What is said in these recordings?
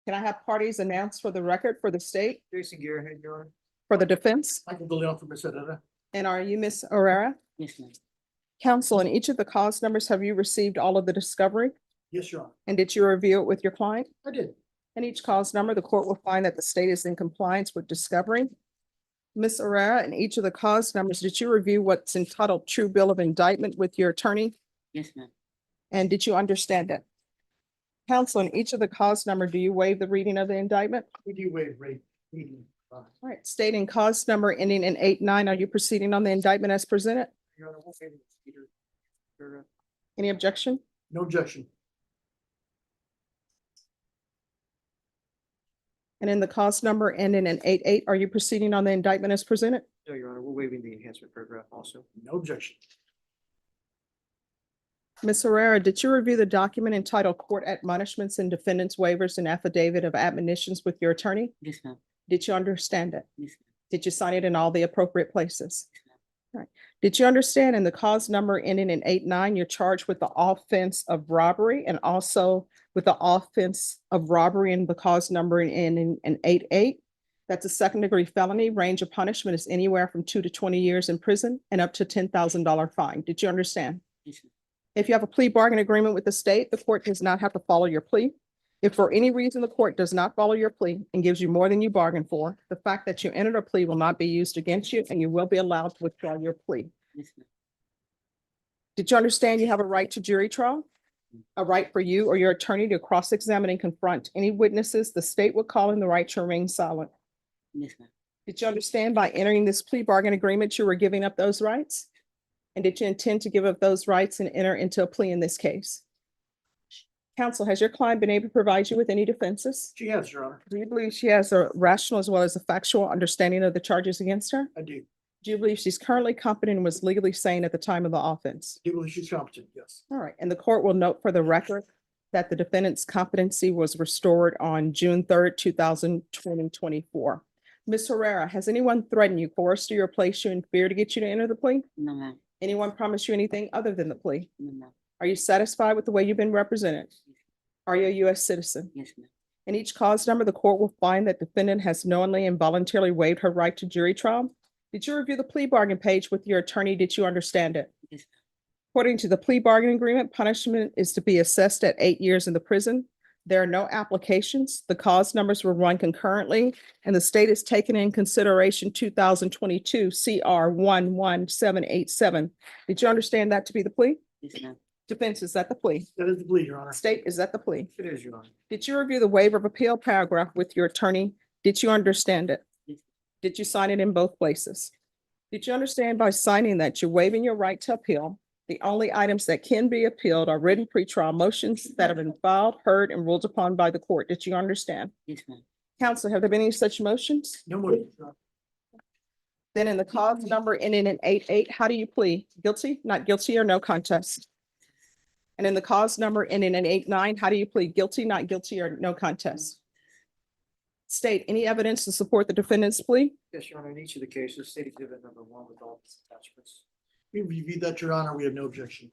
Can I have parties announced for the record for the state, Jason Gearhead, Your Honor. for the defense? Michael DeLeon from Merced. And are you Ms. Herrera? Yes, ma'am. Counsel, in each of the cause numbers, have you received all of the discovery? Yes, Your Honor. And did you review it with your client? I did. In each cause number, the court will find that the state is in compliance with discovery. Ms. Herrera, in each of the cause numbers, did you review what's entitled true bill of indictment with your attorney? Yes, ma'am. And did you understand it? Counsel, in each of the cause number, do you waive the reading of the indictment? We do waive rate reading. All right, stating cause number ending in 8-9, are you proceeding on the indictment as presented? Your Honor, we'll waive it. Peter. Your, Any objection? No objection. And in the cause number ending in 8-8, are you proceeding on the indictment as presented? No, Your Honor, we're waiving the enhancement paragraph also. No objection. Ms. Herrera, did you review the document entitled Court Admonishments and Defendants Waivers and Affidavit of Admonitions with your attorney? Yes, ma'am. Did you understand it? Yes, ma'am. Did you sign it in all the appropriate places? All right. Did you understand in the cause number ending in 8-9, you're charged with the offense of robbery and also with the offense of robbery in the cause number ending in 8-8? That's a second-degree felony. Range of punishment is anywhere from 2 to 20 years in prison and up to $10,000 fine. Did you understand? Yes, ma'am. If you have a plea bargain agreement with the state, the court does not have to follow your plea. If for any reason the court does not follow your plea and gives you more than you bargained for, the fact that you entered a plea will not be used against you and you will be allowed to withdraw your plea. Yes, ma'am. Did you understand you have a right to jury trial? A right for you or your attorney to cross-examine and confront any witnesses the state would call in the right to remain silent. Yes, ma'am. Did you understand by entering this plea bargain agreement, you were giving up those rights? And did you intend to give up those rights and enter into a plea in this case? Counsel, has your client been able to provide you with any defenses? She has, Your Honor. Do you believe she has a rational as well as a factual understanding of the charges against her? I do. Do you believe she's currently competent and was legally sane at the time of the offense? I do believe she's competent, yes. All right, and the court will note for the record that the defendant's competency was restored on June 3rd, 2024. Ms. Herrera, has anyone threatened you, coerced you, or placed you in fear to get you to enter the plea? No, ma'am. Anyone promise you anything other than the plea? No, ma'am. Are you satisfied with the way you've been represented? Are you a U.S. citizen? Yes, ma'am. In each cause number, the court will find that defendant has knowingly and voluntarily waived her right to jury trial. Did you review the plea bargain page with your attorney? Did you understand it? Yes, ma'am. According to the plea bargain agreement, punishment is to be assessed at 8 years in the prison. There are no applications. The cause numbers were run concurrently, and the state is taken in consideration 2022 CR 11787. Did you understand that to be the plea? Yes, ma'am. Defense, is that the plea? That is the plea, Your Honor. State, is that the plea? It is, Your Honor. Did you review the waiver of appeal paragraph with your attorney? Did you understand it? Yes. Did you sign it in both places? Did you understand by signing that you're waiving your right to appeal? The only items that can be appealed are written pretrial motions that have been filed, heard, and ruled upon by the court. Did you understand? Yes, ma'am. Counsel, have there been any such motions? No more. Your Honor. Then in the cause number ending in 8-8, how do you plead? Guilty, not guilty, or no contest? And in the cause number ending in 8-9, how do you plead? Guilty, not guilty, or no contest? State, any evidence to support the defendant's plea? Yes, Your Honor. In each of the cases, state exhibit number 1 with all its attachments. We reviewed that, Your Honor. We have no objection.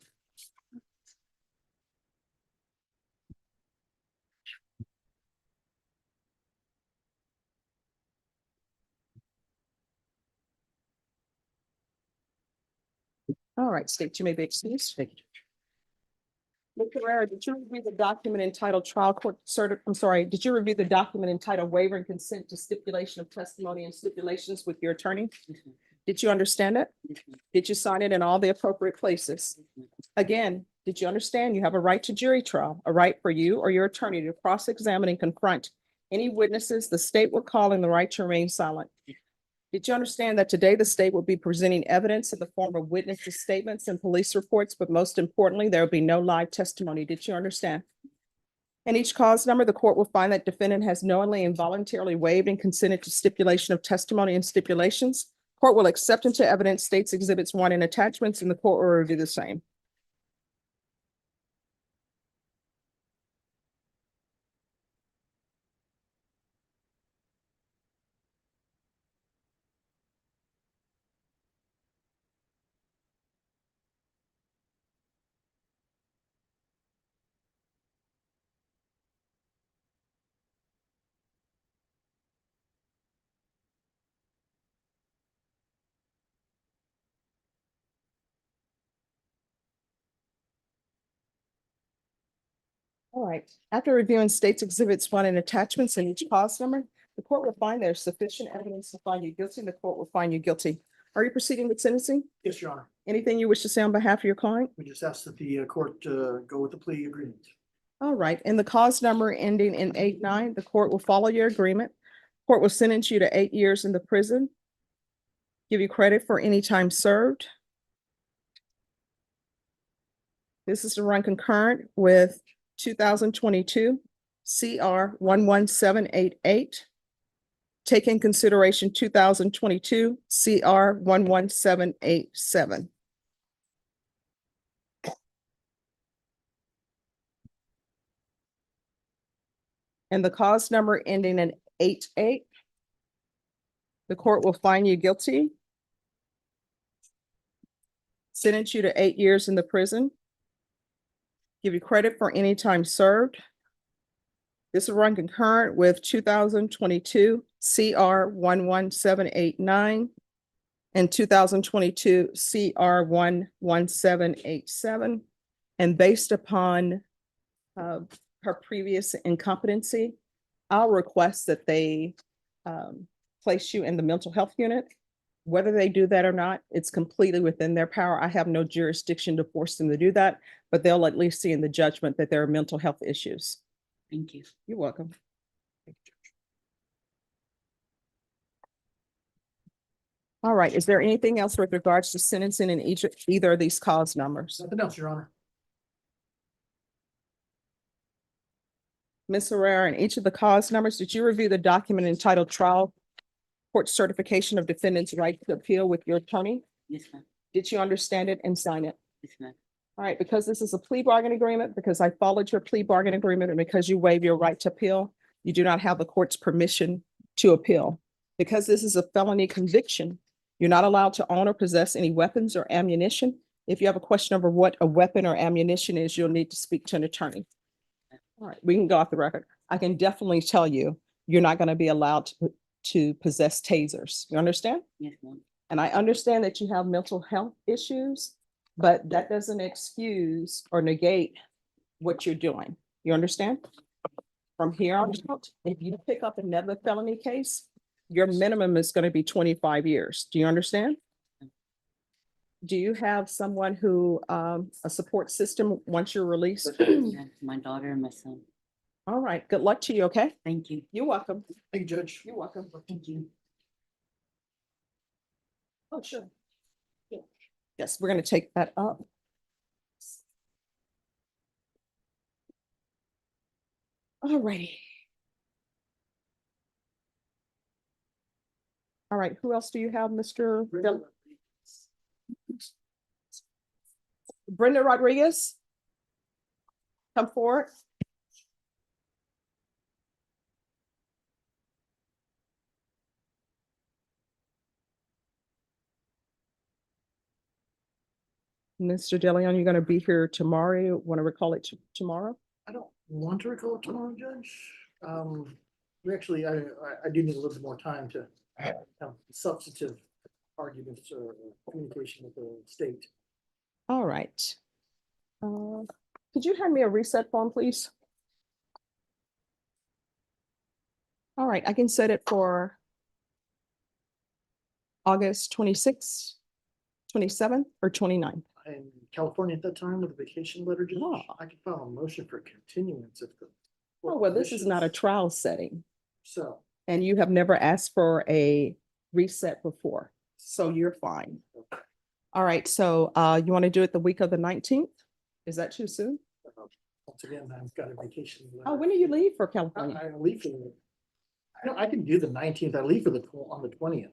All right, state, you may be excused. Thank you. Ms. Herrera, did you review the document entitled trial court did you review the document entitled waiver and consent to stipulation of testimony and stipulations with your attorney? Yes, ma'am. Did you understand it? Yes, ma'am. Did you sign it in all the appropriate places? Yes, ma'am. Again, did you understand you have a right to jury trial, a right for you or your attorney to cross-examine and confront any witnesses the state will call in the right to remain silent? Did you understand that today the state will be presenting evidence in the form of witnesses' statements and police reports, but most importantly, there will be no live testimony? Did you understand? In each cause number, the court will find that defendant has knowingly and voluntarily waived and consented to stipulation of testimony and stipulations. Court will accept into evidence states exhibits 1 and attachments, and the court will review the same. right. After reviewing state's exhibits one and attachments and each cause number, the court will find there's sufficient evidence to find you guilty, and the court will find you guilty. Are you proceeding with sentencing? Yes, Your Honor. Anything you wish to say on behalf of your client? We just ask that the court go with the plea agreement. All right, and the cause number ending in 89, the court will follow your agreement. Court will sentence you to 8 years in the prison. Give you credit for any time served. This is to run concurrent with 2022 CR 11788. Take in consideration 2022 CR 11787. And the cause number ending in 88. The court will find you guilty. Sentence you to 8 years in the prison. Give you credit for any time served. This will run concurrent with 2022 CR 11789 and 2022 CR 11787. And based upon her previous incompetency, I'll request that they place you in the mental health unit. Whether they do that or not, it's completely within their power. I have no jurisdiction to force them to do that, but they'll at least see in the judgment that there are mental health issues. Thank you. You're welcome. All right, is there anything else with regards to sentencing in either of these cause numbers? Nothing else, Your Honor. Ms. Herrera, in each of the cause numbers, did you review the document entitled Trial Court Certification of Defendant's Right to Appeal with your attorney? Yes, ma'am. Did you understand it and sign it? Yes, ma'am. All right, because this is a plea bargain agreement, because I followed your plea bargain agreement, and because you waive your right to appeal, you do not have the court's permission to appeal. Because this is a felony conviction, you're not allowed to own or possess any weapons or ammunition. If you have a question over what a weapon or ammunition is, you'll need to speak to an attorney. All right, we can go off the record. I can definitely tell you, you're not going to be allowed to possess tasers. You understand? Yes, ma'am. And I understand that you have mental health issues, but that doesn't excuse or negate what you're doing. You understand? From here on out, if you pick up another felony case, your minimum is going to be 25 years. Do you understand? Do you have someone who, a support system once you're released? Yes, my daughter and my son. All right, good luck to you, okay? Thank you. You're welcome. Thank you, Judge. You're welcome. Thank you. Oh, sure. Yeah. Yes, we're going to take that up. All righty. All right, who else do you have, Mr. Brenda Rodriguez? Come forward. Mr. DeLeon, you're going to be here tomorrow. You want to recall it tomorrow? I don't want to recall it tomorrow, Judge. We actually, I do need a little bit more time to have substantive arguments or communication with the state. All right. Could you hand me a reset form, please? All right, I can set it for August 26th, 27th, or 29th. I'm in California at that time with a vacation letter, Judge. Oh. I could file a motion for continuance if the. Oh, well, this is not a wishes. trial setting, So, and you have never asked for a reset before, so you're fine. okay. All right, so you want to do it the week of the 19th? Is that too soon? Once again, I've got a vacation. Oh, when do you leave for I California? I leave for I can do the 19th. I leave for on the 20th.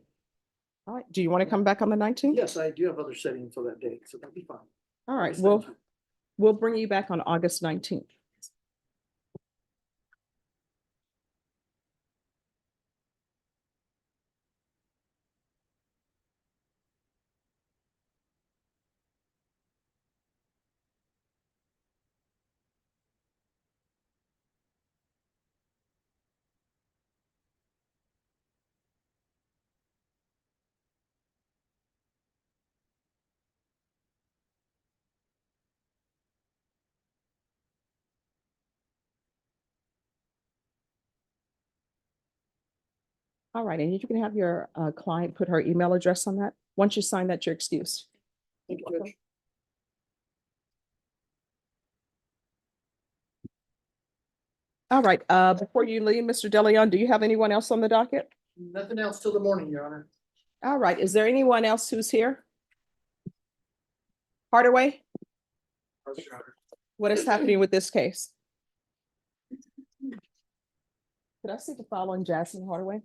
All right, do you want to come back on the 19th? Yes, I do have other settings for that date, so that'd be fine. All right, August well, 19th. we'll bring you back on August 19th. All right, and you can have your client put her email address on that. Once you sign that, you're excused. Thank you, Judge. All right, before you leave, Mr. DeLeon, do you have anyone else on the docket? Nothing else till the morning, Your Honor. All right, is there anyone else who's here? Hardaway, what is happening with this case? Could I see the file on Jasmine Hardaway?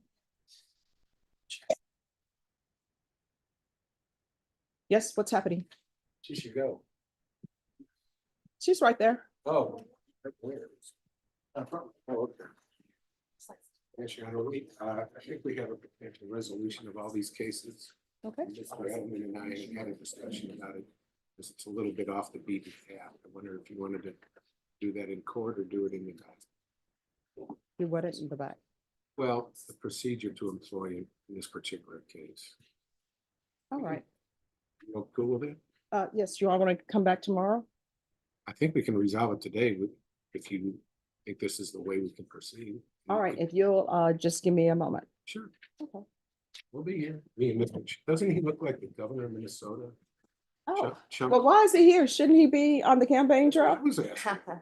Yes, what's happening? She should go. She's right there. Oh. Where? Oh, okay. Yes, Your Honor, I think we have a potential resolution of all these cases. Okay. Mr. Edelman and I had a discussion about it, because it's a little bit off the beaten path. I wonder if you wanted to do that in court or do it in the back. You want it in the back. Well, the procedure to employ in this particular case. All right. You all cool with it? Yes, you all want to come back tomorrow? I think we can resolve it today if you think this is the way we can proceed. All right, if you'll just give me a moment. Sure. Okay. We'll be here. Me and Mr. Doesn't he look like the governor of Minnesota? Oh, Chunk- well, why is he here? Shouldn't he be on the campaign trail? I was asking.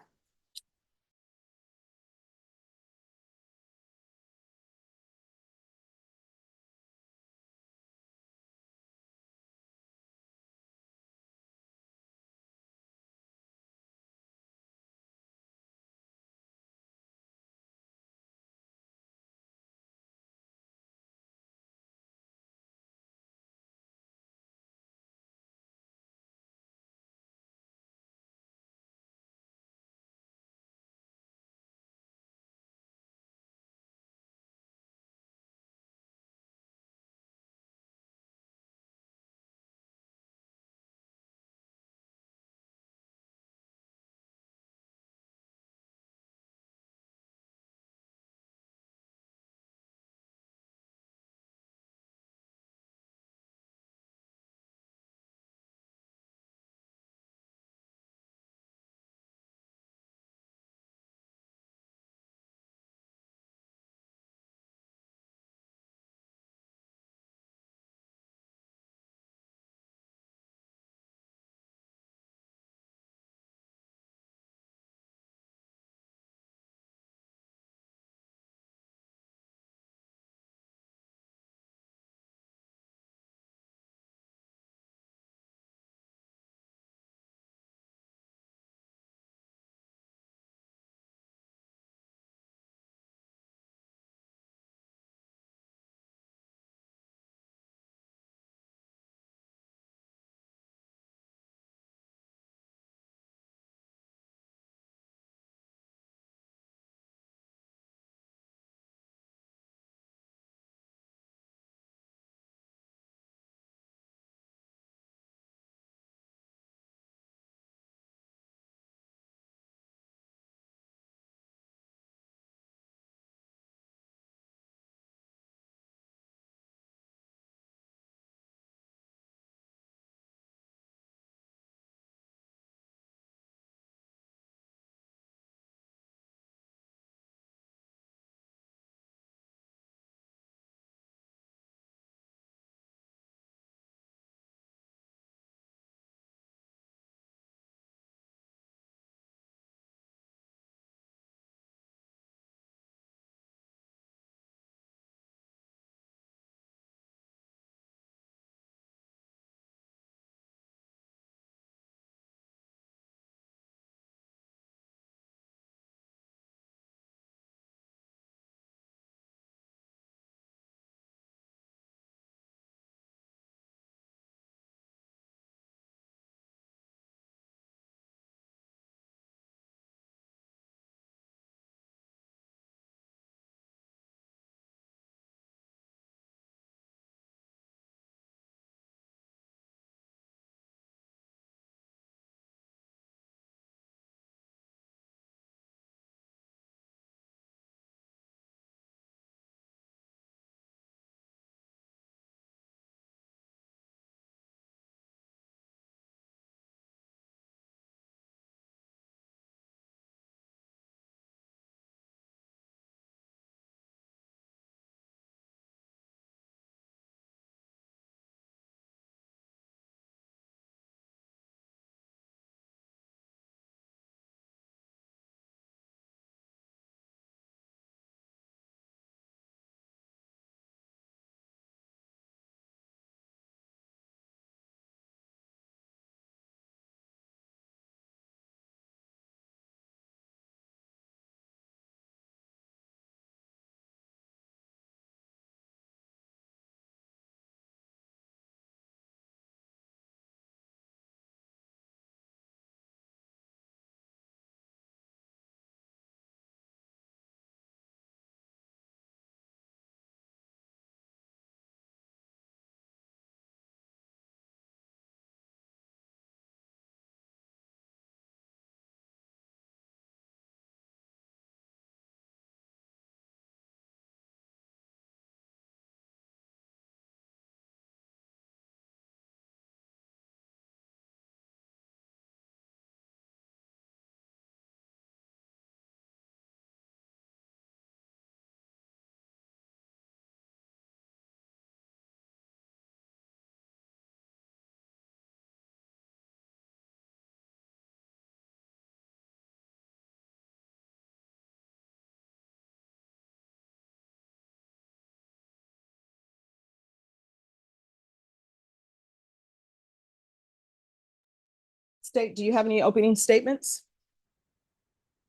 State, do you have any opening statements?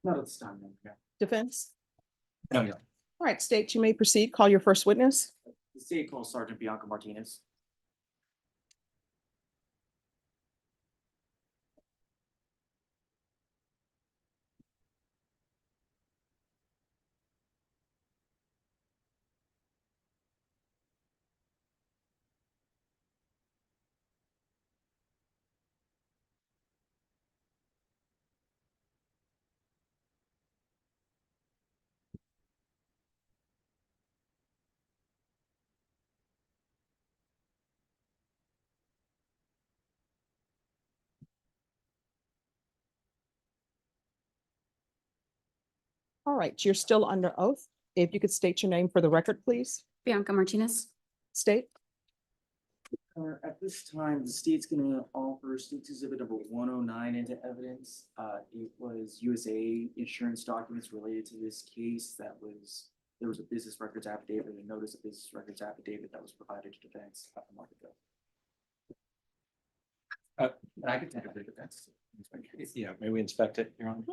Not at this time, no. Defense? No, no. All right, State, you may proceed. Call your first witness. The state calls Sergeant Bianca Martinez. All right, you're still under oath. If you could state your name for the record, please. Bianca Martinez. State. At this time, the state's gonna offer State's Exhibit number 109 into evidence. It was USA insurance documents related to this case there was a business records affidavit and notice of business records affidavit that was provided to defense a month ago. And I could take a big defense. Yeah, may we inspect it, Your Honor?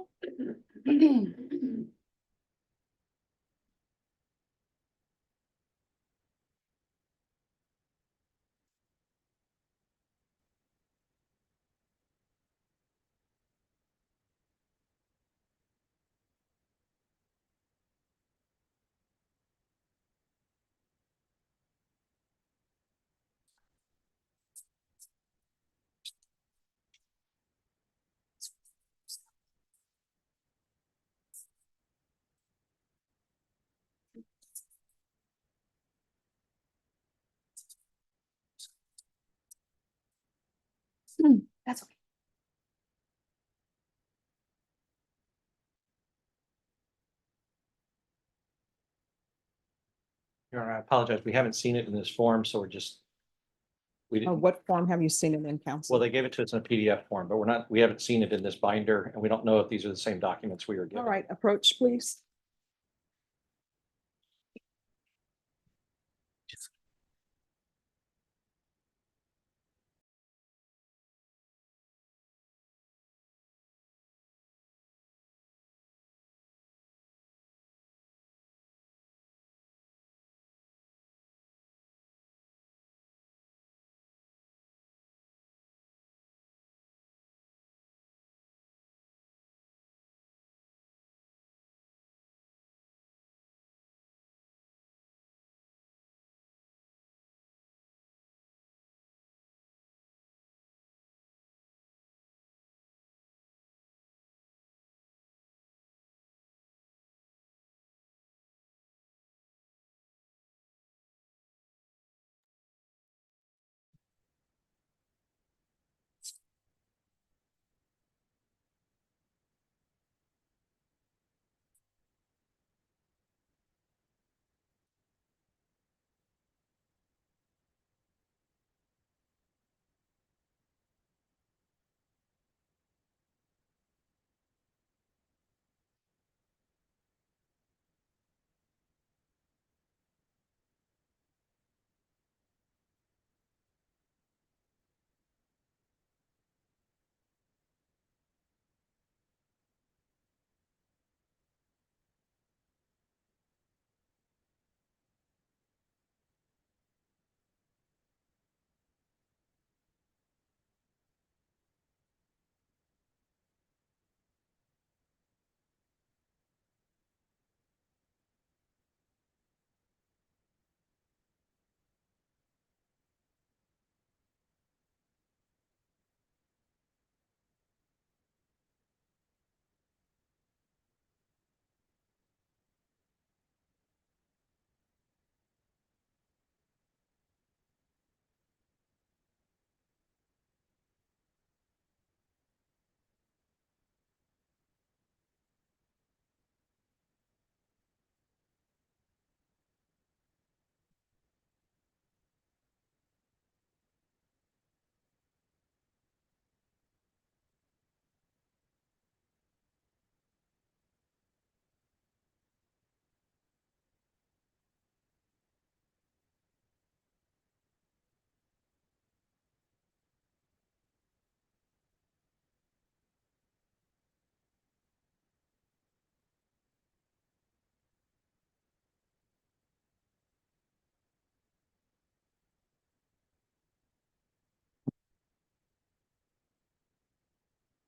That's okay. Your Honor, I apologize. We haven't seen it in this form, so we didn't, What form have you seen it in, counsel? well, they gave it to us in a PDF form, but we haven't seen it in this binder, and we don't know if these are the same documents we were given. All right, approach, please.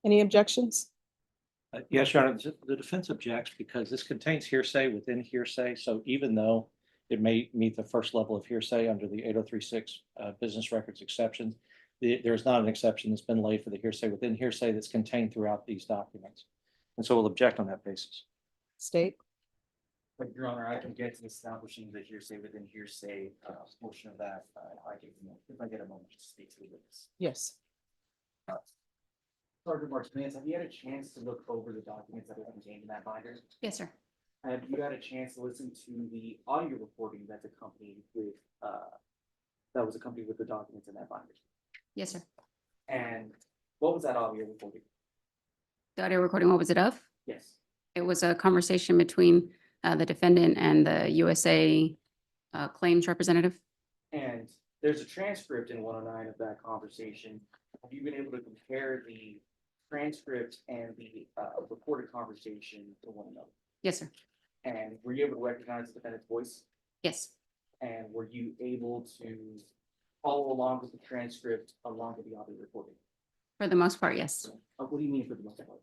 Any objections? Yes, Your Honor, the defense objects because this contains hearsay within hearsay. So even though it may meet the first level of hearsay under the 8036 business records exception, there is not an exception that's been laid for the hearsay within hearsay that's contained throughout these documents. And so we'll object on that basis. State. But Your Honor, I can get to establishing the hearsay within hearsay portion of that. If I get a moment to speak to this. Yes. Sergeant Martinez, have you had a chance to look over the documents that are contained in that binder? Yes, sir. Have you had a chance to listen to the audio recording that's accompanied with, that was accompanied with the documents in that binder? Yes, sir. And what was that audio recording? The audio recording, what was it of? Yes. It was a conversation between the defendant and the USA claims representative. And there's a transcript in 109 of that conversation. Have you been able to compare the transcript and the recorded conversation to one another? Yes, sir. And were you able to recognize the defendant's voice? Yes, And were you able to follow along with the transcript along with the audio recording? for the most part, yes. What do you mean for the most part?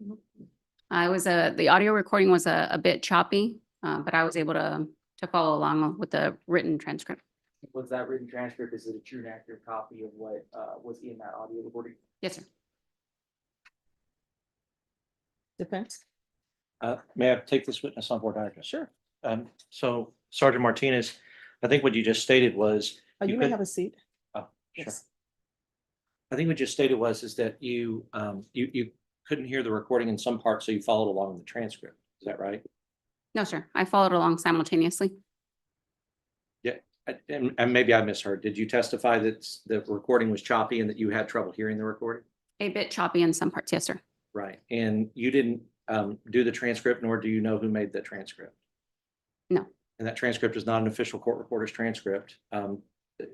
I was the audio recording was a bit choppy, but I was able to follow along with the written transcript. Was that written transcript, is it a true and accurate copy of what was in that audio recording? Yes, sir. Defense. May I take this witness on board, Doctor? Sure. So Sergeant Martinez, I think what you just stated was. You may could- have a seat. Oh, sure. Yes. I think what you stated is that you couldn't hear the recording in some parts, so you followed along with the transcript. Is that right? No, sir. I followed along simultaneously. And maybe I misheard. Did you testify that the recording was choppy and that you had trouble hearing the recording? A bit choppy in some parts. Yes, sir. Right. And you didn't do the transcript, nor do you know who made the transcript? No. And that transcript is not an official court reporter's transcript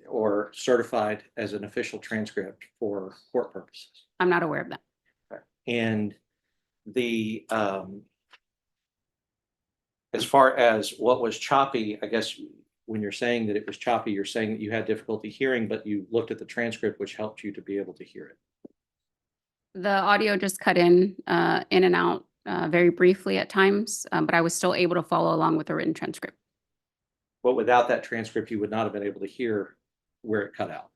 or certified as an official transcript for court purposes. I'm not aware of that. And the as far as what was choppy, I guess when you're saying that it was choppy, you're saying that you had difficulty hearing, but you looked at the transcript, which helped you to be able to hear it. The audio just cut in and out very briefly at times, but I was still able to follow along with the written transcript. But without that transcript, you would not have been able to hear where it cut out.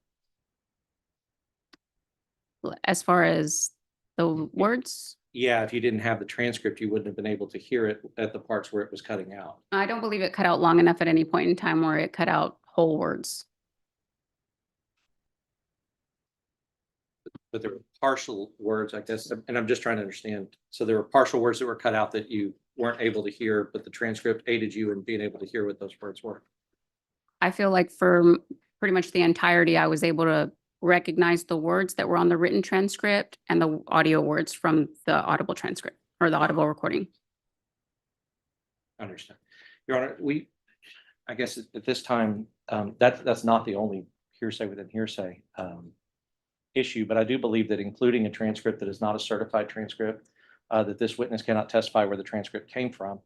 As far as the words, Yeah, if you didn't have the transcript, you wouldn't have been able to hear it at the parts where it was cutting out. I don't believe it cut out long enough at any point in time where it cut out whole words. But there were partial words, I guess, and I'm just trying to understand. So there were partial words that were cut out that you weren't able to hear, but the transcript aided you in being able to hear what those words were. I feel like for pretty much the entirety, I was able to recognize the words that were on the written transcript and the audio words from the audible transcript or the audible recording. Understand. Your Honor, I guess at this time, that's not the only hearsay within hearsay issue, but I do believe that including a transcript that is not a certified transcript, that this witness cannot testify where the transcript came from,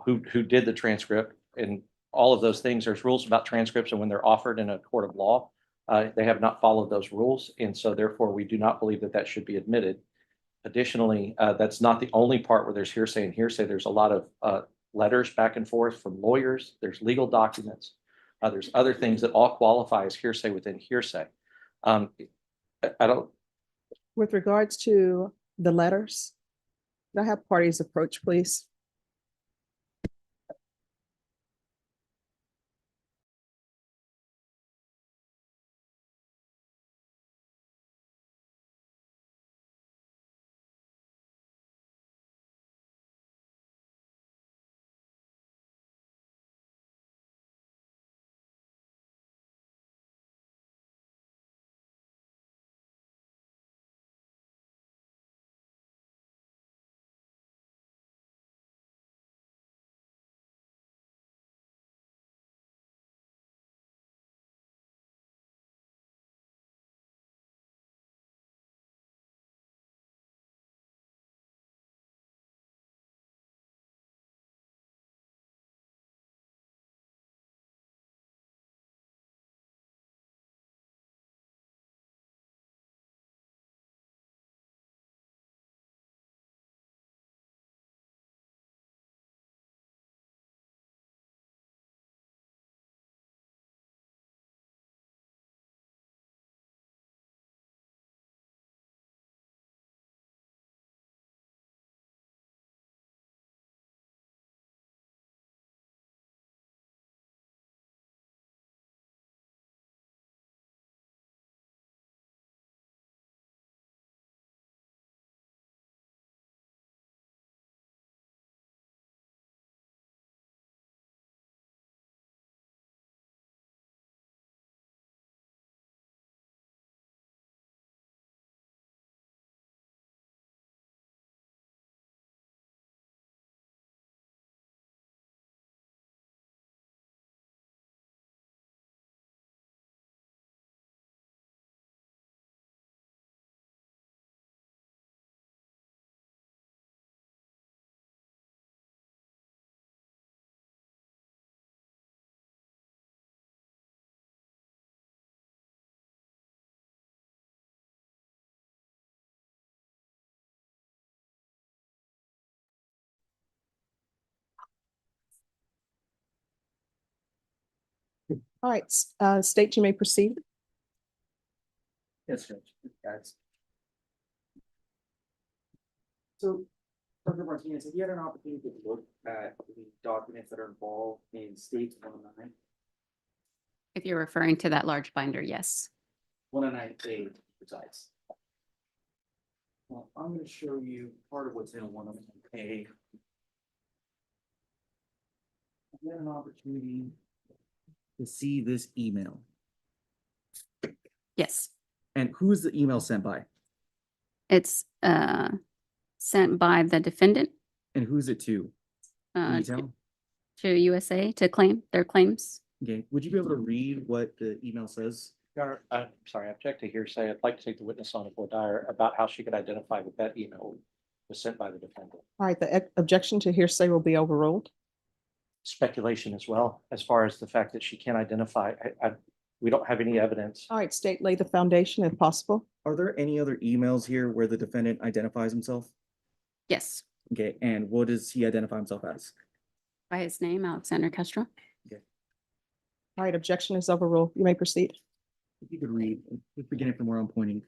who did the transcript, and all of those things. There's rules about transcripts, and when they're offered in a court of law, they have not followed those rules, and so therefore we do not believe that that should be admitted. Additionally, that's not the only part where there's hearsay and hearsay. There's a lot of letters back and forth from lawyers. There's legal documents. There's other things that all qualify as hearsay within hearsay. I don't. With regards to the letters, can I have parties approach, please? All right, State, you may proceed. Yes, Judge. That's. So, Dr. Martinez, have you had an opportunity to look at the documents that are involved in states 109? If you're referring to that large binder, yes. 109A precise. Well, I'm gonna show you part of what's in a 109A. I had an opportunity to see this email. Yes. And who is the email sent by? It's sent by the defendant And who's it to? Can uh, you tell? to USA to claim their claims. Okay, would you be able to read what the email says? Your Honor, I'm sorry, I object to hearsay. I'd like to take the witness on for dire about how she could identify that that email was sent by the defendant. All right, the objection to hearsay will be overruled. Speculation as well, as far as the fact that she can't identify. We don't have any evidence. All right, State, lay the foundation if possible. Are there any other emails here where the defendant identifies himself? Yes. Okay, and what does he identify himself as? By his name, Alexander Castro. All right, objection is overruled. You may proceed. If you could read, let's begin from where I'm pointing.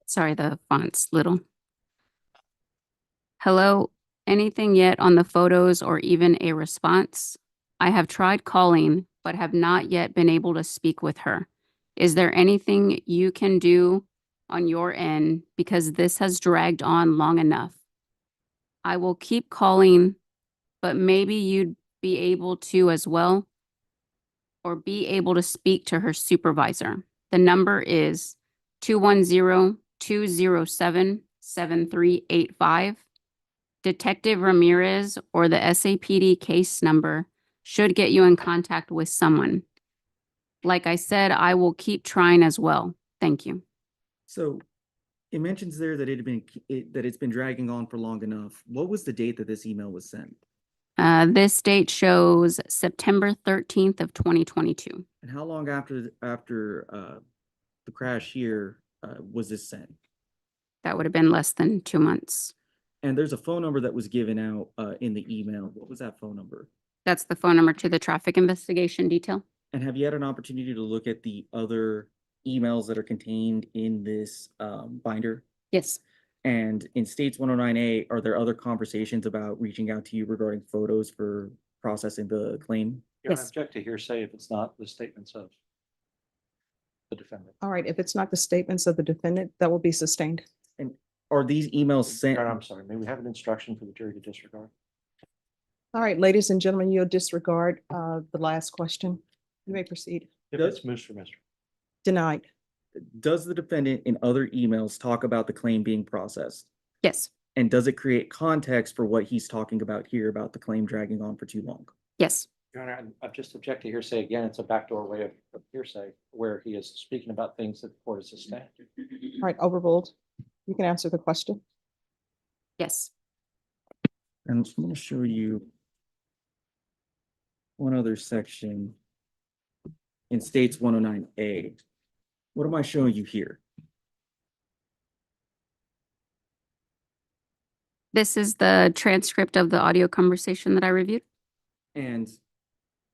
Sorry, the font's little. Hello, anything yet on the photos or even a response? I have tried calling, but have not yet been able to speak with her. Is there anything you can do on your end because this has dragged on long enough? I will keep calling, but maybe you'd be able to as well, or be able to speak to her supervisor. The number is 210-207-7385. Detective Ramirez or the SAPD case number should get you in contact with someone. Like I said, I will keep trying as well. Thank you. So it mentions there that it's been dragging on for long enough. What was the date that this email was sent? This date shows September 13th of 2022. And how long after the crash here was this sent? That would have been less than 2 months. And there's a phone number that was given out in the email. What was that phone number? That's the phone number to the traffic investigation detail. And have you had an opportunity to look at the other emails that are contained in this binder? Yes. And in states 109A, are there other conversations about reaching out to you regarding photos for processing the claim? Your Honor, I Yes. object to hearsay if it's not the statements of the defendant. All right, if it's not the statements of the defendant, that will be sustained. And are these emails sent? Your Honor, I'm sorry, may we have an instruction for the jury to disregard? All right, ladies and gentlemen, you'll disregard the last question. You may proceed. If it's moves for Mr. Denied. Does the defendant in other emails talk about the claim being processed? Yes. And does it create context for what he's talking about here about the claim dragging on for too long? Yes. Your Honor, I just object to hearsay again. It's a backdoor way of hearsay where he is speaking about things that the court has sustained. All right, overruled. You can answer the question. Yes. And I'm going to show you one other section in states 109A. What am I showing you here? This is the transcript of the audio conversation that I reviewed. And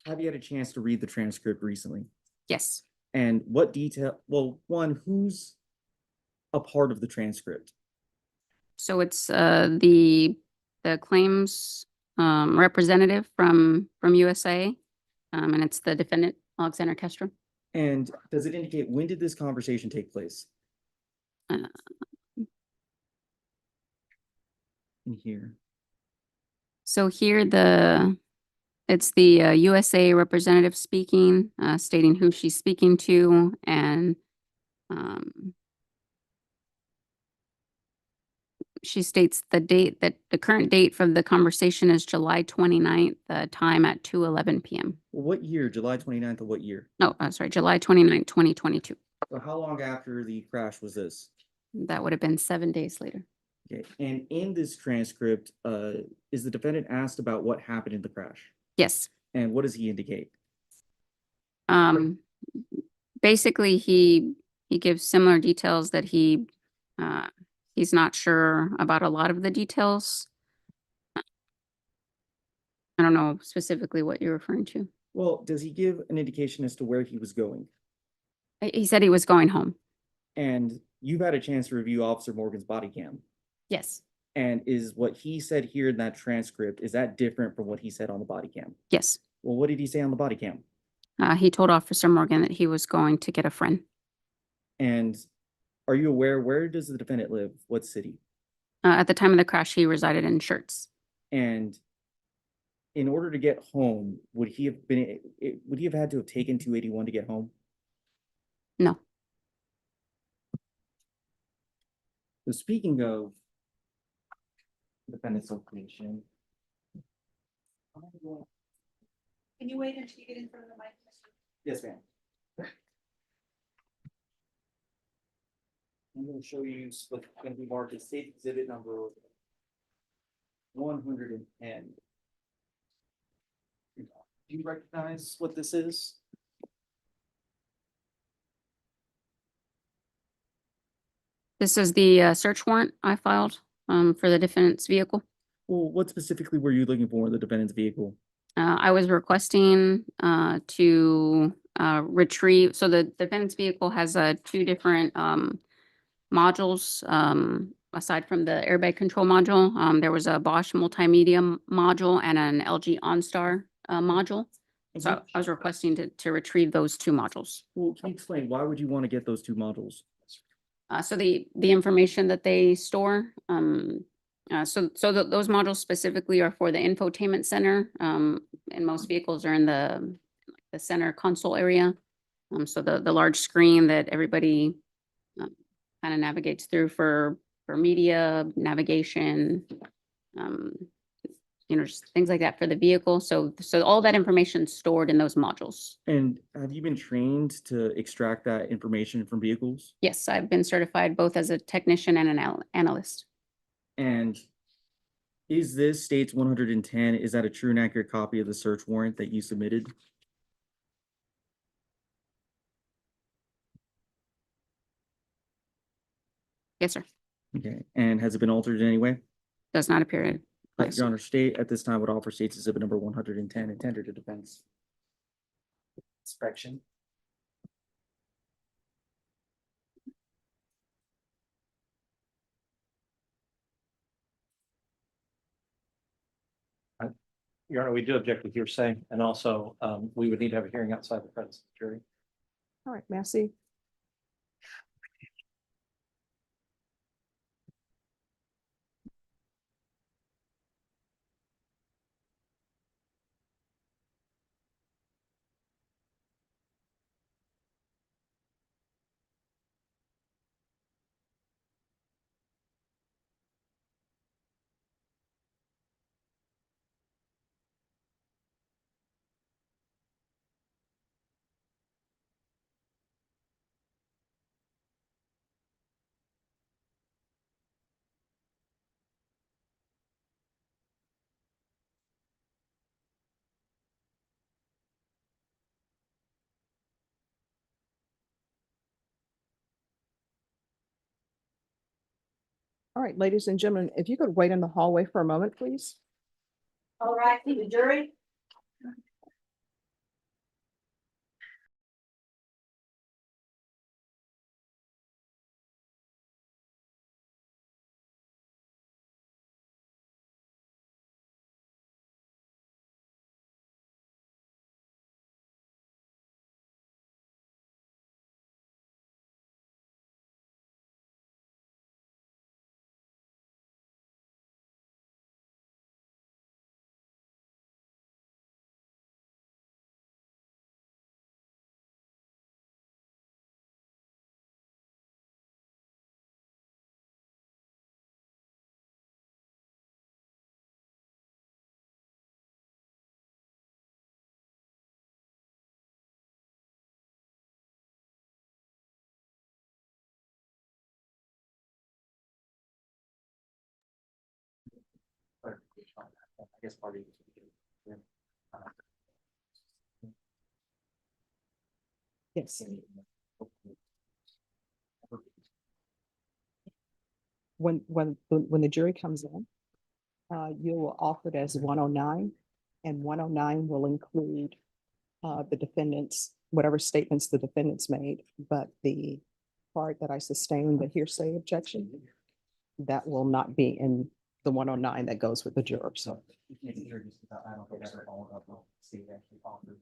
have you had a chance to read the transcript recently? Yes. And what detail, well, one, who's a part of the transcript? So it's the claims representative from USA, and it's the defendant, Alexander Castro. And does it indicate when did this conversation take place? Uh, In here. So here it's the USA representative speaking, stating who she's speaking to, and she states the current date for the conversation is July 29th, the time at 2:11 p.m. Well, what year? July 29th of what year? No, sorry, July 29th, 2022. So how long after the crash was this? That would have been 7 days later. Okay, and in this transcript, is the defendant asked about what happened in the crash? Yes. And what does he indicate? Basically, he gives similar details that he He's not sure about a lot of the details. I don't know specifically what you're referring to. Well, does he give an indication as to where he was going? He said he was going home. And you've had a chance to review Officer Morgan's body cam. Yes. And is what he said here in that transcript, is that different from what he said on the body cam? Yes. Well, what did he say on the body cam? He told Officer Morgan that he was going to get a friend. And are you aware, where does the defendant live? What city? At the time of the crash, he resided in Shirts. And in order to get home, would he have had to have taken 281 to get home? No. So speaking of defendant's location. Can you wait until you get in front of the mic? Yes, ma'am. I'm gonna show you what's gonna be marked as state exhibit number 110. Do you recognize what this is? This is the search warrant I filed for the defendant's vehicle. Well, what specifically were you looking for in the defendant's vehicle? I was requesting to retrieve, so the defendant's vehicle has two different modules. Aside from the airbag control module, there was a Bosch multimedia module and an LG OnStar module. So I was requesting to retrieve those two modules. Well, can you explain, why would you want to get those two modules? So the information that they store, those modules specifically are for the infotainment center. And most vehicles are in the center console area. So the large screen that everybody kind of navigates through for media, navigation, just things like that for the vehicle. So all that information stored in those modules. And have you been trained to extract that information from vehicles? Yes, I've been certified both as a technician and an analyst. And is this states 110, is that a true and accurate copy of the search warrant that you submitted? Yes, sir. Okay, and has it been altered in any way? Does not appear to. Your Honor, state at this time would offer states exhibit number 110 and tender to defense. Inspection. Your Honor, we do object to hearsay, and also we would need to have a hearing outside the presence of the jury. All right, may I see? All right, ladies and gentlemen, if you could wait in the hallway for a moment, please. All right, the jury. I guess part of it. Yes. when the jury comes in, you will offer it as 109, and 109 will include the defendant's, whatever statements the defendants made, but the part that I sustained, the hearsay objection, that will not be in the 109 that goes with the jurors. So you can't hear just about, I don't think I ever followed up what the state actually offers.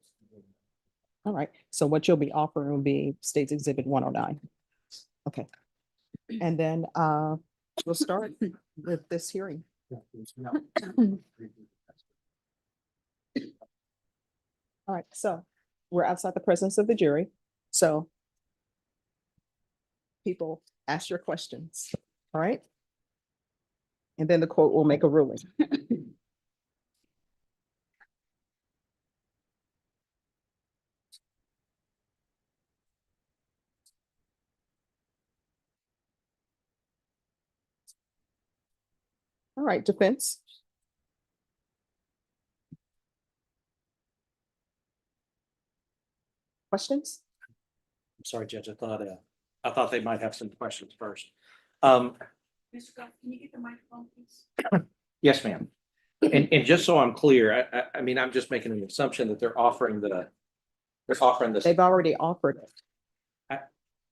All right, so what you'll be offering will be State's Exhibit 109. Okay. And then we'll start with this hearing. All right, so we're outside the presence of the jury. So people ask your questions, all right? And then the court will make a ruling. All right, defense. Questions? I'm sorry, Judge, I thought they might have some questions first. Mr. Goff, can you get the microphone, please? Yes, ma'am. And just so I'm clear, I mean, I'm just making an assumption that they're offering this. They've already offered it.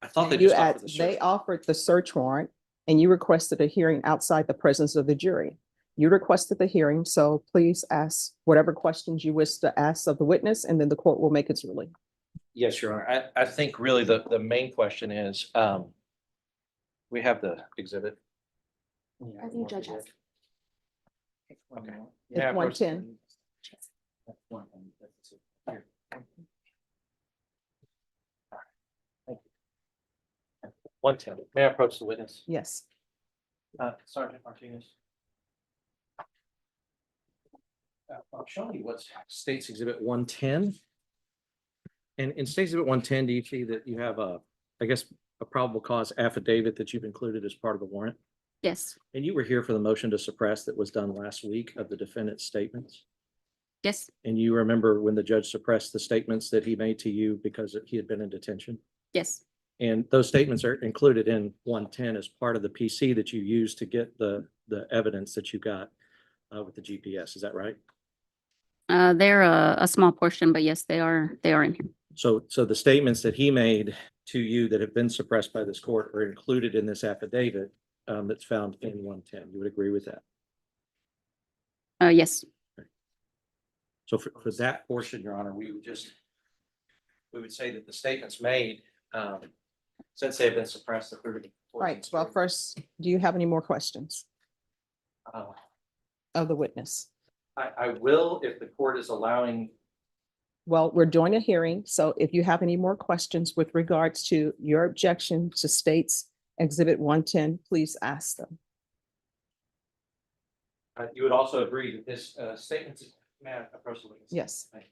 I thought they You just offered asked, the search. they offered the search warrant and you requested a hearing outside the presence of the jury. You requested the hearing, so please ask whatever questions you wish to ask of the witness, and then the court will make its ruling. Yes, Your Honor. I think really the main question is, we have the exhibit. I think Judge has. Okay. It's Yeah, of course. 110. That's one thing. That's it. Here. Thank you. 110. May I approach the witness? Yes. Sergeant Martinez. I'll show you what's State's Exhibit 110. And in State's Exhibit 110, do you see that you have I guess, a probable cause affidavit that you've included as part of the warrant? Yes, And you were here for the motion to suppress that was done last week of the defendant's statements. yes, And you remember when the judge suppressed the statements that he made to you because he had been in detention? yes, And those statements are included in 110 as part of the PC that you used to get the evidence that you got with the GPS. Is that right? they're a small portion, but yes, they are in here. So the statements that he made to you that have been suppressed by this court are included in this affidavit that's found in 110. You would agree with that? Yes, So for that portion, Your Honor, we would say that the statements made, since they've been suppressed. Right. Well, first, do you have any more questions of the witness? I will, if the court is allowing. Well, we're doing a hearing, so if you have any more questions with regards to your objection to State's Exhibit 110, please ask them. You would also agree that this statement, may I approach the witness? Yes. Thank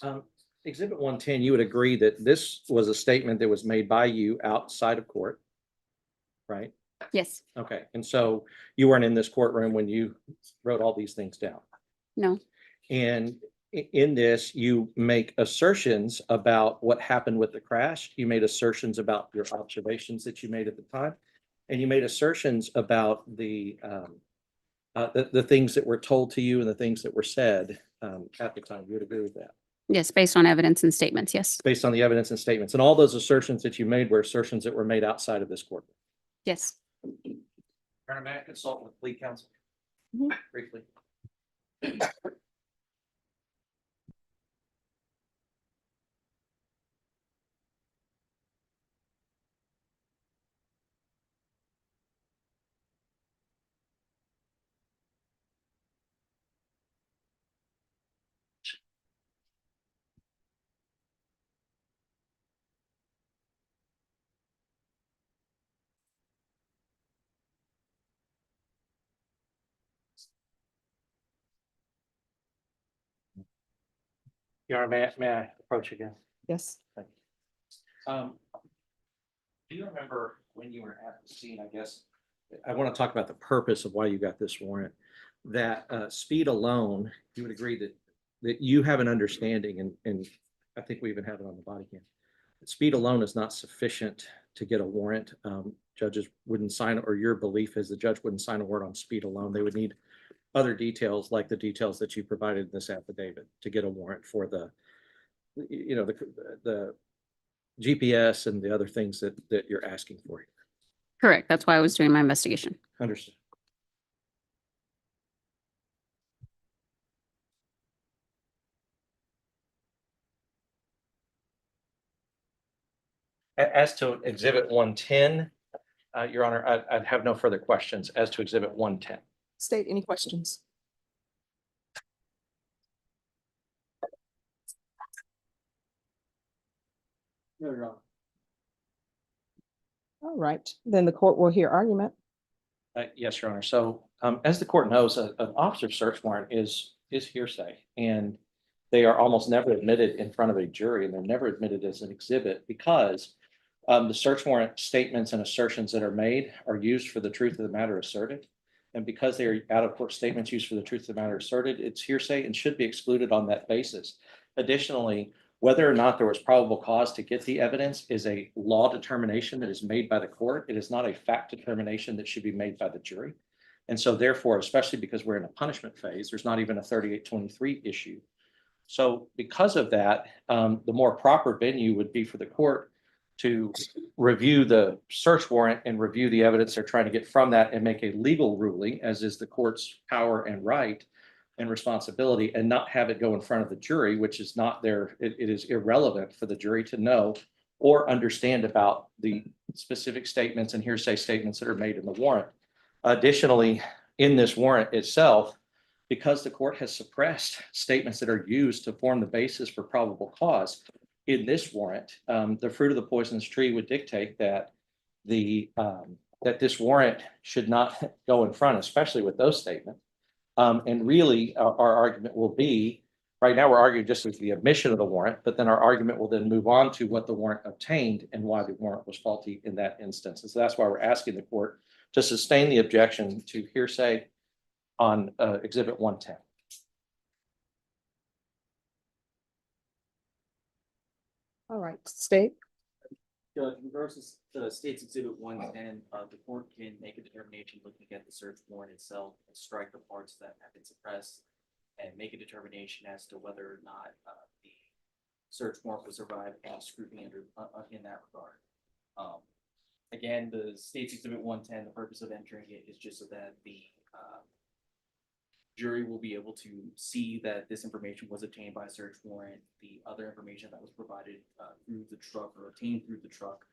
you. Exhibit 110, you would agree that this was a statement that was made by you outside of court, right? yes, Okay, and so you weren't in this courtroom when you wrote all these things down. no, And in this, you make assertions about what happened with the crash. You made assertions about your observations that you made at the time. And you made assertions about the things that were told to you and the things that were said at the time. You would agree with that? yes, based on evidence and statements, yes, Based on the evidence and statements. And all those assertions that you made were assertions that were made outside of this court. yes. Your Honor, may I consult with plea counsel? Mhm. Briefly. Your Honor, may I approach again? Yes. Thank you. Do you remember when you were at the scene, I guess, I want to talk about the purpose of why you got this warrant, that speed alone, you would agree that you have an understanding, and I think we even have it on the body cam, speed alone is not sufficient to get a warrant. Judges wouldn't sign, or your belief is the judge wouldn't sign a warrant on speed alone. They would need other details like the details that you provided in this affidavit to get a warrant for the, the GPS and the other things that you're asking for. Correct. That's why I was doing my investigation. Understood. As to Exhibit 110, Your Honor, I'd have no further questions as to Exhibit 110. State, any questions? No, Your Honor. All right, then the court will hear argument. Yes, Your Honor. So as the court knows, an officer search warrant is hearsay, and they are almost never admitted in front of a jury, and they're never admitted as an exhibit because the search warrant statements and assertions that are made are used for the truth of the matter asserted. And because they are out-of-court statements used for the truth of the matter asserted, it's hearsay and should be excluded on that basis. Additionally, whether or not there was probable cause to get the evidence is a law determination that is made by the court. It is not a fact determination that should be made by the jury. And so therefore, especially because we're in a punishment phase, there's not even a 3823 issue. So because of that, the more proper venue would be for the court to review the search warrant and review the evidence they're trying to get from that and make a legal ruling, as is the court's power and right and responsibility, and not have it go in front of the jury, which is not it is irrelevant for the jury to know or understand about the specific statements and hearsay statements that are made in the warrant. Additionally, in this warrant itself, because the court has suppressed statements that are used to form the basis for probable cause, in this warrant, the fruit of the poisonous tree would dictate that that this warrant should not go in front, especially with those statements. And really, our argument will be, right now we're arguing just with the admission of the warrant, but then our argument will then move on to what the warrant obtained and why the warrant was faulty in that instance. And so that's why we're asking the court to sustain the objection to hearsay on Exhibit 110. All right, state. Judge, in regards to the state's Exhibit 110, the court can make a determination looking at the search warrant itself and strike the parts that have been suppressed and make a determination as to whether or not the search warrant was survived and scrutiny in that regard. Again, the state's Exhibit 110, the purpose of entering it is just so that the jury will be able to see that this information was obtained by a search warrant. The other information that was provided through the truck or obtained through the truck,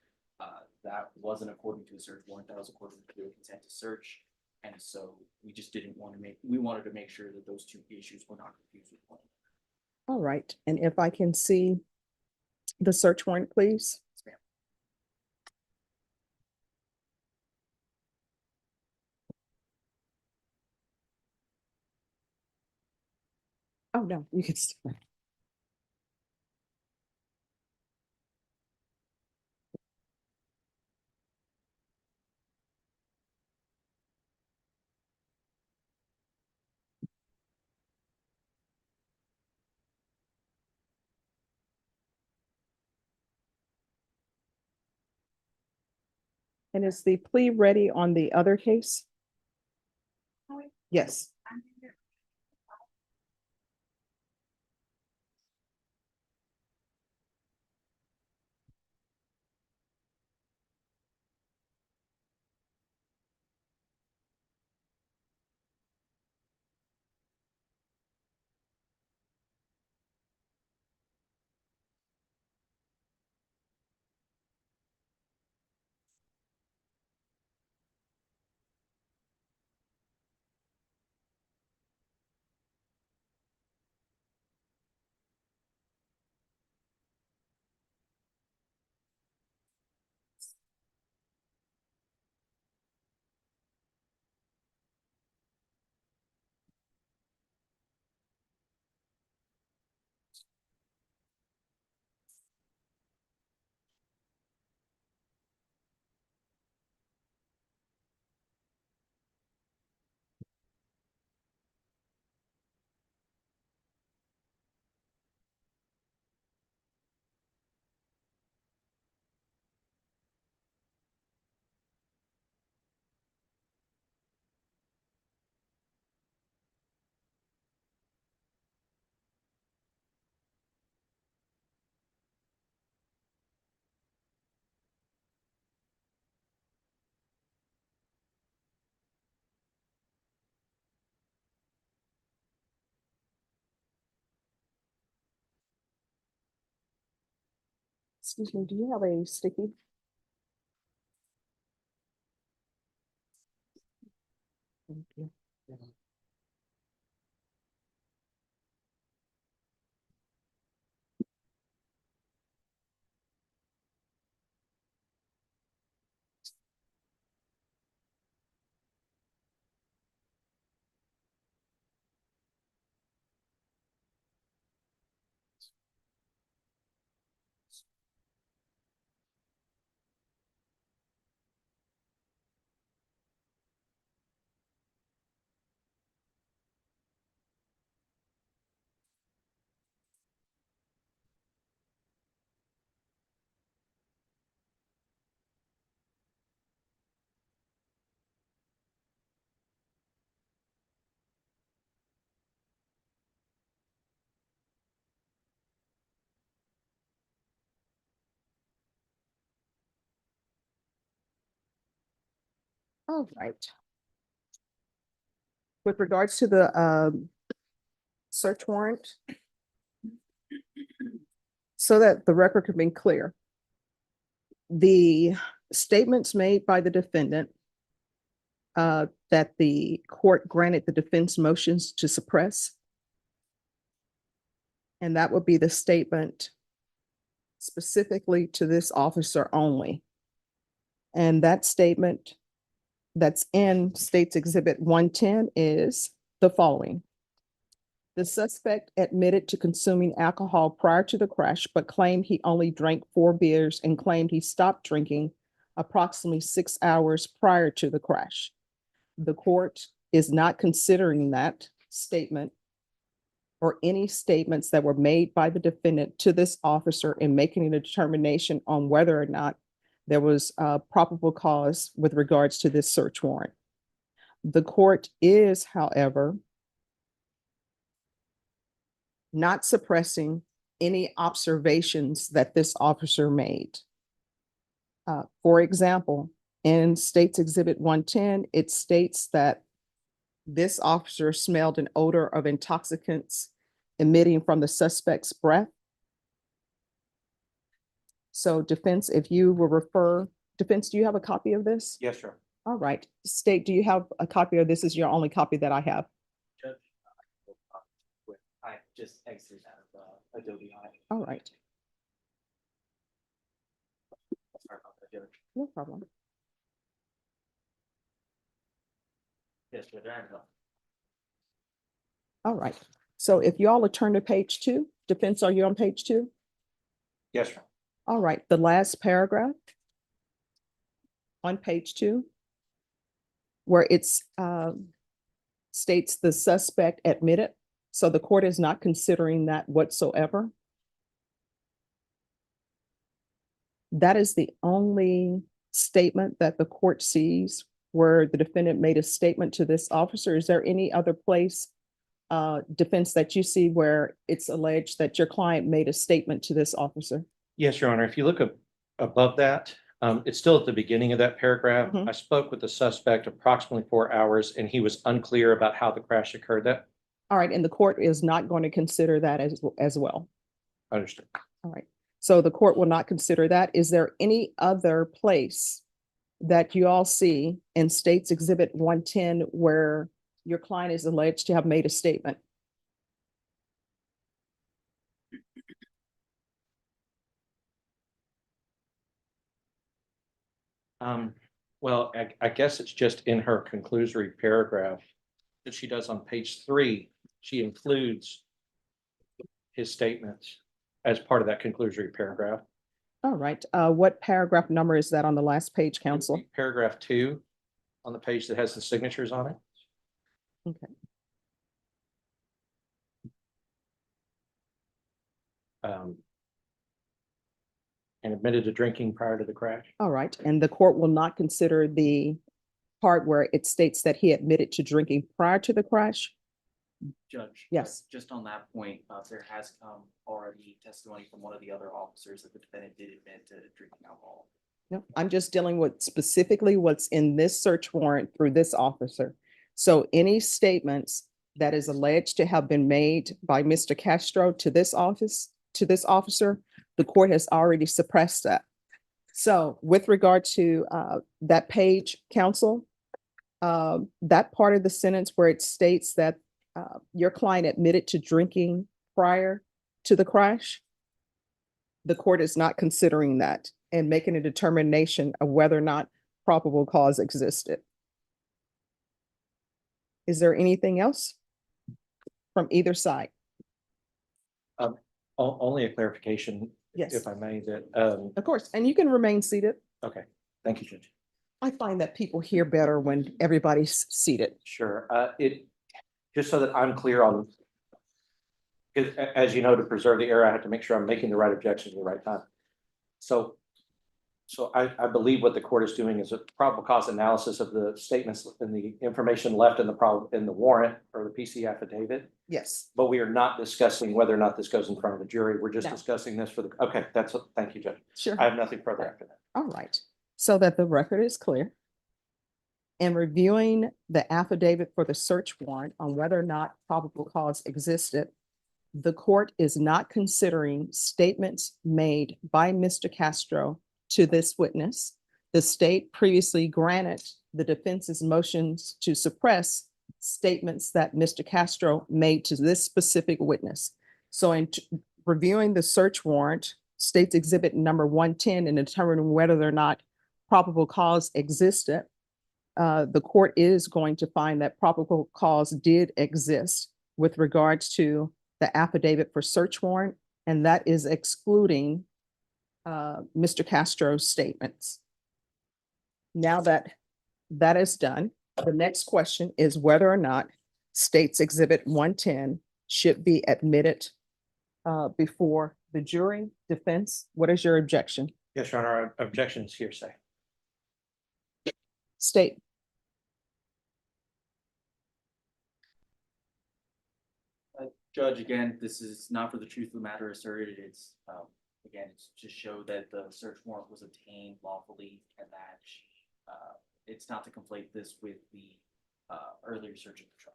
that wasn't according to a search warrant, that was according to a consent to search. And so we just didn't want to we wanted to make sure that those two issues were not confused with one another. All right, and if I can see the search warrant, please. Yes, ma'am. Oh, no, you can. And is the plea ready on the other case? Yes. Excuse me, do you have a sticky? Thank you. All right. With regards to the search warrant, so that the record could be clear, the statements made by the defendant that the court granted the defense motions to suppress, and that would be the statement specifically to this officer only. And that statement that's in State's Exhibit 110 is the following. The suspect admitted to consuming alcohol prior to the crash, but claimed he only drank 4 beers and claimed he stopped drinking approximately 6 hours prior to the crash. The court is not considering that statement or any statements that were made by the defendant to this officer in making a determination on whether or not there was a probable cause with regards to this search warrant. The court is, however, not suppressing any observations that this officer made. For example, in State's Exhibit 110, it states that this officer smelled an odor of intoxicants emitting from the suspect's breath. So defense, if you will refer, defense, do you have a copy of this? Yes, sir. All right. State, do you have a copy of this? Is your only copy that I have? Judge, I just exited out of Adobe Eye. All right, Sorry about that, Judge. no problem. Yes, Judge, I have. All right. So if you all will turn to page 2, defense, are you on page 2? Yes, sir. All right, the last paragraph on page 2, where it's states the suspect admitted. So the court is not considering that whatsoever. That is the only statement that the court sees where the defendant made a statement to this officer. Is there any other place, defense, that you see where it's alleged that your client made a statement to this officer? Yes, Your Honor. If you look above that, it's still at the beginning of that paragraph. Mhm. I spoke with the suspect approximately 4 hours and he was unclear about how the crash occurred. That All right, and the court is not going to consider that as well. understood. All right, so the court will not consider that. Is there any other place that you all see in State's Exhibit 110 where your client is alleged to have made a statement? Well, I guess it's just in her conclusory paragraph that she does on page 3. She includes his statements as part of that conclusory paragraph. All right, what paragraph number is that on the last page, counsel? Paragraph 2 on the page that has the signatures on it. Okay. And admitted to drinking prior to the crash. All right, and the court will not consider the part where it states that he admitted to drinking prior to the crash? Judge. Yes. Just on that point, there has come already testimony from one of the other officers that the defendant did admit to drinking alcohol. No, I'm just dealing with specifically what's in this search warrant through this officer. So any statements that is alleged to have been made by Mr. Castro to this officer The court has already suppressed that. So with regard to that page, counsel, that part of the sentence where it states that your client admitted to drinking prior to the crash, the court is not considering that and making a determination of whether or not probable cause existed. Is there anything else from either side? Only a clarification, Yes, if I may, that, of course. And you can remain seated. okay, thank you, Judge. I find that people hear better when everybody's seated. Sure, just so that I'm clear on, as you know, to preserve the error, I have to make sure I'm making the right objections at the right time. So I believe what the court is doing is a probable cause analysis of the statements and the information left in the warrant or the PC affidavit. Yes. But we are not discussing whether or not this goes in front of the jury. We're just No. discussing this for the, okay, thank you, Judge. Sure. I have nothing further after that. All right. So that the record is clear. In reviewing the affidavit for the search warrant on whether or not probable cause existed, the court is not considering statements made by Mr. Castro to this witness. The state previously granted the defense's motions to suppress statements that Mr. Castro made to this specific witness. So in reviewing the search warrant, state's exhibit number 110, and determining whether or not probable cause existed, the court is going to find that probable cause did exist with regards to the affidavit for search warrant, and that is excluding Mr. Castro's statements. Now that that is done, the next question is whether or not state's exhibit 110 should be admitted before the jury. Defense, what is your objection? Yes, Your Honor, our objection is hearsay. State. Judge, again, this is not for the truth of the matter asserted. It's, again, it's to show that the search warrant was obtained lawfully and that it's not to conflate this with the earlier search of the truck.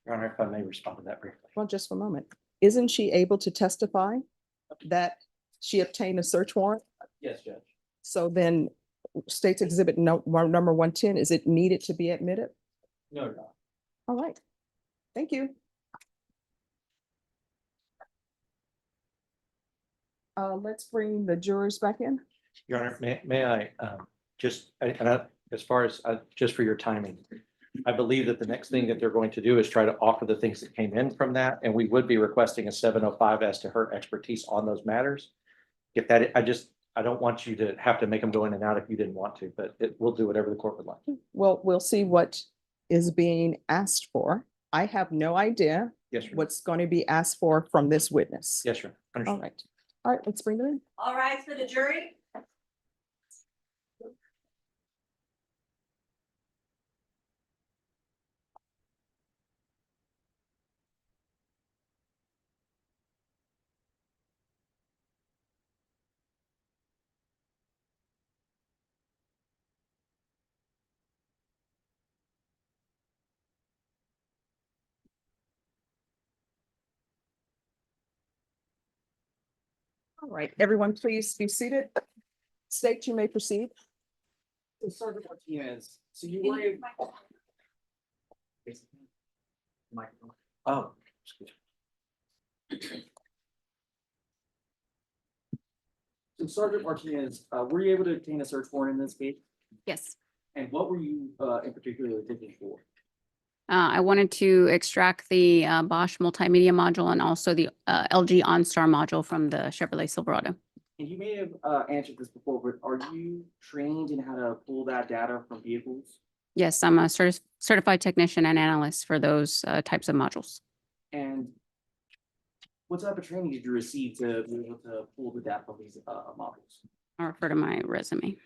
Your Honor, if I may respond to that briefly. Well, just for a moment. Isn't she able to testify that she obtained a search warrant? Yes, Judge. So then state's exhibit number 110, is it needed to be admitted? No, no. All right. Thank you. Let's bring the jurors back in. Your Honor, may I just, as far as, just for your timing, I believe that the next thing that they're going to do is try to offer the things that came in from that, and we would be requesting a 705 as to her expertise on those matters. If that, I don't want you to have to make them go in and out if you didn't want to, but we'll do whatever the court would like. Well, we'll see what is being asked for. I have no idea Yes, sir. what's going to be asked for from this witness. Yes, sir. All Understood. right. All right, let's bring them in. All right, for the jury. All right, everyone, please be seated. State, you may proceed. So Sergeant Martinez, so you Can were you able. use my- Microphone. Oh, excuse me. So Sergeant Martinez, were you able to obtain a search warrant in this case? Yes. And what were you in particular looking for? I wanted to extract the Bosch multimedia module and also the LG OnStar module from the Chevrolet Silverado. And you may have answered this before, but are you trained in how to pull that data from vehicles? Yes, I'm a certified technician and analyst for those types of modules. And what type of training did you receive to be able to pull the data from these models? I'll refer to my resume.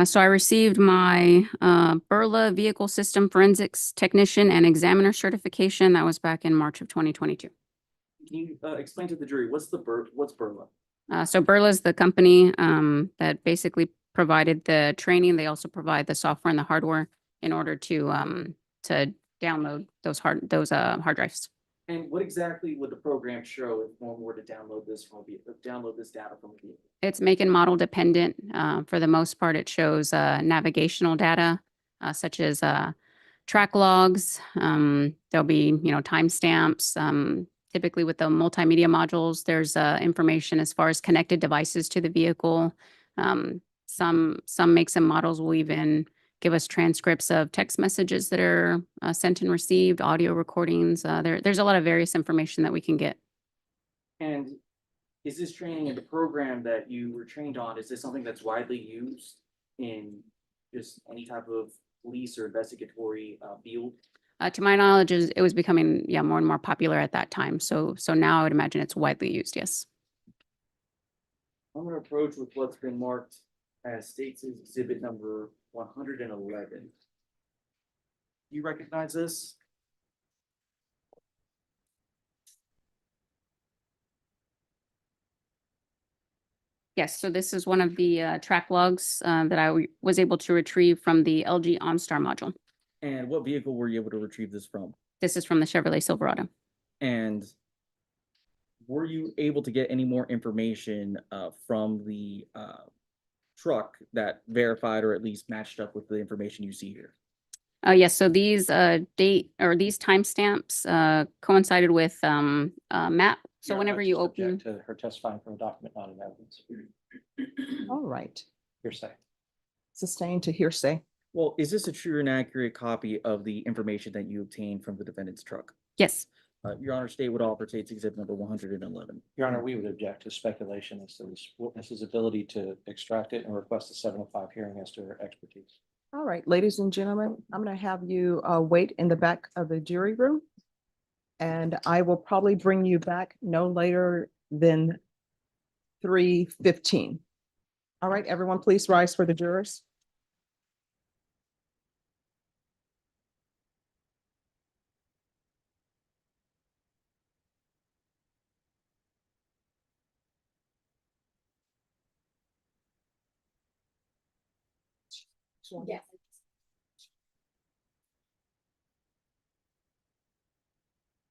So I received my Burla Vehicle System Forensics Technician and Examiner certification. That was back in March of 2022. Can you explain to the jury, what's Burla? So Burla is the company that basically provided the training. They also provide the software and the hardware in order to download those hard drives. And what exactly would the program show if one were to download this download this data from a vehicle? It's make and model dependent. For the most part, it shows navigational data, such as track logs. There'll be, timestamps. Typically with the multimedia modules, there's information as far as connected devices to the vehicle. Some makes and models will even give us transcripts of text messages that are sent and received, audio recordings. There's a lot of various information that we can get. And is this training in the program that you were trained on, is this something that's widely used in just any type of police or investigatory field? To my knowledge, it was becoming, more and more popular at that time. So now I would imagine it's widely used, yes. I'm gonna approach with what's been marked as State's Exhibit number 111. You recognize this? Yes, so this is one of the track logs that I was able to retrieve from the LG OnStar module. And what vehicle were you able to retrieve this from? This is from the Chevrolet Silverado. And were you able to get any more information from the truck that verified or at least matched up with the information you see here? Yes, so these these timestamps coincided with map. So Your Honor, whenever I you just open, object to her testifying from a document, not an evidence. All right. Hearsay. Sustained to hearsay. Well, is this a true and accurate copy of the information that you obtained from the defendant's truck? yes. Your Honor, State would offer State's Exhibit number 111. Your Honor, we would object to speculation as to this witness's ability to extract it and request a 705 hearing as to her expertise. All right, ladies and gentlemen, I'm going to have you wait in the back of the jury room. And I will probably bring you back no later than 3:15. All right, everyone, please rise for the jurors. Yes.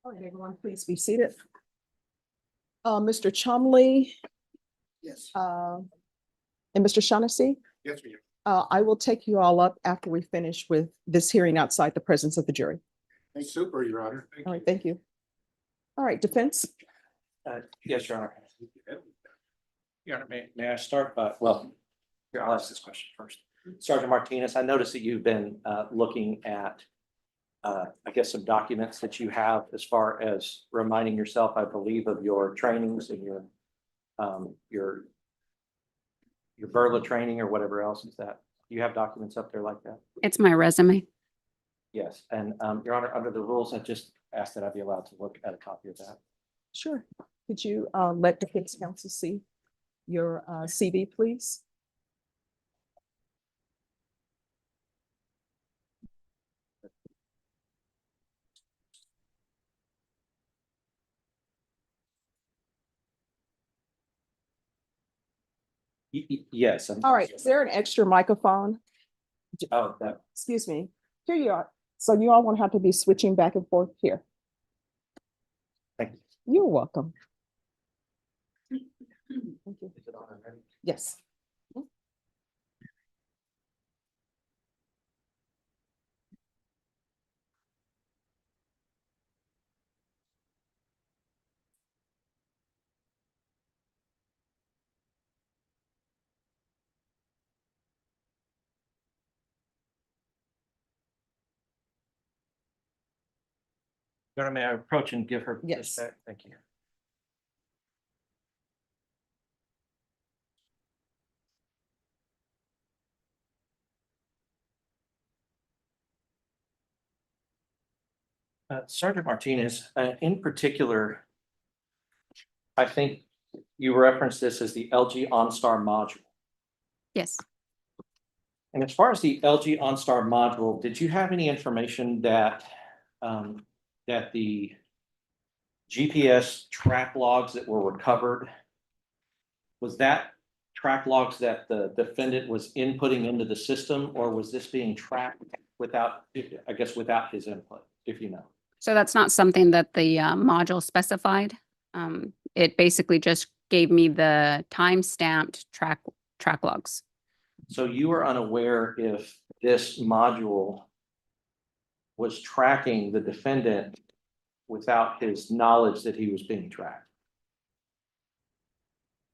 All right, everyone, please be seated. Mr. Chumley, Yes. and Mr. Shaughnessy, Yes, we have. I will take you all up after we finish with this hearing outside the presence of the jury. Super, Your Honor. Thank All you. right, thank you. All right, defense. Yes, Your Honor. Your Honor, may I start by, well, here, I'll ask this question first. Sergeant Martinez, I noticed that you've been looking at, I guess, some documents that you have as far as reminding yourself, I believe, of your trainings and your burla training or whatever else is that. Do you have documents up there like that? It's my resume. Yes, and Your Honor, under the rules, I just asked that I be allowed to look at a copy of that. Sure. Could you let defense counsel see your CV, please? Yes. All right, is there an extra microphone? Oh, that, Excuse me. Here you are. So you all won't have to be switching back and forth here. thank you. You're welcome. Thank you. Is it on already? Yes. Your Honor, may I approach and give her? this Yes. back? Thank you. Sergeant Martinez, in particular, I think you referenced this as the LG OnStar module. Yes. And as far as the LG OnStar module, did you have any information that that the GPS track logs that were recovered, was that track logs that the defendant was inputting into the system, or was this being tracked without, I guess, without his input? if you know. So that's not something that the module specified. It basically just gave me the time-stamped track logs. So you are unaware if this module was tracking the defendant without his knowledge that he was being tracked?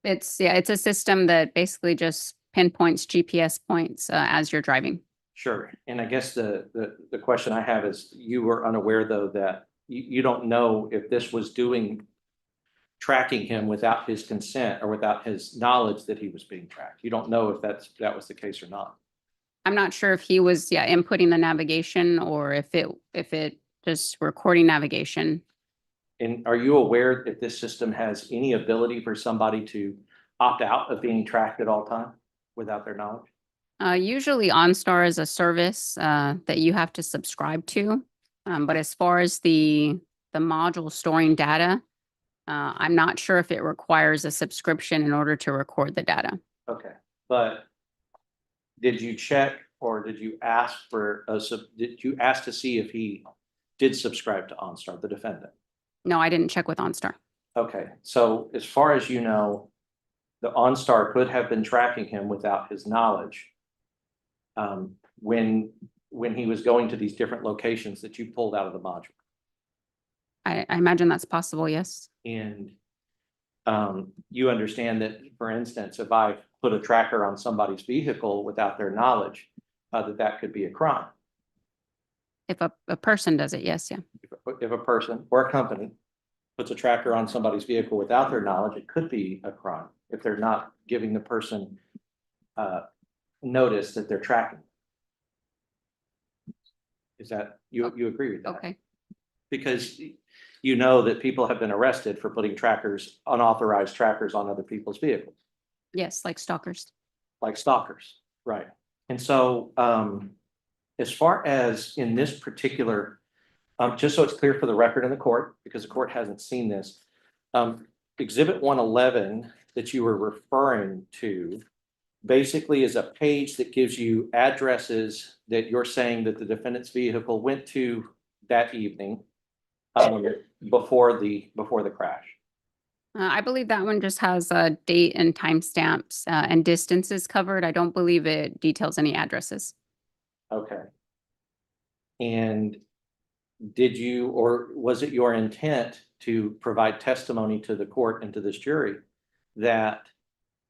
It's a system that basically just pinpoints GPS points as you're driving. Sure. And I guess the question I have is, you were unaware though that you don't know if this was tracking him without his consent or without his knowledge that he was being tracked. You don't know if that was the case or not. I'm not sure if he was, inputting the navigation or if it just recording navigation. And are you aware if this system has any ability for somebody to opt out of being tracked at all time without their knowledge? Usually OnStar is a service that you have to subscribe to. But as far as the module storing data, I'm not sure if it requires a subscription in order to record the data. Okay, but did you check or did you ask to see if he did subscribe to OnStar, the defendant? No, I didn't check with OnStar. Okay, so as far as you know, the OnStar could have been tracking him without his knowledge when he was going to these different locations that you pulled out of the module. I imagine that's possible, yes. And you understand that, for instance, if I put a tracker on somebody's vehicle without their knowledge, that could be a crime. If a person does it, yes, yeah. If a person or a company puts a tracker on somebody's vehicle without their knowledge, it could be a crime if they're not giving the person notice that they're tracking. Is that, you agree with that? Okay. Because you know that people have been arrested for putting unauthorized trackers on other people's vehicles, Yes, like stalkers. like stalkers, right? And so as far as in this particular, just so it's clear for the record in the court, because the court hasn't seen this, Exhibit 111 that you were referring to basically is a page that gives you addresses that you're saying that the defendant's vehicle went to that evening before the crash. I believe that one just has a date and timestamps and distances covered. I don't believe it details any addresses. Okay. And did you, or was it your intent to provide testimony to the court and to this jury that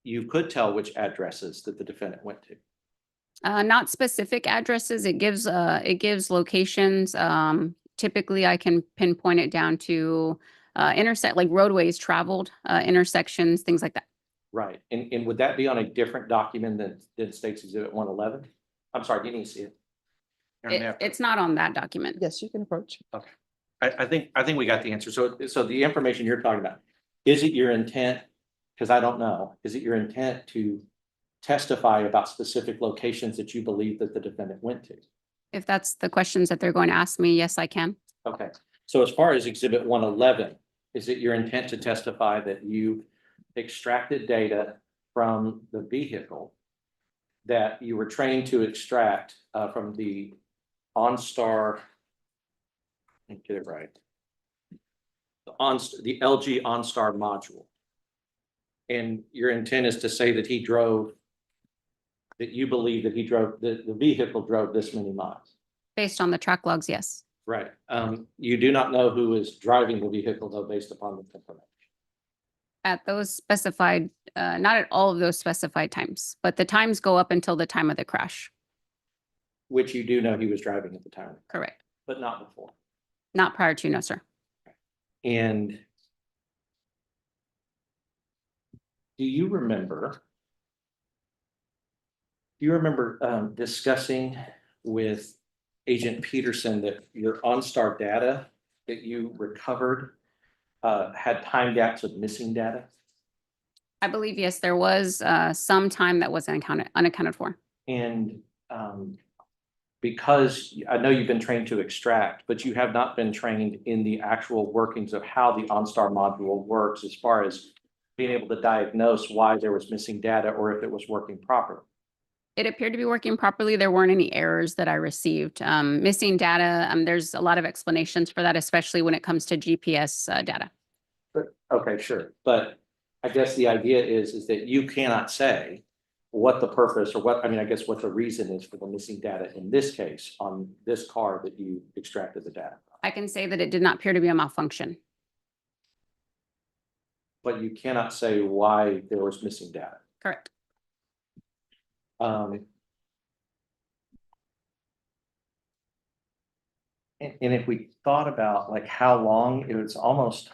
you could tell which addresses that the defendant went to? Not specific addresses. It gives locations. Typically, I can pinpoint it down to like roadways traveled, intersections, things like that. Right. And would that be on a different document than State's Exhibit 111? I'm sorry, you need to see it. It's not on that document. Yes, you can approach. Okay. I think we got the answer. So the information you're talking about, is it your intent? Because I don't know. Is it your intent to testify about specific locations that you believe that the defendant went to? If that's the questions that they're going to ask me, yes, I can. Okay. So as far as Exhibit 111, is it your intent to testify that you extracted data from the vehicle that you were trained to extract from the OnStar, let me get it right, the LG OnStar module? And your intent is to say that you believe that the vehicle drove this many miles? Based on the track logs, yes. Right. You do not know who is driving the vehicle though, based upon the information. At those specified, not at all of those specified times, but the times go up until the time of the crash. Which you do know he was driving at the time, Correct. but not before. Not prior to, no, sir. And do you remember discussing with Agent Peterson that your OnStar data that you recovered had time gaps of missing data? I believe, yes, there was some time that was unaccounted for. And because I know you've been trained to extract, but you have not been trained in the actual workings of how the OnStar module works as far as being able to diagnose why there was missing data or if it was working properly. It appeared to be working properly. There weren't any errors that I received. Missing data, there's a lot of explanations for that, especially when it comes to GPS data. But, okay, sure, but I guess the idea is that you cannot say what the purpose or what, I mean, I guess what the reason is for the missing data in this case on this car that you extracted the data. I can say that it did not appear to be a malfunction. But you cannot say why there was missing data. Correct. And if we thought about like how long, it was almost,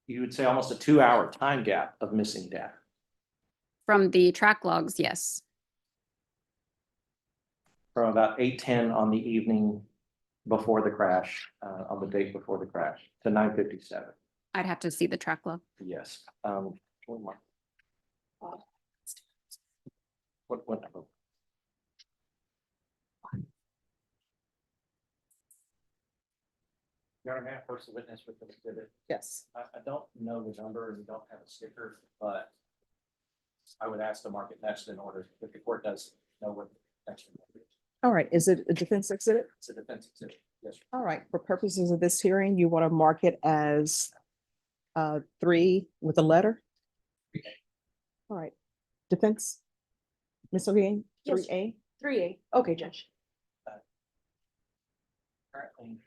you would say almost a 2-hour time gap of missing data. From the track logs, yes. From about 8:10 on the evening before the crash, on the date before the crash to 9:57. I'd have to see the track log. Yes. One more. What number? Your Honor, may I first witness with the exhibit? Yes. I don't know the number and we don't have a sticker, but I would ask to mark it next in order if the court does know what the next one is. All right, is it a defense exhibit? It's a defense exhibit. Yes, sir. All right, for purposes of this hearing, you want to mark it as 3 with a letter? All right, defense? Ms. O'Gean, Yes. 3A? 3A. Okay, Judge. Currently,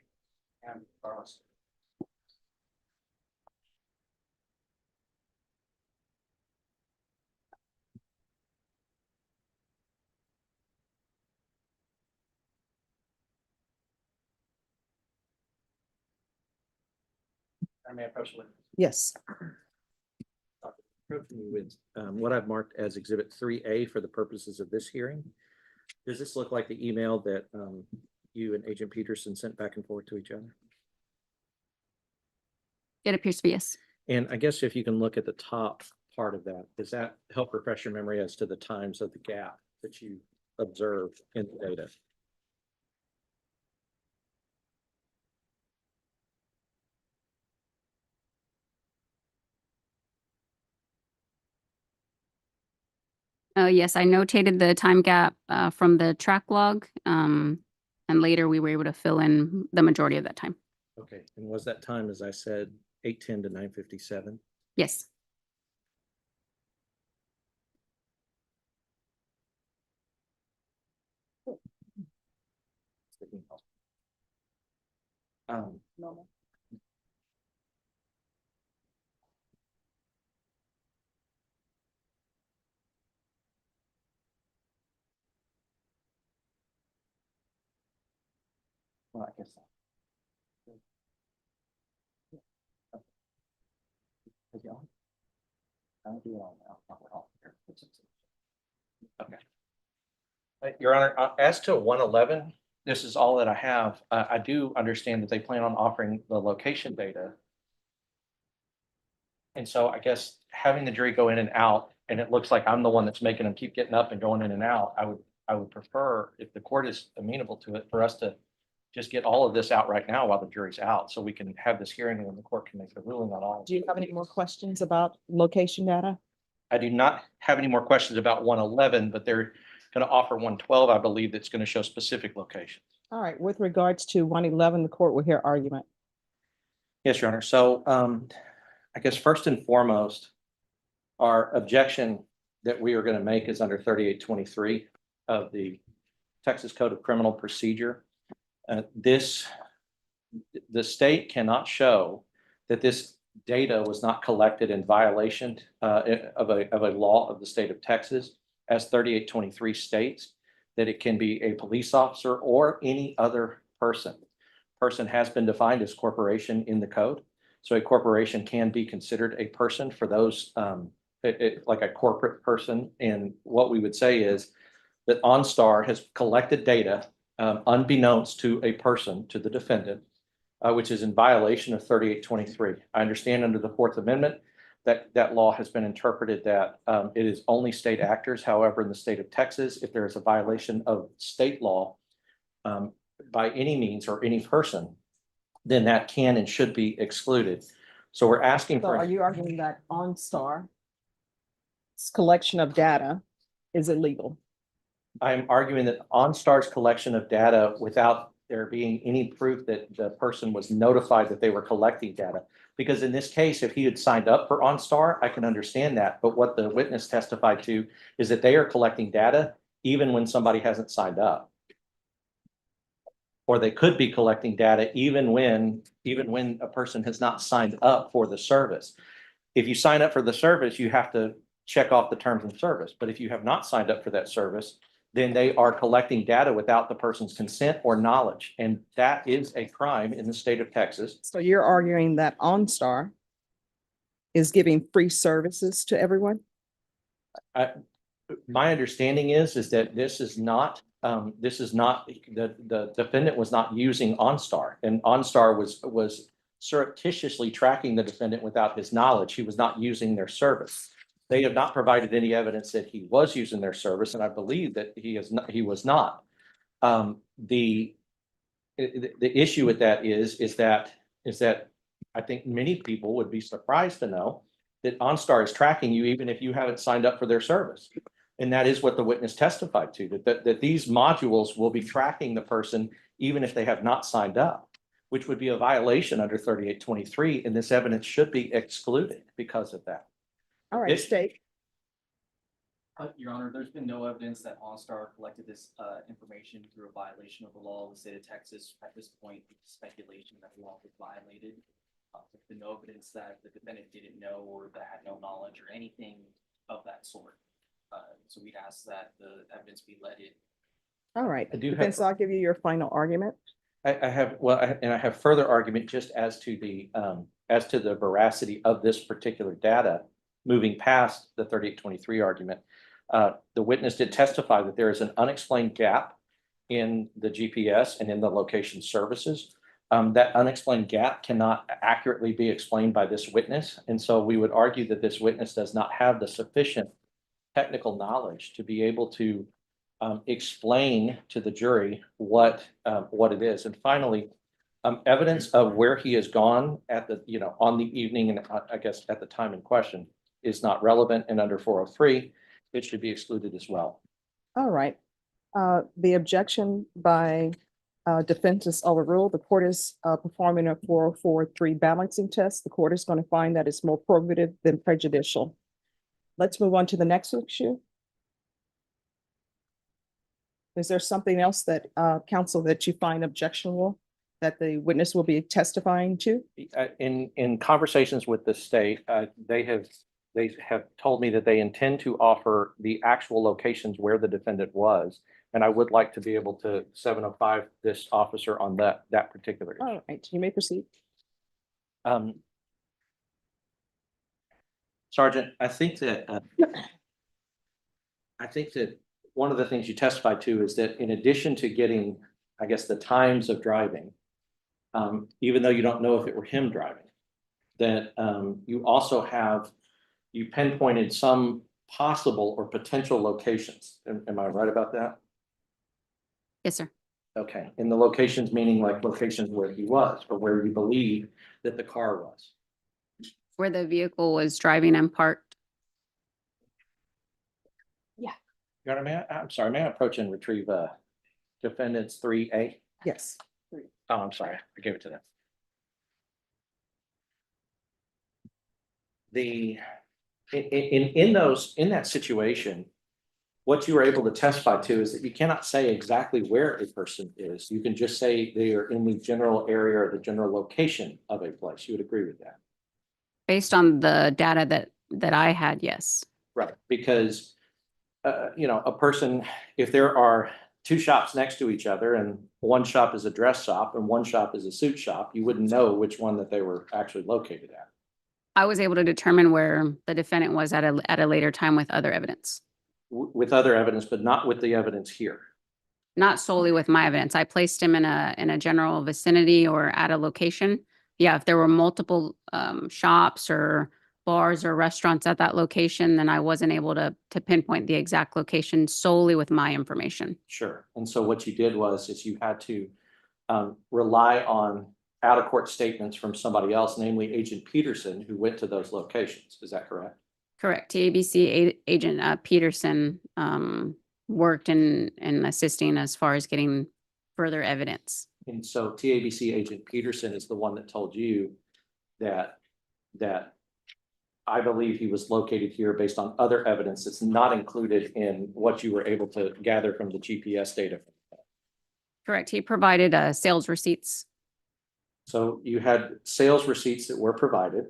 and Carlos. I may approach the witness. Yes. Approaching you with what I've marked as Exhibit 3A for the purposes of this hearing. Does this look like the email that you and Agent Peterson sent back and forth to each other? It appears to be yes. And I guess if you can look at the top part of that, does that help refresh your memory as to the times of the gap that you observed in the data? Yes, I notated the time gap from the track log. And later we were able to fill in the majority of that time. Okay, and was that time, as I said, 8:10 to 9:57? Yes. Normal. Well, I guess so. Is it on? I'll do it all now. Okay. Your Honor, as to 111, this is all that I have. I do understand that they plan on offering the location data. And so I guess having the jury go in and out, and it looks like I'm the one that's making them keep getting up and going in and out, I would prefer, if the court is amenable to it, for us to just get all of this out right now while the jury's out, so we can have this hearing and then the court can make the ruling on all. Do you have any more questions about location data? I do not have any more questions about 111, but they're going to offer 112, I believe, that's going to show specific locations. All right, with regards to 111, the court will hear argument. Yes, Your Honor. So I guess first and foremost, our objection that we are going to make is under 3823 of the Texas Code of Criminal Procedure. The state cannot show that this data was not collected in violation of a law of the state of Texas, as 3823 states, that it can be a police officer or any other person. Person has been defined as corporation in the code. So a corporation can be considered a person for those, like a corporate person. And what we would say is that OnStar has collected data unbeknownst to a person, to the defendant, which is in violation of 3823. I understand under the Fourth Amendment that law has been interpreted that it is only state actors. However, in the state of Texas, if there is a violation of state law by any means or any person, then that can and should be excluded. So we're asking So for. are you arguing that OnStar's collection of data is illegal? I'm arguing that OnStar's collection of data without there being any proof that the person was notified that they were collecting data. Because in this case, if he had signed up for OnStar, I can understand that. But what the witness testified to is that they are collecting data even when somebody hasn't signed up. Or they could be collecting data even when a person has not signed up for the service. If you sign up for the service, you have to check off the terms of service. But if you have not signed up for that service, then they are collecting data without the person's consent or knowledge. And that is a crime in the state of Texas. So you're arguing that OnStar is giving free services to everyone? My understanding is that this is not, the defendant was not using OnStar, and OnStar was surreptitiously tracking the defendant without his knowledge. He was not using their service. They have not provided any evidence that he was using their service, and I believe that he was not. The issue with that is that I think many people would be surprised to know that OnStar is tracking you even if you haven't signed up for their service. And that is what the witness testified to, that these modules will be tracking the person even if they have not signed up, which would be a violation under 3823, and this evidence should be excluded because of that. All right, It- state. Your Honor, there's been no evidence that OnStar collected this information through a violation of the law of the state of Texas. At this point, it's speculation that the law was violated. There's been no evidence that the defendant didn't know or that had no knowledge or anything of that sort. So we'd ask that the evidence be let in. All right, I do have- Defense, I'll give you your final argument. I have further argument just as to the veracity of this particular data, moving past the 3823 argument. The witness did testify that there is an unexplained gap in the GPS and in the location services. That unexplained gap cannot accurately be explained by this witness. And so we would argue that this witness does not have the sufficient technical knowledge to be able to explain to the jury what it is. And finally, evidence of where he has gone at the, on the evening, and I guess at the time in question, is not relevant, and under 403, it should be excluded as well. All right. The objection by defense is overruled. The court is performing a 404-3 balancing test. The court is going to find that it's more probative than prejudicial. Let's move on to the next issue. Is there something else that counsel that you find objectionable that the witness will be testifying to? In conversations with the state, they have told me that they intend to offer the actual locations where the defendant was. And I would like to be able to 705 this officer on that particular issue. All right, you may proceed. Sergeant, I think that one of the things you testified to is that in addition to getting, I guess, the times of driving, even though you don't know if it were him driving, that you also you pinpointed some possible or potential locations. Am I right about that? Yes, sir. Okay, and the locations meaning like locations where he was or where you believe that the car was. Where the vehicle was driving and parked. Your Honor, I'm sorry, may I approach and retrieve defendants 3A? Yes. Oh, I'm sorry, I gave it to them. In that situation, what you were able to testify to is that you cannot say exactly where a person is. You can just say they are in the general area or the general location of a place. You would agree with that? Based on the data that I had, yes. Right, because a person, if there are two shops next to each other and one shop is a dress shop and one shop is a suit shop, you wouldn't know which one that they were actually located at. I was able to determine where the defendant was at a later time with other evidence. With other evidence, but not with the evidence here. Not solely with my evidence. I placed him in a general vicinity or at a location. Yeah, if there were multiple shops or bars or restaurants at that location, then I wasn't able to pinpoint the exact location solely with my information. Sure. And so what you did is you had to rely on out-of-court statements from somebody else, namely Agent Peterson, who went to those locations. Is that correct? Correct. TABC agent Peterson worked in assisting as far as getting further evidence. And so TABC agent Peterson is the one that told you that I believe he was located here based on other evidence that's not included in what you were able to gather from the GPS data. Correct. He provided sales receipts. So you had sales receipts that were provided.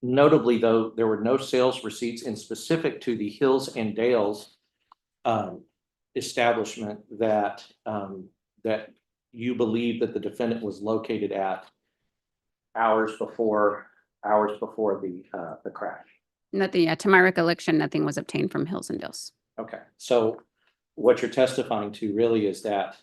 Notably, though, there were no sales receipts in specific to the Hills and Dales establishment that you believe that the defendant was located at hours before the crash. Nothing, to my recollection, nothing was obtained from Hills and Dales. Okay, so what you're testifying to really is that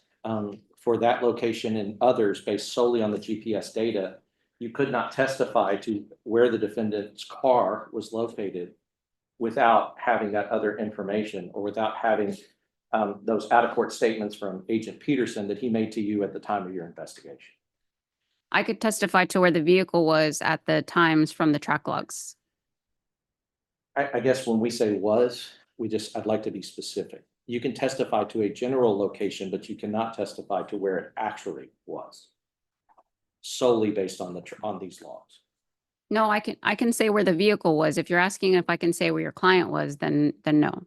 for that location and others based solely on the GPS data, you could not testify to where the defendant's car was located without having that other information or without having those out-of-court statements from Agent Peterson that he made to you at the time of your investigation. I could testify to where the vehicle was at the times from the track logs. I guess when we say was, I'd like to be specific. You can testify to a general location, but you cannot testify to where it actually was solely based on these logs. No, I can say where the vehicle was. If you're asking if I can say where your client was, then no.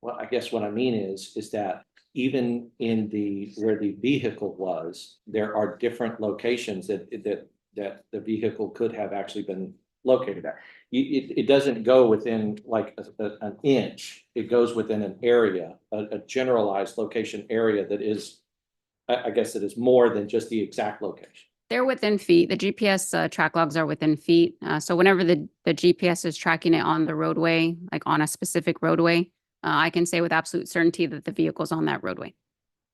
Well, I guess what I mean is that even in where the vehicle was, there are different locations that the vehicle could have actually been located at. It doesn't go within like an inch. It goes within an area, a generalized location area that is, I guess it is more than just the exact location. They're within feet. The GPS track logs are within feet. So whenever the GPS is tracking it on the roadway, like on a specific roadway, I can say with absolute certainty that the vehicle's on that roadway.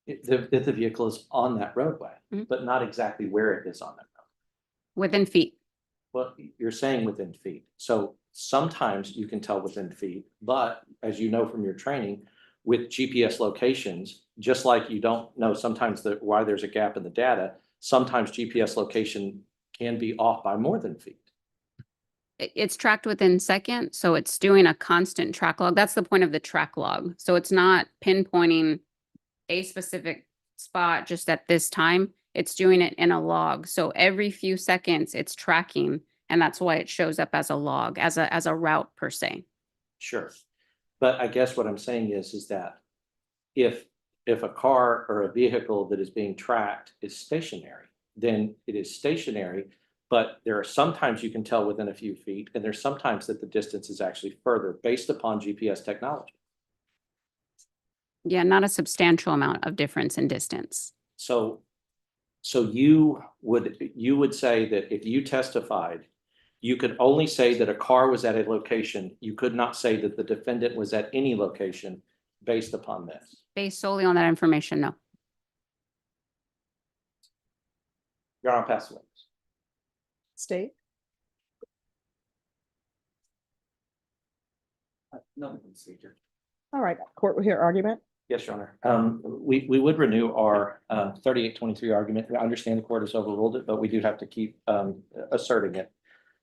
If the vehicle is on that roadway, Mhm. but not exactly where it is on that road. Within feet. Well, you're saying within feet. So sometimes you can tell within feet, but as you know from your training with GPS locations, just like you don't know sometimes why there's a gap in the data, sometimes GPS location can be off by more than feet. It's tracked within seconds, so it's doing a constant track log. That's the point of the track log. So it's not pinpointing a specific spot just at this time. It's doing it in a log. So every few seconds it's tracking, and that's why it shows up as a log, as a route per se. Sure. But I guess what I'm saying is that if a car or a vehicle that is being tracked is stationary, then it is stationary, but there are sometimes you can tell within a few feet, and there's sometimes that the distance is actually further based upon GPS technology. Yeah, not a substantial amount of difference in distance. So you would say that if you testified, you could only say that a car was at a location. You could not say that the defendant was at any location based upon this. Based solely on that information, no. Your Honor, pass the witness. State, No, Judge. all right, court will hear argument. Yes, Your Honor. We would renew our 3823 argument. I understand the court has overruled it, but we do have to keep asserting it.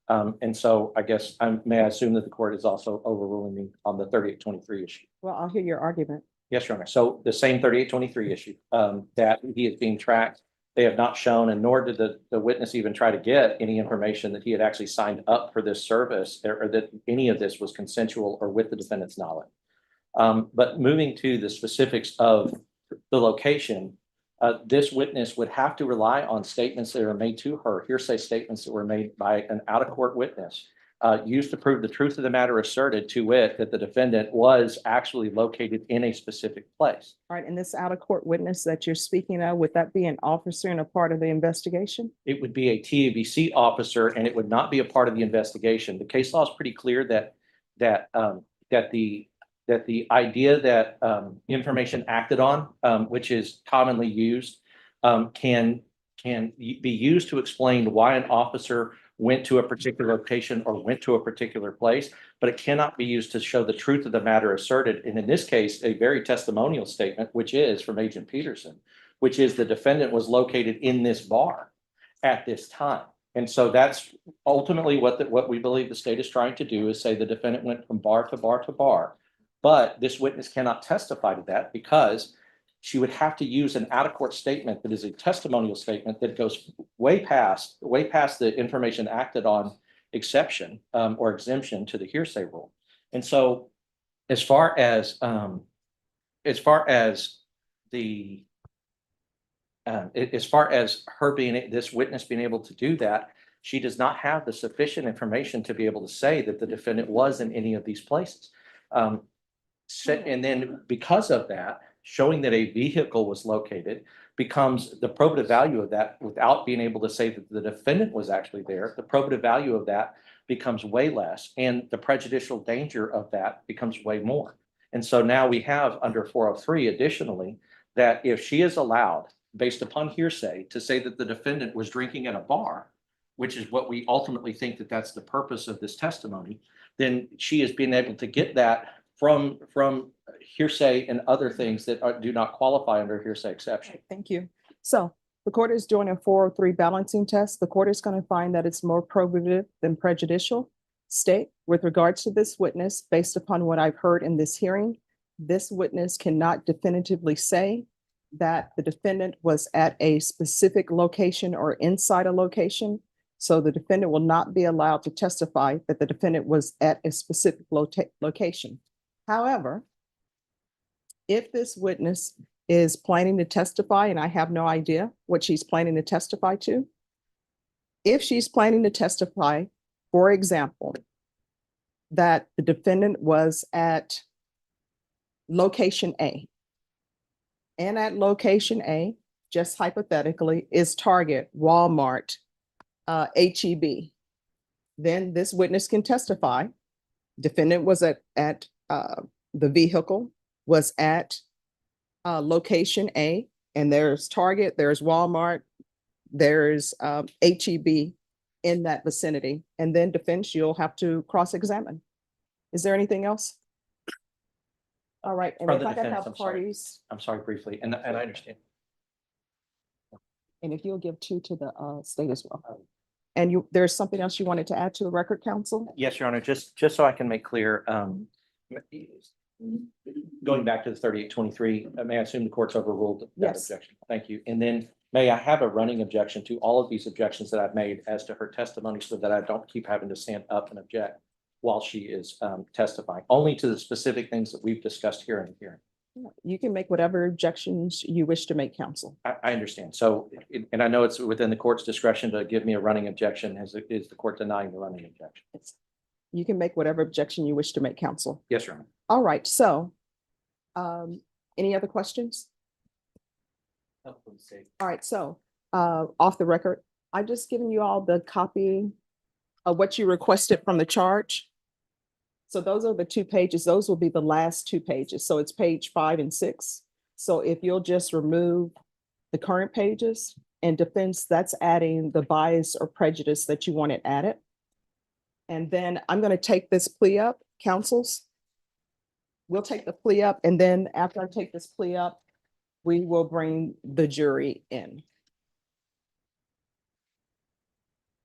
And so I guess may I assume that the court is also overruling me on the 3823 issue? Well, I'll hear your argument. Yes, Your Honor. So the same 3823 issue that he is being tracked, they have not shown, and nor did the witness even try to get any information that he had actually signed up for this service or that any of this was consensual or with the defendant's knowledge. But moving to the specifics of the location, this witness would have to rely on statements that are made to her, hearsay statements that were made by an out-of-court witness, used to prove the truth of the matter asserted, to wit, that the defendant was actually located in a specific place. All right, and this out-of-court witness that you're speaking of, would that be an officer and a part of the investigation? It would be a TABC officer, and it would not be a part of the investigation. The case law is pretty clear that the idea that information acted on, which is commonly used, can be used to explain why an officer went to a particular location or went to a particular place, but it cannot be used to show the truth of the matter asserted. And in this case, a very testimonial statement, which is from Agent Peterson, which is the defendant was located in this bar at this time. And so that's ultimately what we believe the state is trying to do, is say the defendant went from bar to bar to bar But this witness cannot testify to that because she would have to use an out-of-court statement that is a testimonial statement that goes way past the information acted on exception or exemption to the hearsay rule. And so as far as the as far as her being, this witness being able to do that, she does not have the sufficient information to be able to say that the defendant was in any of these places. And then because of that, showing that a vehicle was located becomes the probative value of that without being able to say that the defendant was actually there. The probative value of that becomes way less, and the prejudicial danger of that becomes way more. And so now we have under 403 additionally, that if she is allowed, based upon hearsay, to say that the defendant was drinking at a bar, which is what we ultimately think that that's the purpose of this testimony, then she is being able to get that from hearsay and other things that do not qualify under hearsay exception. Okay, thank you. So the court is doing a 403 balancing test. The court is going to find that it's more probative than prejudicial. State, with regards to this witness, based upon what I've heard in this hearing, this witness cannot definitively say that the defendant was at a specific location or inside a location. So the defendant will not be allowed to testify that the defendant was at a specific location. However, if this witness is planning to testify, and I have no idea what she's planning to testify to, if she's planning to testify, for example, that the defendant was at location A, and at location A, just hypothetically, is Target, Walmart, HEB, then this witness can testify. Defendant was at the vehicle was at location A, and there's Target, there's Walmart, there's HEB in that vicinity. And then defense, you'll have to cross-examine. Is there anything else? All right, and From if the I could defense, have I'm sorry. parties, I'm sorry, briefly, and I understand. and if you'll give two to the state as well. And there's something else you wanted to add to the record, counsel? Yes, Your Honor, just so I can make clear, going back to the 3823, may I assume the court's overruled that Yes. objection? Thank you. And then may I have a running objection to all of these objections that I've made as to her testimony so that I don't keep having to stand up and object while she is testifying, only to the specific things that we've discussed here in the hearing. You can make whatever objections you wish to make, counsel. I understand. So, and I know it's within the court's discretion to give me a running objection. Is the court denying the running objection? You can make whatever objection you wish to make, counsel. Yes, Your Honor. All right, so any other questions? All right, so off the record, I've just given you all the copy of what you requested from the charge. So those are the 2 pages. Those will be the last 2 pages. So it's page 5 and 6. So if you'll just remove the current pages and defense, that's adding the bias or prejudice that you wanted added. And then I'm going to take this plea up, counsels. We'll take the plea up, and then after I take this plea up, we will bring the jury in.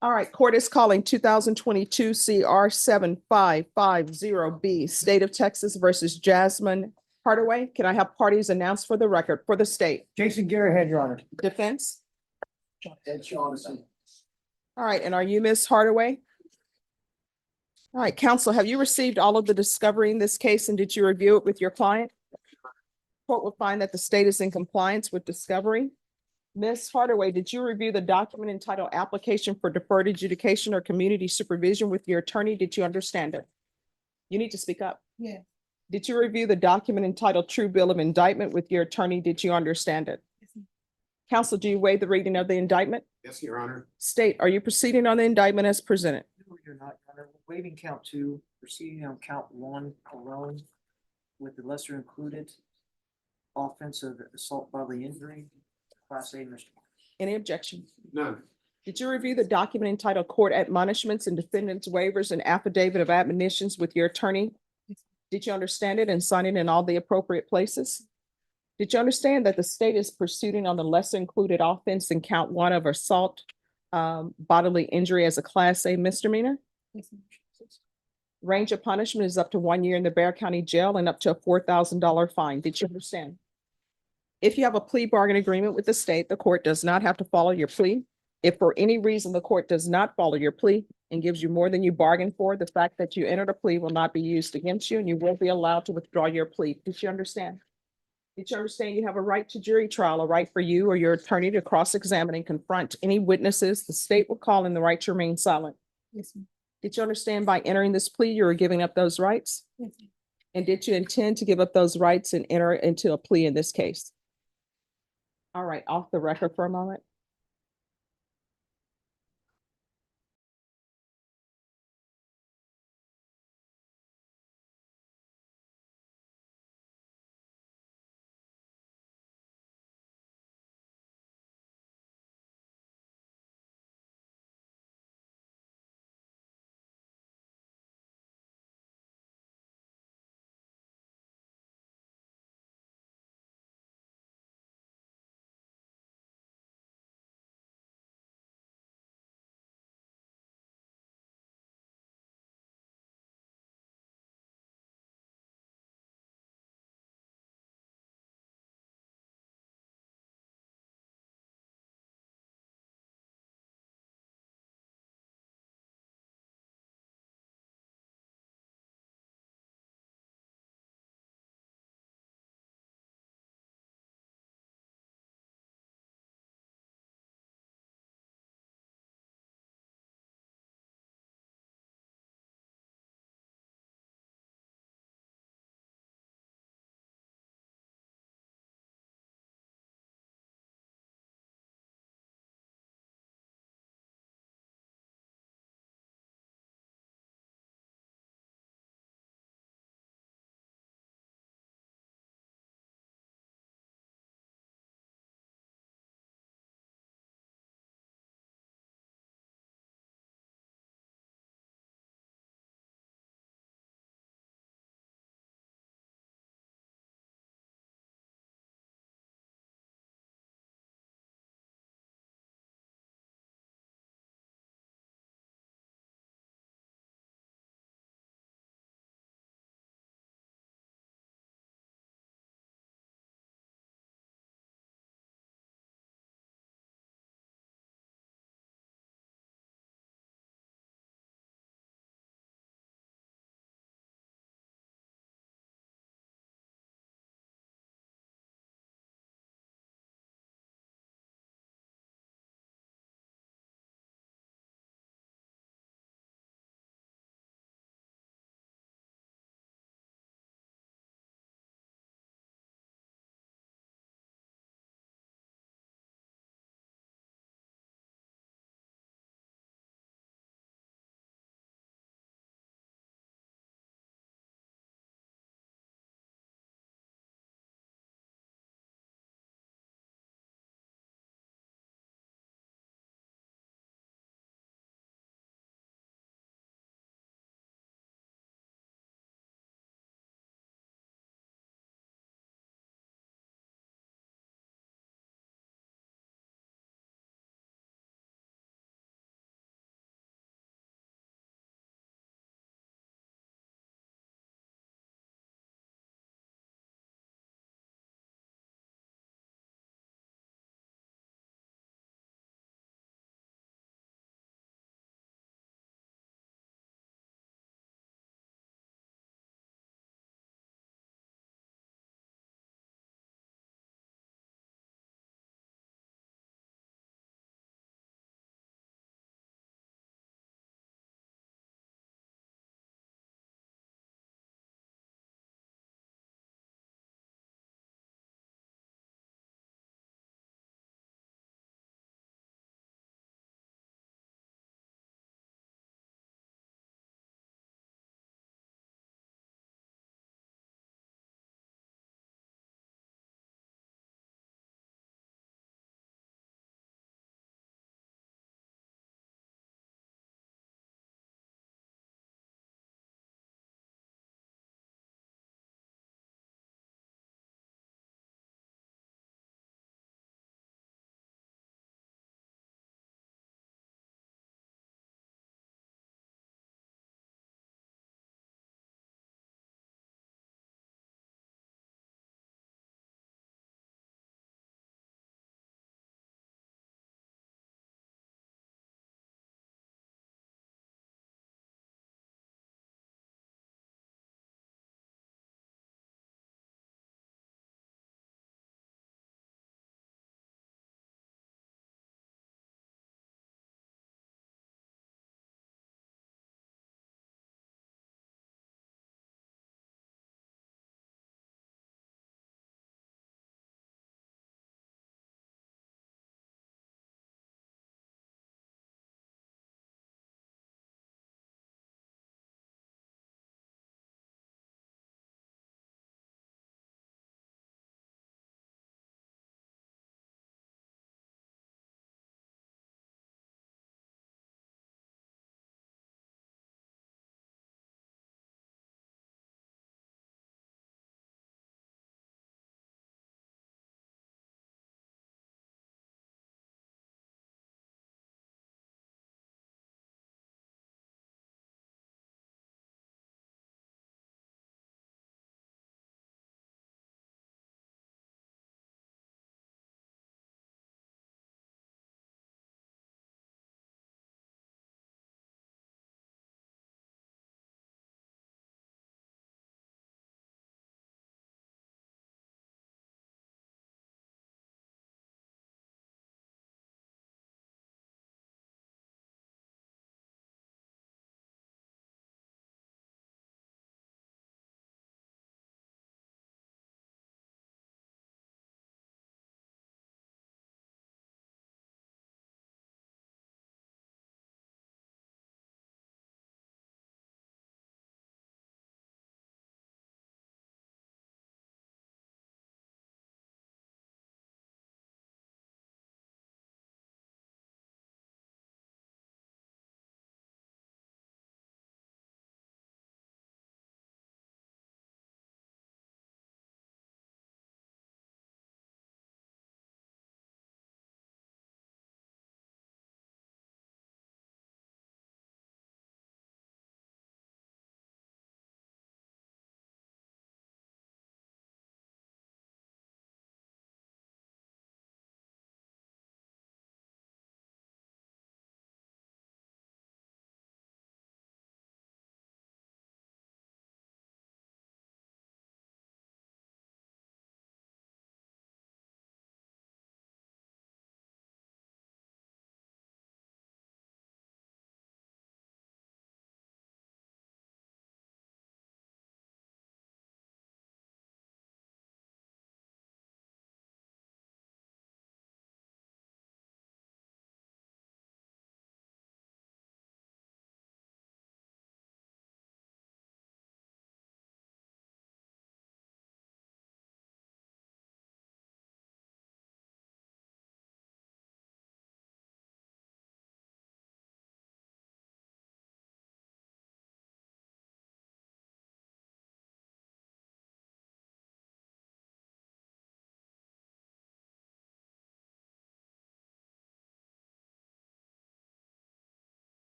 All right, court is calling 2022 CR 7550B, State of Texas versus Jasmine Hardaway. Can I have parties announced for the record for the state? Jason Garrett, Your Honor. Defense? Ed Shaughnessy. All right, and are you Ms. Hardaway? All right, counsel, have you received all of the discovery in this case, and did you review it with your client? Court will find that the state is in compliance with discovery. Ms. Hardaway, did you review the document entitled Application for Deferred Adjudication or Community Supervision with your attorney? Did you understand it? You need to speak up. Yeah. Did you review the document entitled True Bill of Indictment with your attorney? Did you understand it? Counsel, do you waive the reading of the indictment? Yes, Your Honor. State, are you proceeding on the indictment as presented? No, you're not, Your Honor. We're waiving count 2, proceeding on count 1 alone with the lesser included offense of assault bodily injury, Class A misdemeanor. Any objection? None. Did you review the document entitled Court Admonishments and Defendants Waivers and Affidavit of Admonitions with your attorney? Did you understand it and sign it in all the appropriate places? Did you understand that the state is proceeding on the lesser included offense in count 1 of assault bodily injury as a Class A misdemeanor? Range of punishment is up to 1 year in the Bear County Jail and up to a $4,000 fine. Did you understand? If you have a plea bargain agreement with the state, the court does not have to follow your plea. If for any reason the court does not follow your plea and gives you more than you bargained for, the fact that you entered a plea will not be used against you and you will be allowed to withdraw your plea. Did you understand? Did you understand you have a right to jury trial, a right for you or your attorney to cross-examine and confront any witnesses the state will call in the right to remain silent? Yes, ma'am. Did you understand by entering this plea, you are giving up those rights? Yes, ma'am. And did you intend to give up those rights and enter into a plea in this case? All right, off the record for a moment.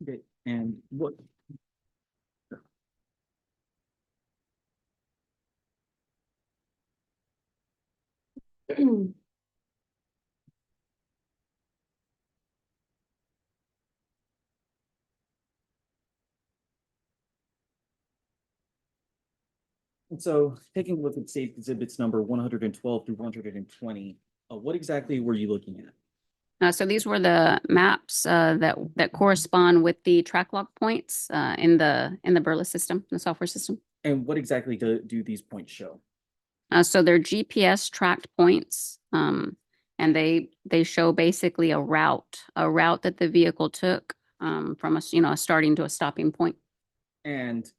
Okay, and what? And so taking a look at state exhibits number 112 through 120, what exactly were you looking at? So these were the maps that correspond with the track log points in the Burla system, the software system. And what exactly do these points show? So they're GPS tracked points, and they show basically a route that the vehicle took from a starting to a stopping point. And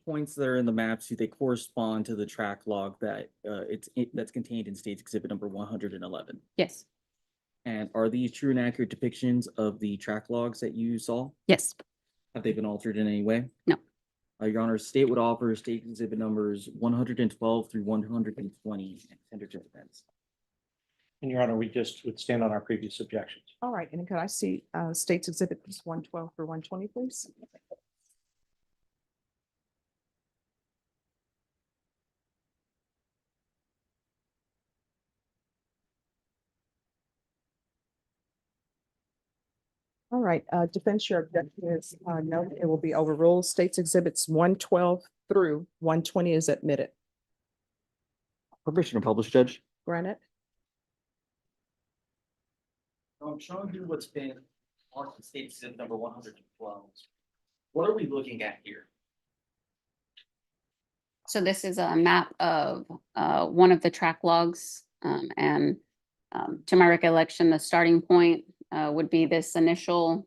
points that are in the maps, do they correspond to the track log that that's contained in state's exhibit number 111? Yes, And are these true and accurate depictions of the track logs that you saw? yes, Have they been altered in any way? No. Your Honor, state would offer state exhibit numbers 112 through 120 and tender to defense. And Your Honor, we just would stand on our previous objections. All right, and can I see States Exhibits 112 through 120, please? All right, defense, your objection is no, it will be overruled. States Exhibits 112 through 120 is admitted. Permission to publish, Judge. Granted. I'm showing you what's been on state exhibit number 112. What are we looking at here? so this is a map of one of the track logs, and to my recollection, the starting point would be this initial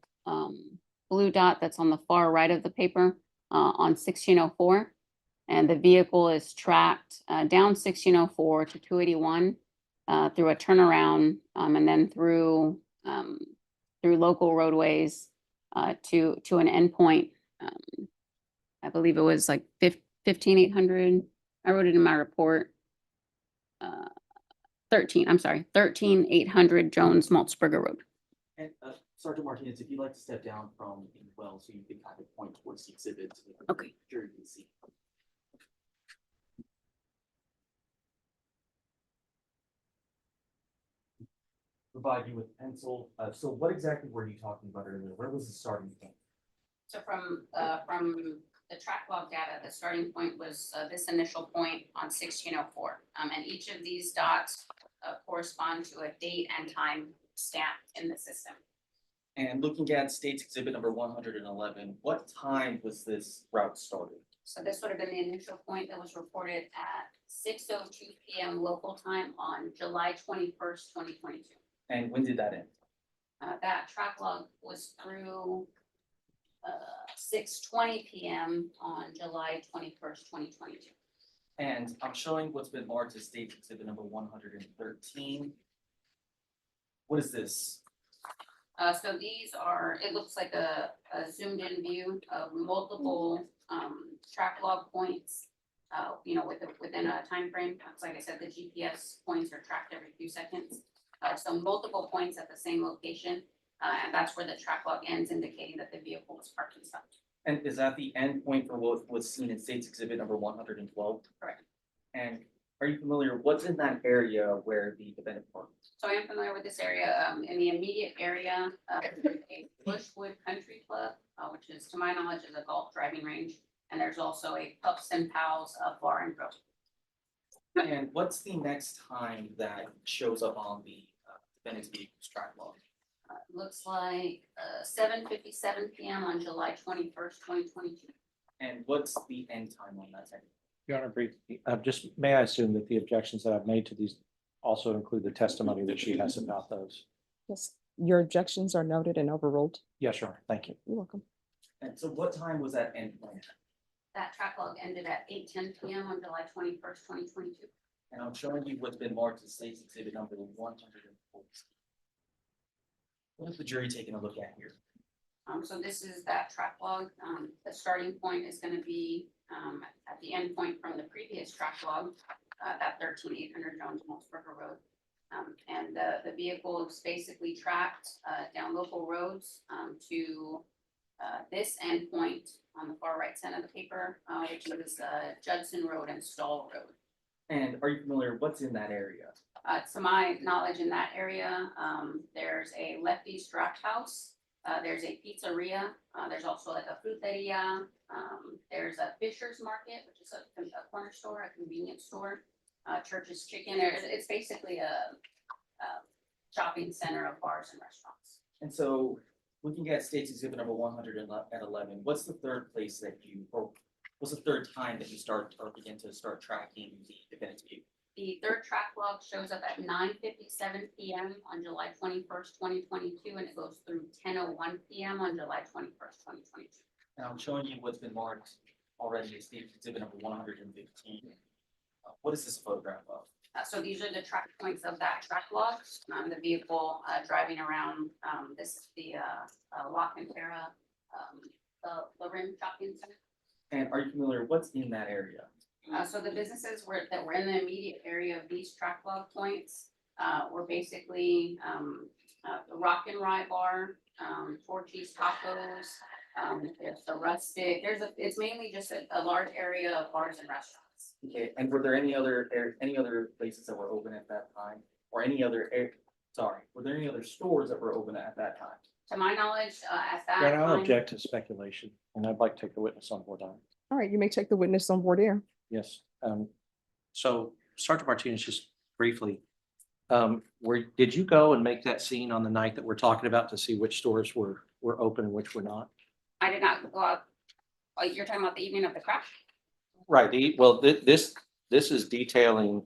blue dot that's on the far right of the paper on 1604. And the vehicle is tracked down 1604 to 281 through a turnaround, and then through local roadways to an endpoint. I believe it was like 15,800. I wrote it in my report. 13,800 Jones Maltzberger Road. And Sergeant Martinez, if you'd like to step down from the well, so you can kind of point towards the exhibit. So that the Okay. jury can see. Provide you with pencil. So what exactly were you talking about earlier? Where was the starting point? So from the track log data, the starting point was this initial point on 1604. And each of these dots correspond to a date and time stamp in the system. And looking at state's exhibit number 111, what time was this route started? So this would have been the initial point that was reported at 6:02 p.m. local time on July 21st, 2022. And when did that end? That track log was through 6:20 p.m. on July 21st, 2022. And I'm showing what's been marked as state exhibit number 113. What is this? So these are, it looks like a zoomed in view of multiple track log points, within a time frame. Like I said, the GPS points are tracked every few seconds. So multiple points at the same location, and that's where the track log ends, indicating that the vehicle was parked and stopped. And is that the end point for what was seen in state's exhibit number 112? Correct. And are you familiar, what's in that area where the defendant parked? So I am familiar with this area. In the immediate area, a Bushwood Country Club, which is, to my knowledge, is a golf driving range. And there's also a Pups and Pals bar and grill. And what's the next time that shows up on the defendant's vehicle's track log? Looks like 7:57 p.m. on July 21st, 2022. And what's the end time on that time? Your Honor, briefly, just may I assume that the objections that I've made to these also include the testimony that she has about those? Yes, your objections are noted and overruled. Yes, Your Honor. Thank you. You're welcome. And so what time was that end point? That track log ended at 8:10 p.m. on July 21st, 2022. And I'm showing you what's been marked as state's exhibit number 114. What is the jury taking a look at here? So this is that track log. The starting point is going to be at the end point from the previous track log, that 13,800 Jones Maltzberger Road. And the vehicle is basically tracked down local roads to this endpoint on the far right side of the paper, which is Judson Road and Stall Road. And are you familiar, what's in that area? To my knowledge, in that area, there's a Lefty's Draft House. There's a pizzeria. There's also like a fruteria. There's a Fisher's Market, which is a corner store, a convenience store. Church's Chicken. It's basically a shopping center of bars and restaurants. And so, looking at State's Exhibit number 111, what's the third place that you, or what's the third time that you start or begin to start tracking the defendant's vehicle? The third track log shows up at 9:57 p.m. on July 21st, 2022, and it goes through 10:01 p.m. on July 21st, 2022. And I'm showing you what's been marked already as State's Exhibit number 115. What is this a photograph of? So these are the track points of that track log. The vehicle driving around the La Cantera, the Rim Shopping Center. And are you familiar, what's in that area? So the businesses that were in the immediate area of these track log points were basically the Rock and Rye Bar, Torchy's Tacos, there's the Rustic. It's mainly just a large area of bars and restaurants. Okay, and were there any other places that were open at that time? Or were there any other stores that were open at that time? To my knowledge, at that Your Honor, I'll time. object to speculation, and I'd like to take the witness on board on it. All right, you may take the witness on board air. Yes, so Sergeant Martinez, just briefly, did you go and make that scene on the night that we're talking about to see which stores were open and which were not? I did not go out. Oh, you're talking about the evening of the crash? Right, this is detailing.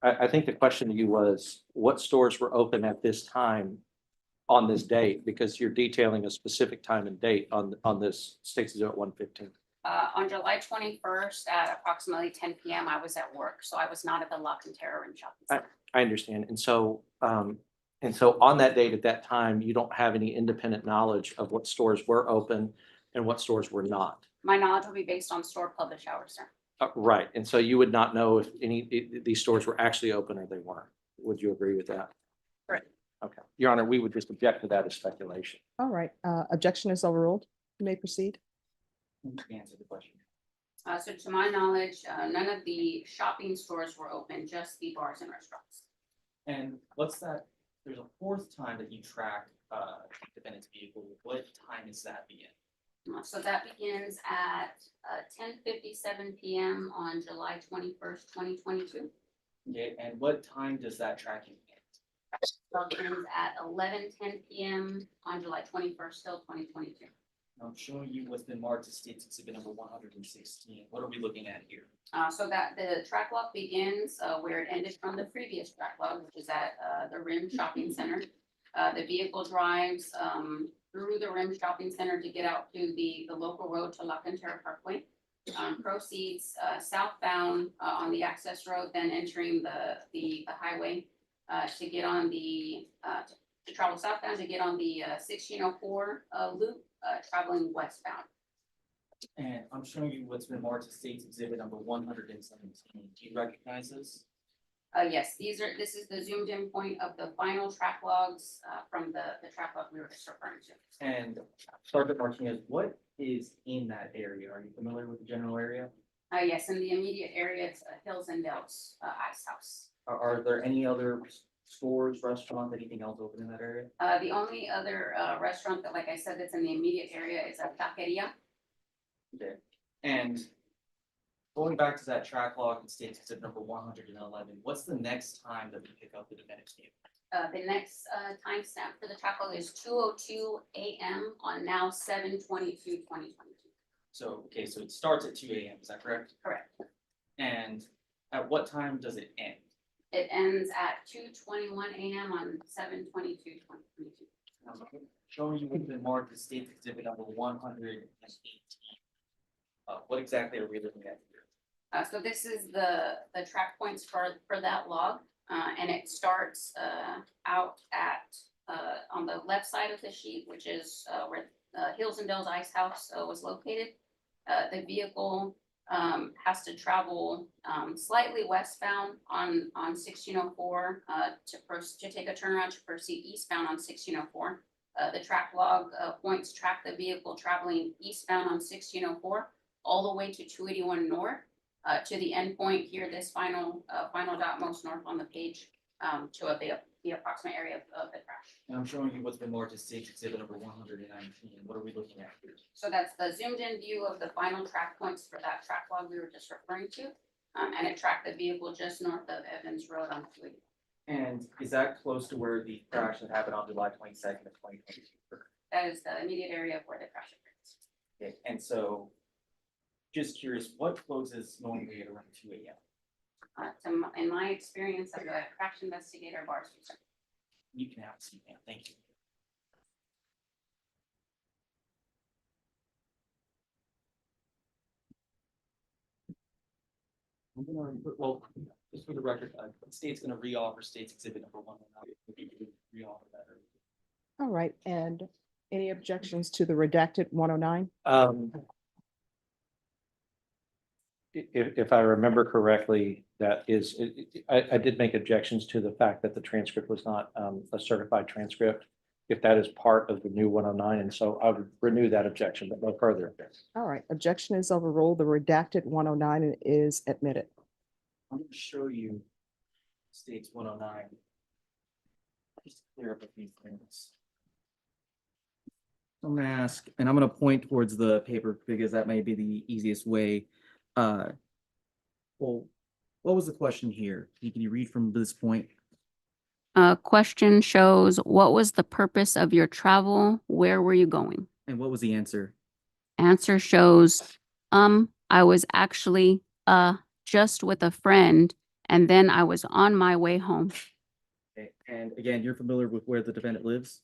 I think the question to you was, what stores were open at this time on this date? Because you're detailing a specific time and date on this State's Exhibit 115. On July 21st at approximately 10 p.m. I was at work, so I was not at the La Cantera Rim Shopping Center. I understand. And so on that date at that time, you don't have any independent knowledge of what stores were open and what stores were not. My knowledge will be based on store published hours, sir. Right. And so you would not know if these stores were actually open or they weren't. Would you agree with that? Correct. Okay. Your Honor, we would just object to that as speculation. All right, objection is overruled. You may proceed. Answer the question. So to my knowledge, none of the shopping stores were open, just the bars and restaurants. And what's that, there's a fourth time that you track defendant's vehicle. What time does that begin? So that begins at 10:57 p.m. on July 21st, 2022. Okay, and what time does that tracking end? Begins at 11:10 p.m. on July 21st, still 2022. I'm showing you what's been marked as State's Exhibit number 116. What are we looking at here? So that the track log begins where it ended from the previous track log, which is at the Rim Shopping Center. The vehicle drives through the Rim Shopping Center to get out to the local road to La Cantera Parkway. Proceeds southbound on the access road, then entering the highway to get on to travel southbound to get on the 1604 loop traveling westbound. And I'm showing you what's been marked as State's Exhibit number 117. Do you recognize this? Yes, this is the zoomed in point of the final track logs from the track log we were just referring to. And Sergeant Martinez, what is in that area? Are you familiar with the general area? Yes, in the immediate area, it's Hills and Dales Ice House. Are there any other stores, restaurants, anything else open in that area? The only other restaurant that, like I said, that's in the immediate area is a taqueria. Okay. And going back to that track log in State's Exhibit number 111, what's the next time that we pick up the defendant's vehicle? The next timestamp for the track log is 2:02 a.m. on now 7/22/2022. So, okay, so it starts at 2 a.m., is that correct? Correct. And at what time does it end? It ends at 2:21 a.m. on 7/22/2022. I'm showing you what's been marked as State's Exhibit number 118. What exactly are we looking at here? So this is the track points for that log, and it starts out at on the left side of the sheet, which is where Hills and Dales Ice House was located. The vehicle has to travel slightly westbound on 1604 to take a turnaround to proceed eastbound on 1604. The track log points track the vehicle traveling eastbound on 1604 all the way to 281 north to the end point here, this final dot most north on the page to the approximate area of the crash. And I'm showing you what's been marked as state exhibit number 119. What are we looking at here? So that's the zoomed in view of the final track points for that track log we were just referring to. And it tracked the vehicle just north of Evans Road on 281. And is that close to where the crash that happened on July 22nd of 2022? That is the immediate area of where the crash occurred. Okay, and so just curious, what closes normally at around 2 a.m.? In my experience as a crash investigator, bars user. You can have a seat, ma'am. Thank you. I'm gonna, well, just for the record, the state's gonna re-offer state's exhibit number 119. If you could re-offer that. All right, and any objections to the redacted 109? If I remember correctly, that is, I did make objections to the fact that the transcript was not a certified transcript. If that is part of the new 109, and so I would renew that objection, but no further. All right, objection is overruled. The redacted 109 is admitted. I'm gonna show you state's 109. Just to clear up a few things. I'm gonna ask, and I'm gonna point towards the paper because that may be the easiest way. Well, what was the question here? Can you read from this point? Question shows, what was the purpose of your travel? Where were you going? And what was the answer? Answer shows, I was actually just with a friend, and then I was on my way home. Okay, and again, you're familiar with where the defendant lives?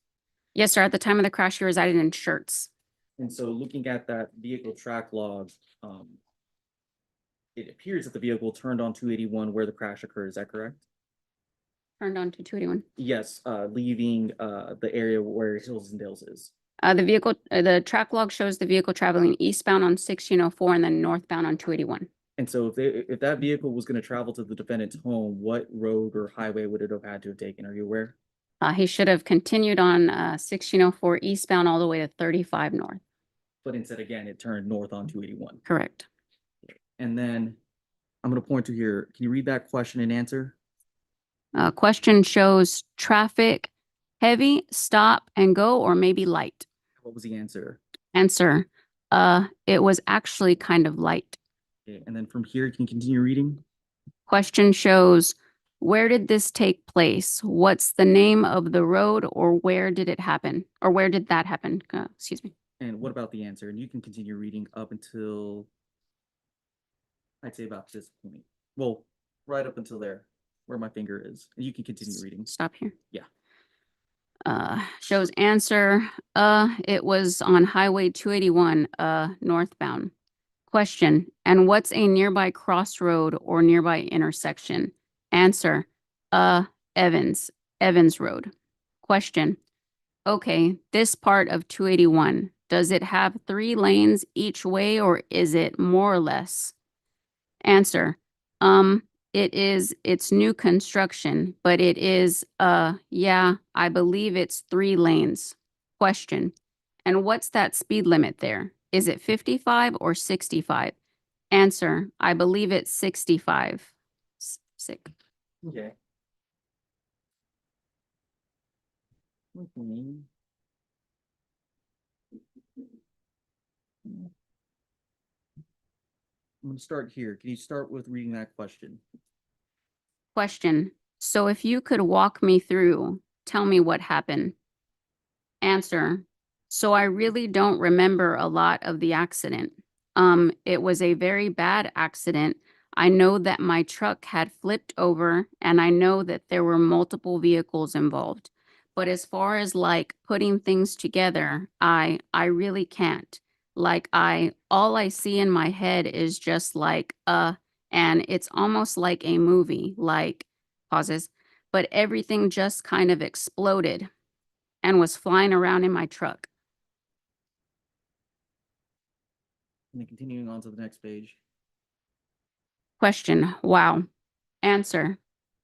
Yes, sir. At the time of the crash, he resided in Shirts. And so looking at that vehicle track log, it appears that the vehicle turned on 281 where the crash occurred. Is that correct? Turned on to 281. Yes, leaving the area where Hills and Dales is. The track log shows the vehicle traveling eastbound on 1604 and then northbound on 281. And so if that vehicle was going to travel to the defendant's home, what road or highway would it have had to have taken? Are you aware? He should have continued on 1604 eastbound all the way to 35 north. But instead, again, it turned north on 281. Correct. And then I'm going to point to here. Can you read that question and answer? Question shows traffic heavy, stop and go, or maybe light. What was the answer? Answer, it was actually kind of light. Okay, and then from here, can you continue reading? Question shows, where did this take place? What's the name of the road, or where did it happen? Or where did that happen? Excuse me. And what about the answer? And you can continue reading up until, I'd say about this point. Well, right up until there, where my finger is. And you can continue reading. Stop here. Yeah. Shows answer, it was on Highway 281, northbound. Question, and what's a nearby crossroad or nearby intersection? Answer, Evans Road. Question, okay, this part of 281, does it have 3 lanes each way or is it more or less? Answer, it's new construction, but it is, yeah, I believe it's 3 lanes. Question, and what's that speed limit there? Is it 55 or 65? Answer, I believe it's 65. Sick. Okay. Okay. I'm going to start here. Can you start with reading that question? Question, so if you could walk me through, tell me what happened. Answer, so I really don't remember a lot of the accident. It was a very bad accident. I know that my truck had flipped over and I know that there were multiple vehicles involved. But as far as like putting things together, I really can't. Like all I see in my head is just like, and it's almost like a movie, like pauses, but everything just kind of exploded and was flying around in my truck. And then continuing on to the next page. Question, wow. Answer,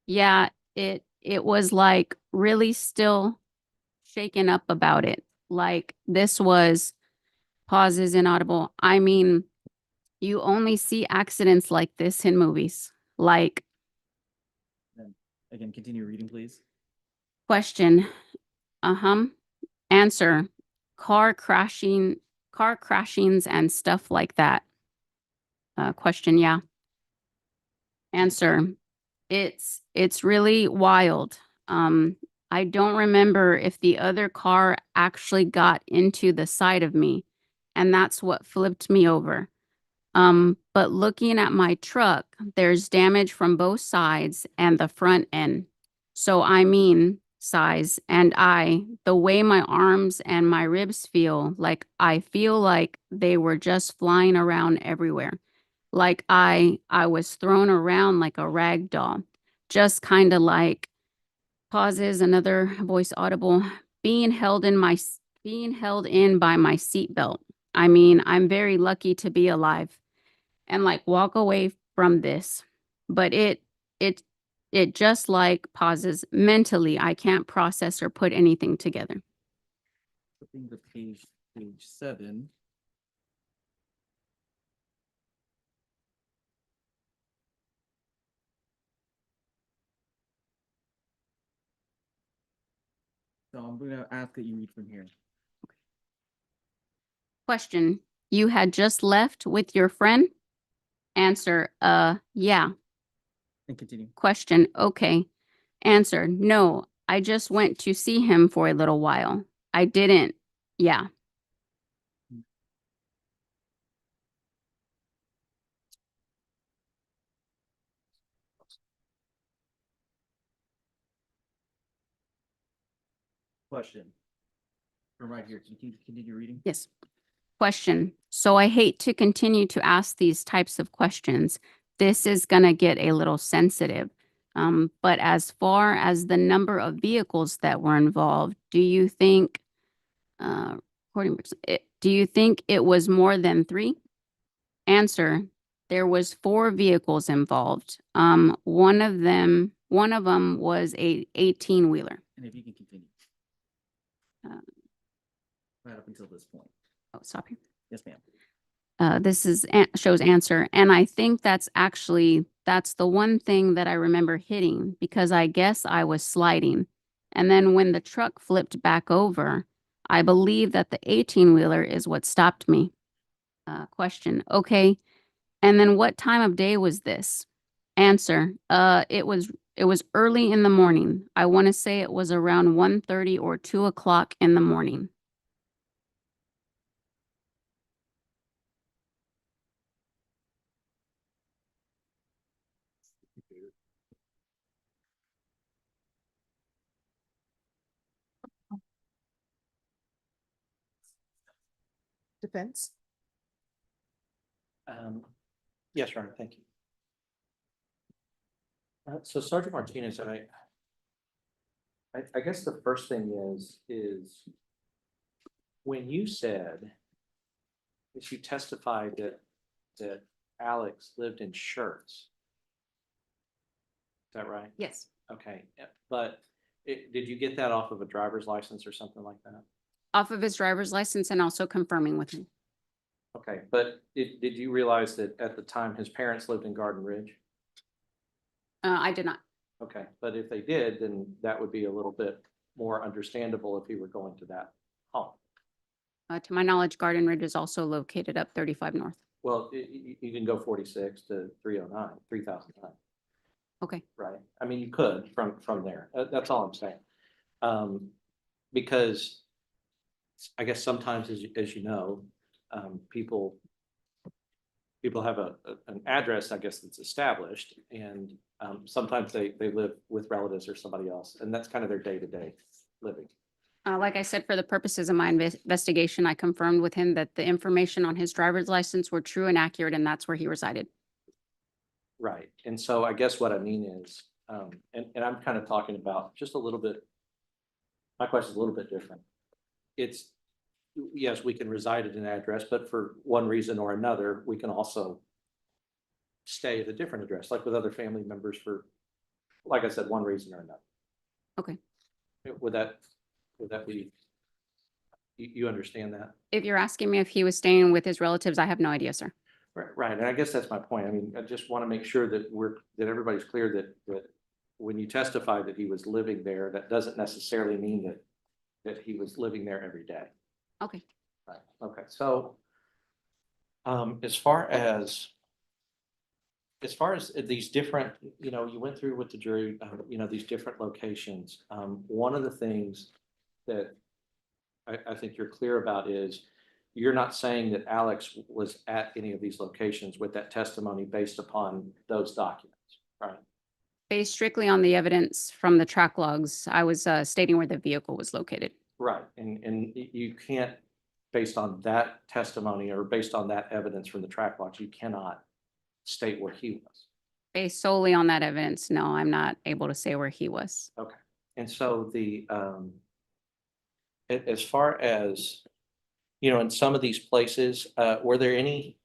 yeah, it was like really still shaken up about it. Like this was pauses inaudible. I mean, you only see accidents like this in movies. Like Again, continue reading, please. question, answer, car crashings and stuff like that. Question, yeah. Answer, it's really wild. I don't remember if the other car actually got into the side of me, and that's what flipped me over. But looking at my truck, there's damage from both sides and the front end. So I mean, size and the way my arms and my ribs feel, like I feel like they were just flying around everywhere. Like I was thrown around like a rag doll, just kind of like pauses, another voice audible, being held in by my seatbelt. I mean, I'm very lucky to be alive and like walk away from this. But it just like pauses mentally. I can't process or put anything together. Flipping to page 7. So I'm gonna ask that you read from here. Question, you had just left with your friend? Answer, yeah. And continue. Question, okay. Answer, no, I just went to see him for a little while. I didn't, yeah. Question. From right here, can you continue reading? Yes. Question. So I hate to continue to ask these types of questions. This is going to get a little sensitive. But as far as the number of vehicles that were involved, do you think, do you think it was more than 3? Answer. There was 4 vehicles involved. One of them was a 18-wheeler. And if you can continue. Uh, Right up until this point. Oh, stop here. Yes, ma'am. This shows answer. And I think that's the one thing that I remember hitting because I guess I was sliding. And then when the truck flipped back over, I believe that the 18-wheeler is what stopped me. Question. Okay. And then what time of day was this? Answer. It was early in the morning. I want to say it was around 1:30 or 2 o'clock in the morning. Defense? Yes, Your Honor, thank you. So Sergeant Martinez, and I guess the first thing is when you said that you testified that Alex lived in shirts. Is that right? Yes. Okay, but did you get that off of a driver's license or something like that? Off of his driver's license and also confirming with him. Okay, but did you realize that at the time his parents lived in Garden Ridge? I did not. Okay, but if they did, then that would be a little bit more understandable if he were going to that home. To my knowledge, Garden Ridge is also located up 35 North. Well, you can go 46 to 309, 3009, Okay. right? I mean, you could from there. That's all I'm saying. Because I guess sometimes, as you know, people have an address, I guess, that's established, and sometimes they live with relatives or somebody else, and that's kind of their day-to-day living. Like I said, for the purposes of my investigation, I confirmed with him that the information on his driver's license were true and accurate, and that's where he resided. Right. And so I guess what I mean is, and I'm kind of talking about just a little bit, my question is a little bit different. It's, yes, we can reside at an address, but for one reason or another, we can also stay at a different address, like with other family members for, like I said, one reason or another. Okay. Would that Would that be? You understand that? If you're asking me if he was staying with his relatives, I have no idea, sir. Right, and I guess that's my point. I mean, I just want to make sure that that everybody's clear that when you testify that he was living there, that doesn't necessarily mean that he was living there every day. Okay. Right, okay, so as far as these different, you went through with the jury, these different locations. One of the things that I think you're clear about is you're not saying that Alex was at any of these locations with that testimony based upon those documents, right? Based strictly on the evidence from the track logs, I was stating where the vehicle was located. Right, and you can't, based on that testimony or based on that evidence from the track logs, you cannot state where he was. Based solely on that evidence, no, I'm not able to say where he was. Okay, and so as far as, in some of these places, were there any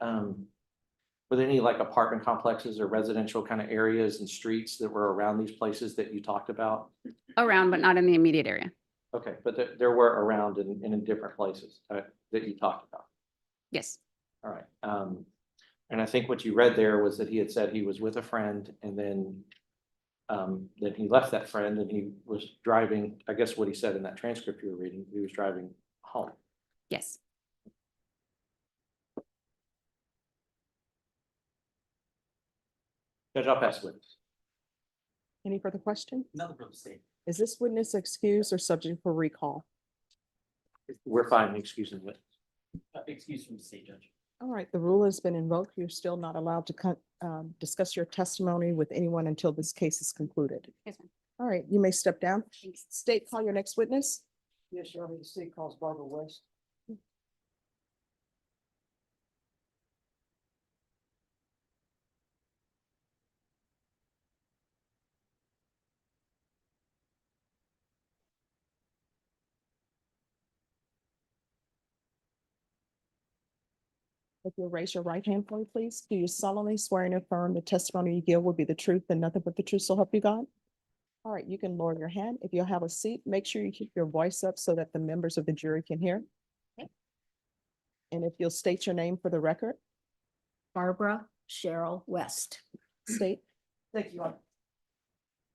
like apartment complexes or residential kind of areas and streets that were around these places that you talked about? Around, but not in the immediate area. Okay, but there were around in different places that you talked about. Yes. All right. And I think what you read there was that he had said he was with a friend and then he left that friend and he was driving, I guess what he said in that transcript you were reading, he was driving home. Yes. Judge, I'll pass the witness. Any further question? Nothing from the state. Is this witness excused or subject for recall? We're fine, excuse me. Excuse from the state judge. All right, the rule has been invoked. You're still not allowed to discuss your testimony with anyone until this case is concluded. Yes, ma'am. All right, you may step down. State, call your next witness. Yes, Your Honor, the state calls Barbara West. If you'll raise your right hand for me, please. Do you solemnly swear and affirm the testimony you give will be the truth and nothing but the truth, so help you God? All right, you can lower your hand. If you'll have a seat, make sure you keep your voice up so that the members of the jury can hear. Okay. And if you'll state your name for the record, Barbara Cheryl West. state. Thank you, Your Honor.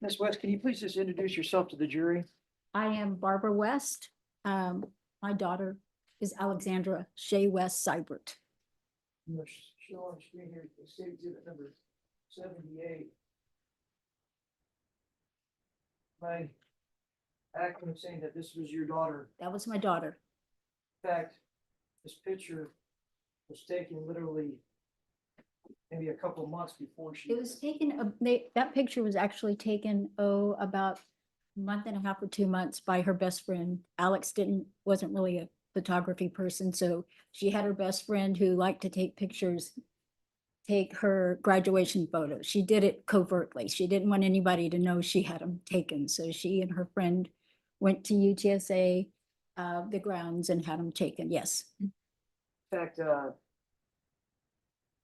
Ms. West, can you please just introduce yourself to the jury? I am Barbara West. My daughter is Alexandra Shea West Seibert. You are shown on screen here, the state exhibit number 78. My acting saying that this was your daughter. That was my daughter. In fact, this picture was taken literally maybe a couple of months before she. It was taken, that picture was actually taken, about a month and a half or 2 months by her best friend. Alex wasn't really a photography person, so she had her best friend who liked to take pictures, take her graduation photos. She did it covertly. She didn't want anybody to know she had them taken. So she and her friend went to UTSA, the grounds, and had them taken. Yes. In fact,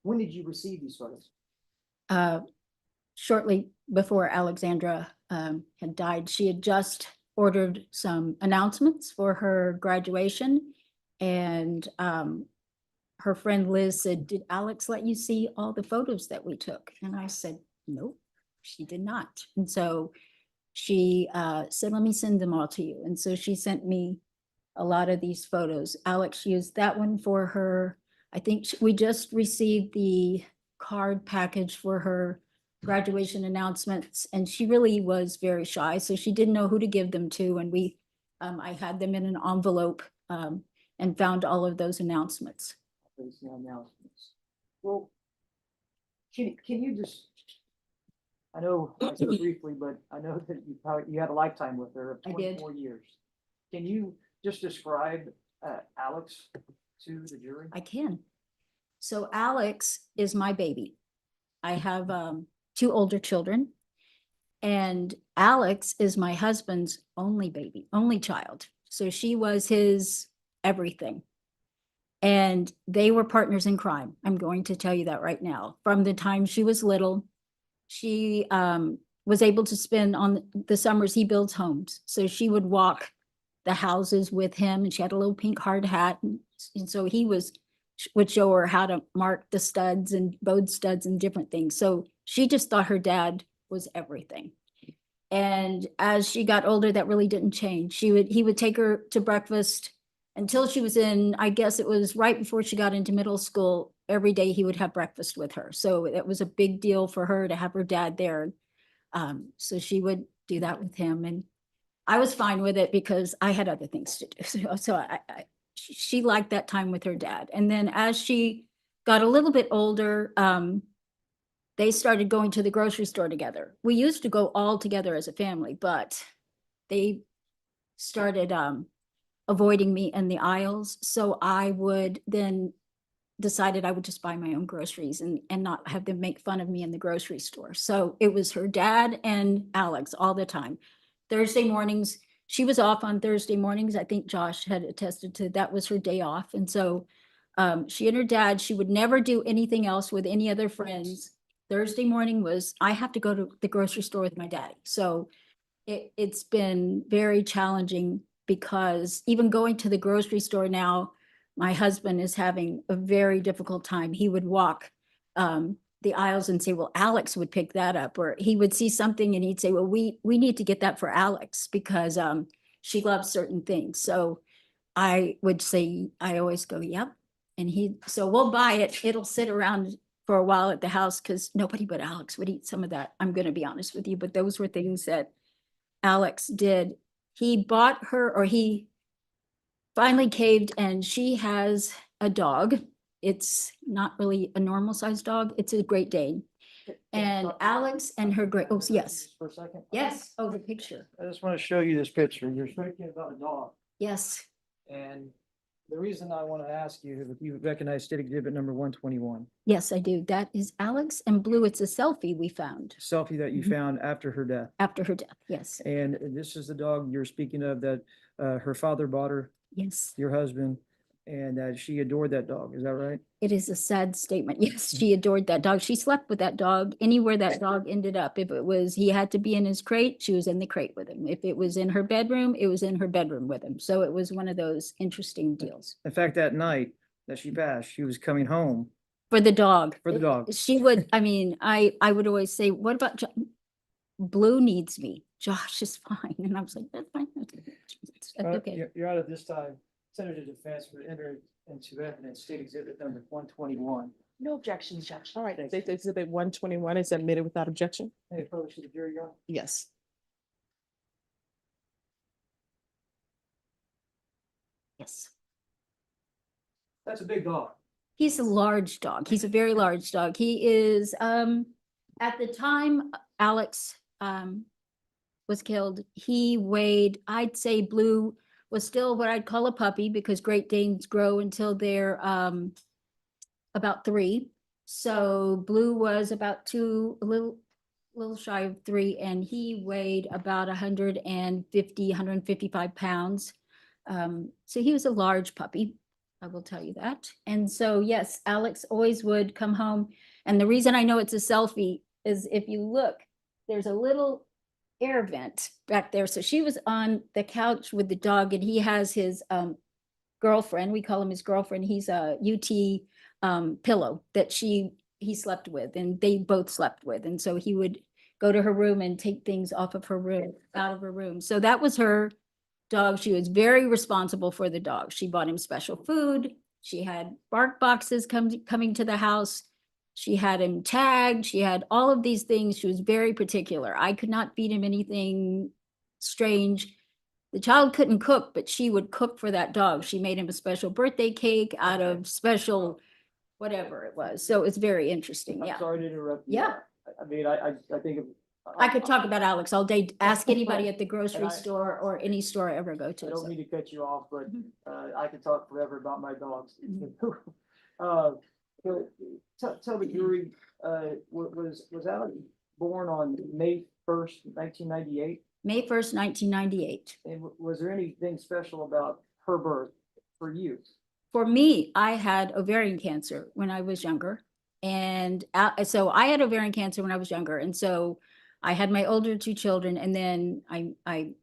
when did you receive these photos? Shortly before Alexandra had died. She had just ordered some announcements for her graduation, and her friend Liz said, "Did Alex let you see all the photos that we took?" And I said, "Nope, she did not." And so she said, "Let me send them all to you." And so she sent me a lot of these photos. Alex used that one for her. I think we just received the card package for her graduation announcements, and she really was very shy, so she didn't know who to give them to. And I had them in an envelope and found all of those announcements. Those announcements. Well, can you just, I know I said briefly, but I know that you had a lifetime with her of I did. 24 years. Can you just describe Alex to the jury? I can. So Alex is my baby. I have 2 older children, and Alex is my husband's only baby, only child. So she was his everything. And they were partners in crime. I'm going to tell you that right now. From the time she was little, she was able to spend on the summers, he builds homes. So she would walk the houses with him, and she had a little pink hard hat. And so he would show her how to mark the studs and bowed studs and different things. So she just thought her dad was everything. And as she got older, that really didn't change. He would take her to breakfast until she was in, I guess it was right before she got into middle school. Every day he would have breakfast with her. So it was a big deal for her to have her dad there. So she would do that with him, and I was fine with it because I had other things to do. So she liked that time with her dad. And then as she got a little bit older, they started going to the grocery store together. We used to go all together as a family, but they started avoiding me in the aisles. So I would then decided I would just buy my own groceries and not have them make fun of me in the grocery store. So it was her dad and Alex all the time. Thursday mornings, she was off on Thursday mornings. I think Josh had attested to that was her day off. And so she and her dad, she would never do anything else with any other friends. Thursday morning was, I have to go to the grocery store with my daddy. So it's been very challenging because even going to the grocery store now, my husband is having a very difficult time. He would walk the aisles and say, well, Alex would pick that up, or he would see something and he'd say, well, we need to get that for Alex because she loves certain things. So I would say, I always go, yep. And so we'll buy it. It'll sit around for a while at the house because nobody but Alex would eat some of that. I'm going to be honest with you, but those were things that Alex did. He bought her, or he finally caved, and she has a dog. It's not really a normal sized dog. It's a Great Dane. And Alex and her great, oh, yes, For a second. yes, oh, the picture. I just want to show you this picture. You're speaking about a dog. Yes, And the reason I want to ask you if you recognize state exhibit number 121. yes, I do. That is Alex and Blue. It's a selfie we found Selfie that you Mhm. found after her death. after her death. Yes, And this is the dog you're speaking of that her father bought her, yes. your husband, and she adored that dog. Is that right? It is a sad statement. Yes, she adored that dog. She slept with that dog anywhere that dog ended up. If it was, he had to be in his crate, she was in the crate with him. If it was in her bedroom, it was in her bedroom with him. So it was one of those interesting deals. In fact, that night that she passed, she was coming home For the dog. for the dog. She would, I mean, I would always say, what about Blue needs me. Josh is fine. And I was like, that's fine. That's okay. You're out of this time. Senator Defense would enter into evidence state exhibit number 121. No objections, Judge. All right, State Exhibit 121 is admitted without objection. Hey, folks, to the jury, Your Honor. Yes. Yes. That's a big dog. He's a large dog. He's a very large dog. He is, at the time Alex, was killed, he weighed, I'd say Blue was still what I'd call a puppy because Great Danes grow until they're, about 3. So Blue was about 2, a little shy of 3, and he weighed about 155 pounds. So he was a large puppy, I will tell you that. And so, yes, Alex always would come home. And the reason I know it's a selfie is if you look, there's a little air vent back there. So she was on the couch with the dog, and he has his girlfriend. We call him his girlfriend. He's a UT pillow that he slept with, and they both slept with. And so he would go to her room and take things off of her room, out of her room. So that was her dog. She was very responsible for the dog. She bought him special food. She had bark boxes coming to the house. She had him tagged. She had all of these things. She was very particular. I could not feed him anything strange. The child couldn't cook, but she would cook for that dog. She made him a special birthday cake out of special whatever it was. So it's very interesting. Yeah. I'm sorry to interrupt you. Yeah. I mean, I think. I could talk about Alex all day. Ask anybody at the And grocery I- store or any store I ever go I to. don't so. mean to cut you off, but Mhm. I could talk forever about my dogs. Mhm. But tell the jury, was Alex born on May 1st, 1998? May 1st, 1998. And was there anything special about her birth for you? For me, I had ovarian cancer when I was younger. And so I had ovarian cancer when I was younger. And so I had my older 2 children, and then I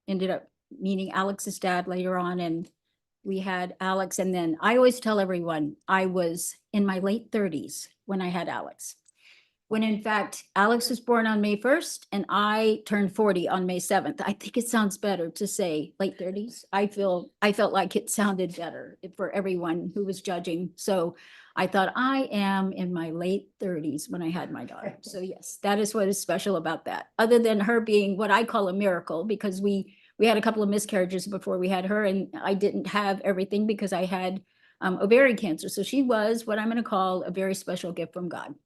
ended up meeting Alex's dad later on, and we had Alex. And then I always tell everyone I was in my late 30s when I had Alex. When in fact, Alex was born on May 1st and I turned 40 on May 7th. I think it sounds better to say late 30s. I felt like it sounded better for everyone who was judging. So I thought I am in my late 30s when I had my daughter. So yes, that is what is special about that. Other than her being what I call a miracle, because we had a couple of miscarriages before we had her, and I didn't have everything because I had ovarian cancer. So she was what I'm going to call a very special gift from God.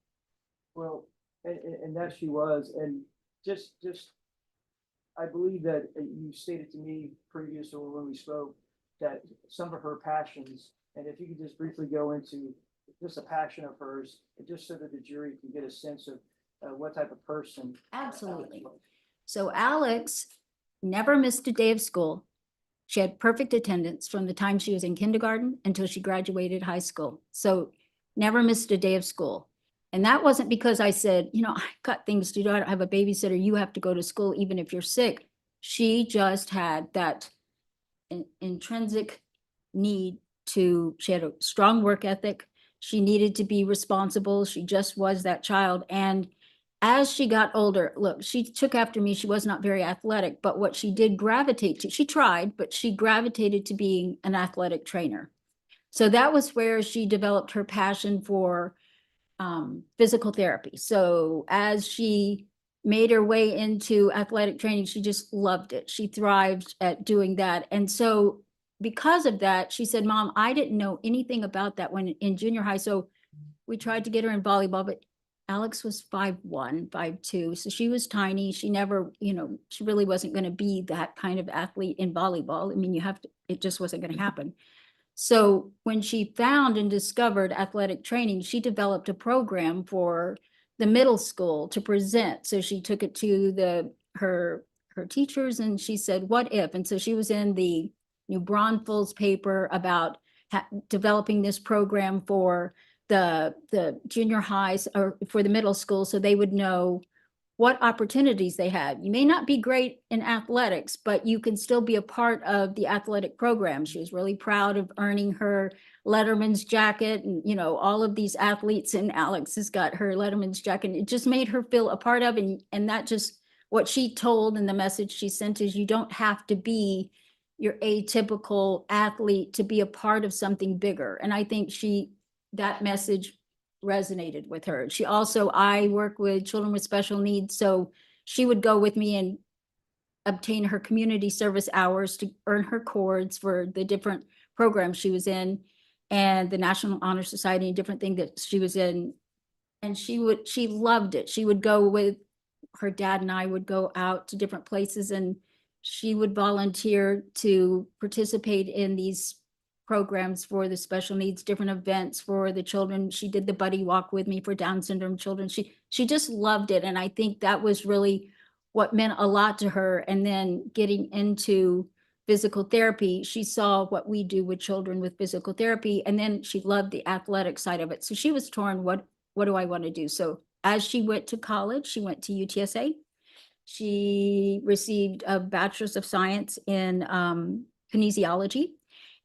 Well, and that she was, and just, I believe that you stated to me previous or when we spoke, that some of her passions, and if you could just briefly go into just a passion of hers, just so that the jury can get a sense of what type of person. Absolutely. So Alex never missed a day of school. She had perfect attendance from the time she was in kindergarten until she graduated high school. So never missed a day of school. And that wasn't because I said, you know, I got things to do. I don't have a babysitter. You have to go to school even if you're sick. She just had that intrinsic need to, she had a strong work ethic. She needed to be responsible. She just was that child. And as she got older, look, she took after me. She was not very athletic, but what she did gravitate to, she tried, but she gravitated to being an athletic trainer. So that was where she developed her passion for physical therapy. So as she made her way into athletic training, she just loved it. She thrived at doing that. And so because of that, she said, Mom, I didn't know anything about that when in junior high. So we tried to get her in volleyball, but Alex was 5'1", 5'2". So she was tiny. She never, you know, she really wasn't going to be that kind of athlete in volleyball. I mean, it just wasn't going to happen. So when she found and discovered athletic training, she developed a program for the middle school to present. So she took it to her teachers and she said, what if? And so she was in the New Braunfels paper about developing this program for the junior highs or for the middle school, so they would know what opportunities they had. You may not be great in athletics, but you can still be a part of the athletic program. She was really proud of earning her Letterman's jacket, and you know, all of these athletes, and Alex has got her Letterman's jacket. It just made her feel a part of, and that just what she told, and the message she sent is you don't have to be your atypical athlete to be a part of something bigger. And I think that message resonated with her. She also, I work with children with special needs, so she would go with me and obtain her community service hours to earn her cords for the different programs she was in and the National Honor Society and different things that she was in. And she loved it. She would go with her dad, and I would go out to different places, and she would volunteer to participate in these programs for the special needs, different events for the children. She did the buddy walk with me for Down syndrome children. She just loved it. And I think that was really what meant a lot to her. And then getting into physical therapy, she saw what we do with children with physical therapy. And then she loved the athletic side of it. So she was torn, what do I want to do? So as she went to college, she went to UTSA. She received a Bachelor's of Science in kinesiology.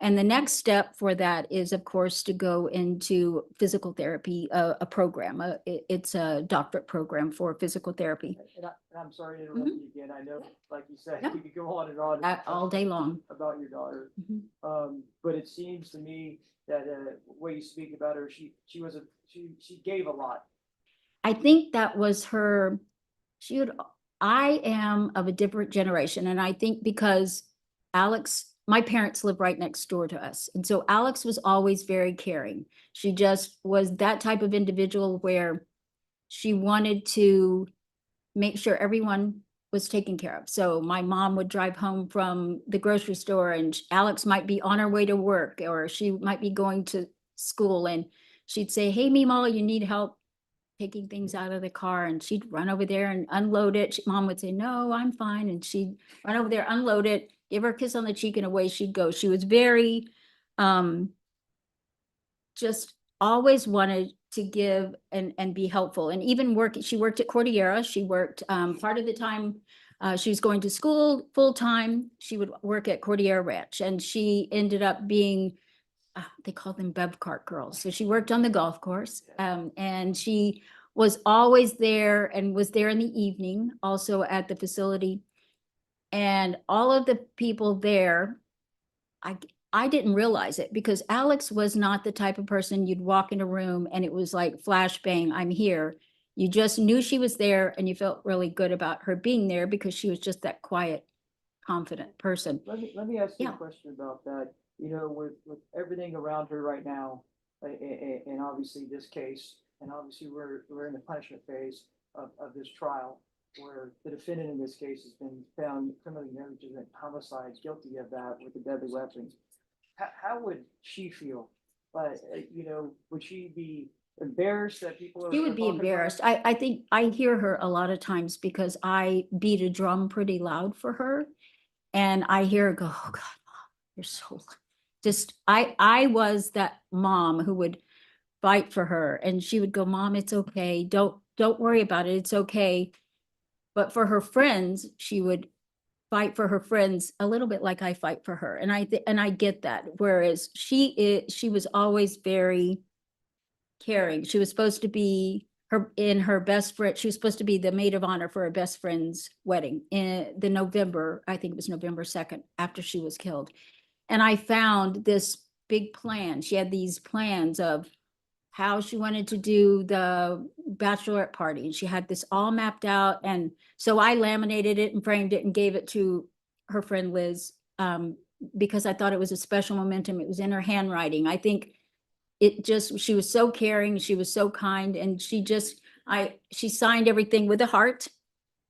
And the next step for that is, of course, to go into physical therapy, a program. It's a doctorate program for physical therapy. And I'm sorry to interrupt you again. I know, like you said, No. you could go on and on. All day long. About your daughter. Mhm. But it seems to me that way you speak about her, she gave a lot. I think that was her, I am of a different generation. And I think because Alex, my parents live right next door to us. And so Alex was always very caring. She just was that type of individual where she wanted to make sure everyone was taken care of. So my mom would drive home from the grocery store and Alex might be on her way to work, or she might be going to school, and she'd say, hey, Meemaw, you need help taking things out of the car? And she'd run over there and unload it. Mom would say, no, I'm fine. And she'd run over there, unload it, give her a kiss on the cheek, and away she'd go. She was very, just always wanted to give and be helpful. And even she worked at Cordillera. She worked part of the time She was going to school full-time. She would work at Cordillera Ranch, and she ended up being, they call them bev cart girls. So she worked on the golf course, and she was always there and was there in the evening, also at the facility. And all of the people there, I didn't realize it because Alex was not the type of person you'd walk in a room and it was like flashbang, I'm here. You just knew she was there and you felt really good about her being there because she was just that quiet, confident person. Let me ask you a Yeah. question about that. You know, with everything around her right now, and obviously this case, and obviously we're in the punishment phase of this trial, where the defendant in this case has been found criminally negligent homicide, guilty of that with a deadly weapon. How would she feel? You know, would she be embarrassed that people are? She would be talking about her? embarrassed. I think I hear her a lot of times because I beat a drum pretty loud for her. And I hear her go, oh God, Mom, you're so just, I was that mom who would fight for her and she would go, Mom, it's okay. Don't worry about it. It's okay. But for her friends, she would fight for her friends a little bit like I fight for her. And I get that. Whereas she was always very caring. She was supposed to be her best friend. She was supposed to be the maid of honor for her best friend's wedding in the November, I think it was November 2nd, after she was killed. And I found this big plan. She had these plans of how she wanted to do the bachelorette party. And she had this all mapped out. And so I laminated it and framed it and gave it to her friend Liz, because I thought it was a special momentum. It was in her handwriting. I think she was so caring, she was so kind, and she signed everything with a heart.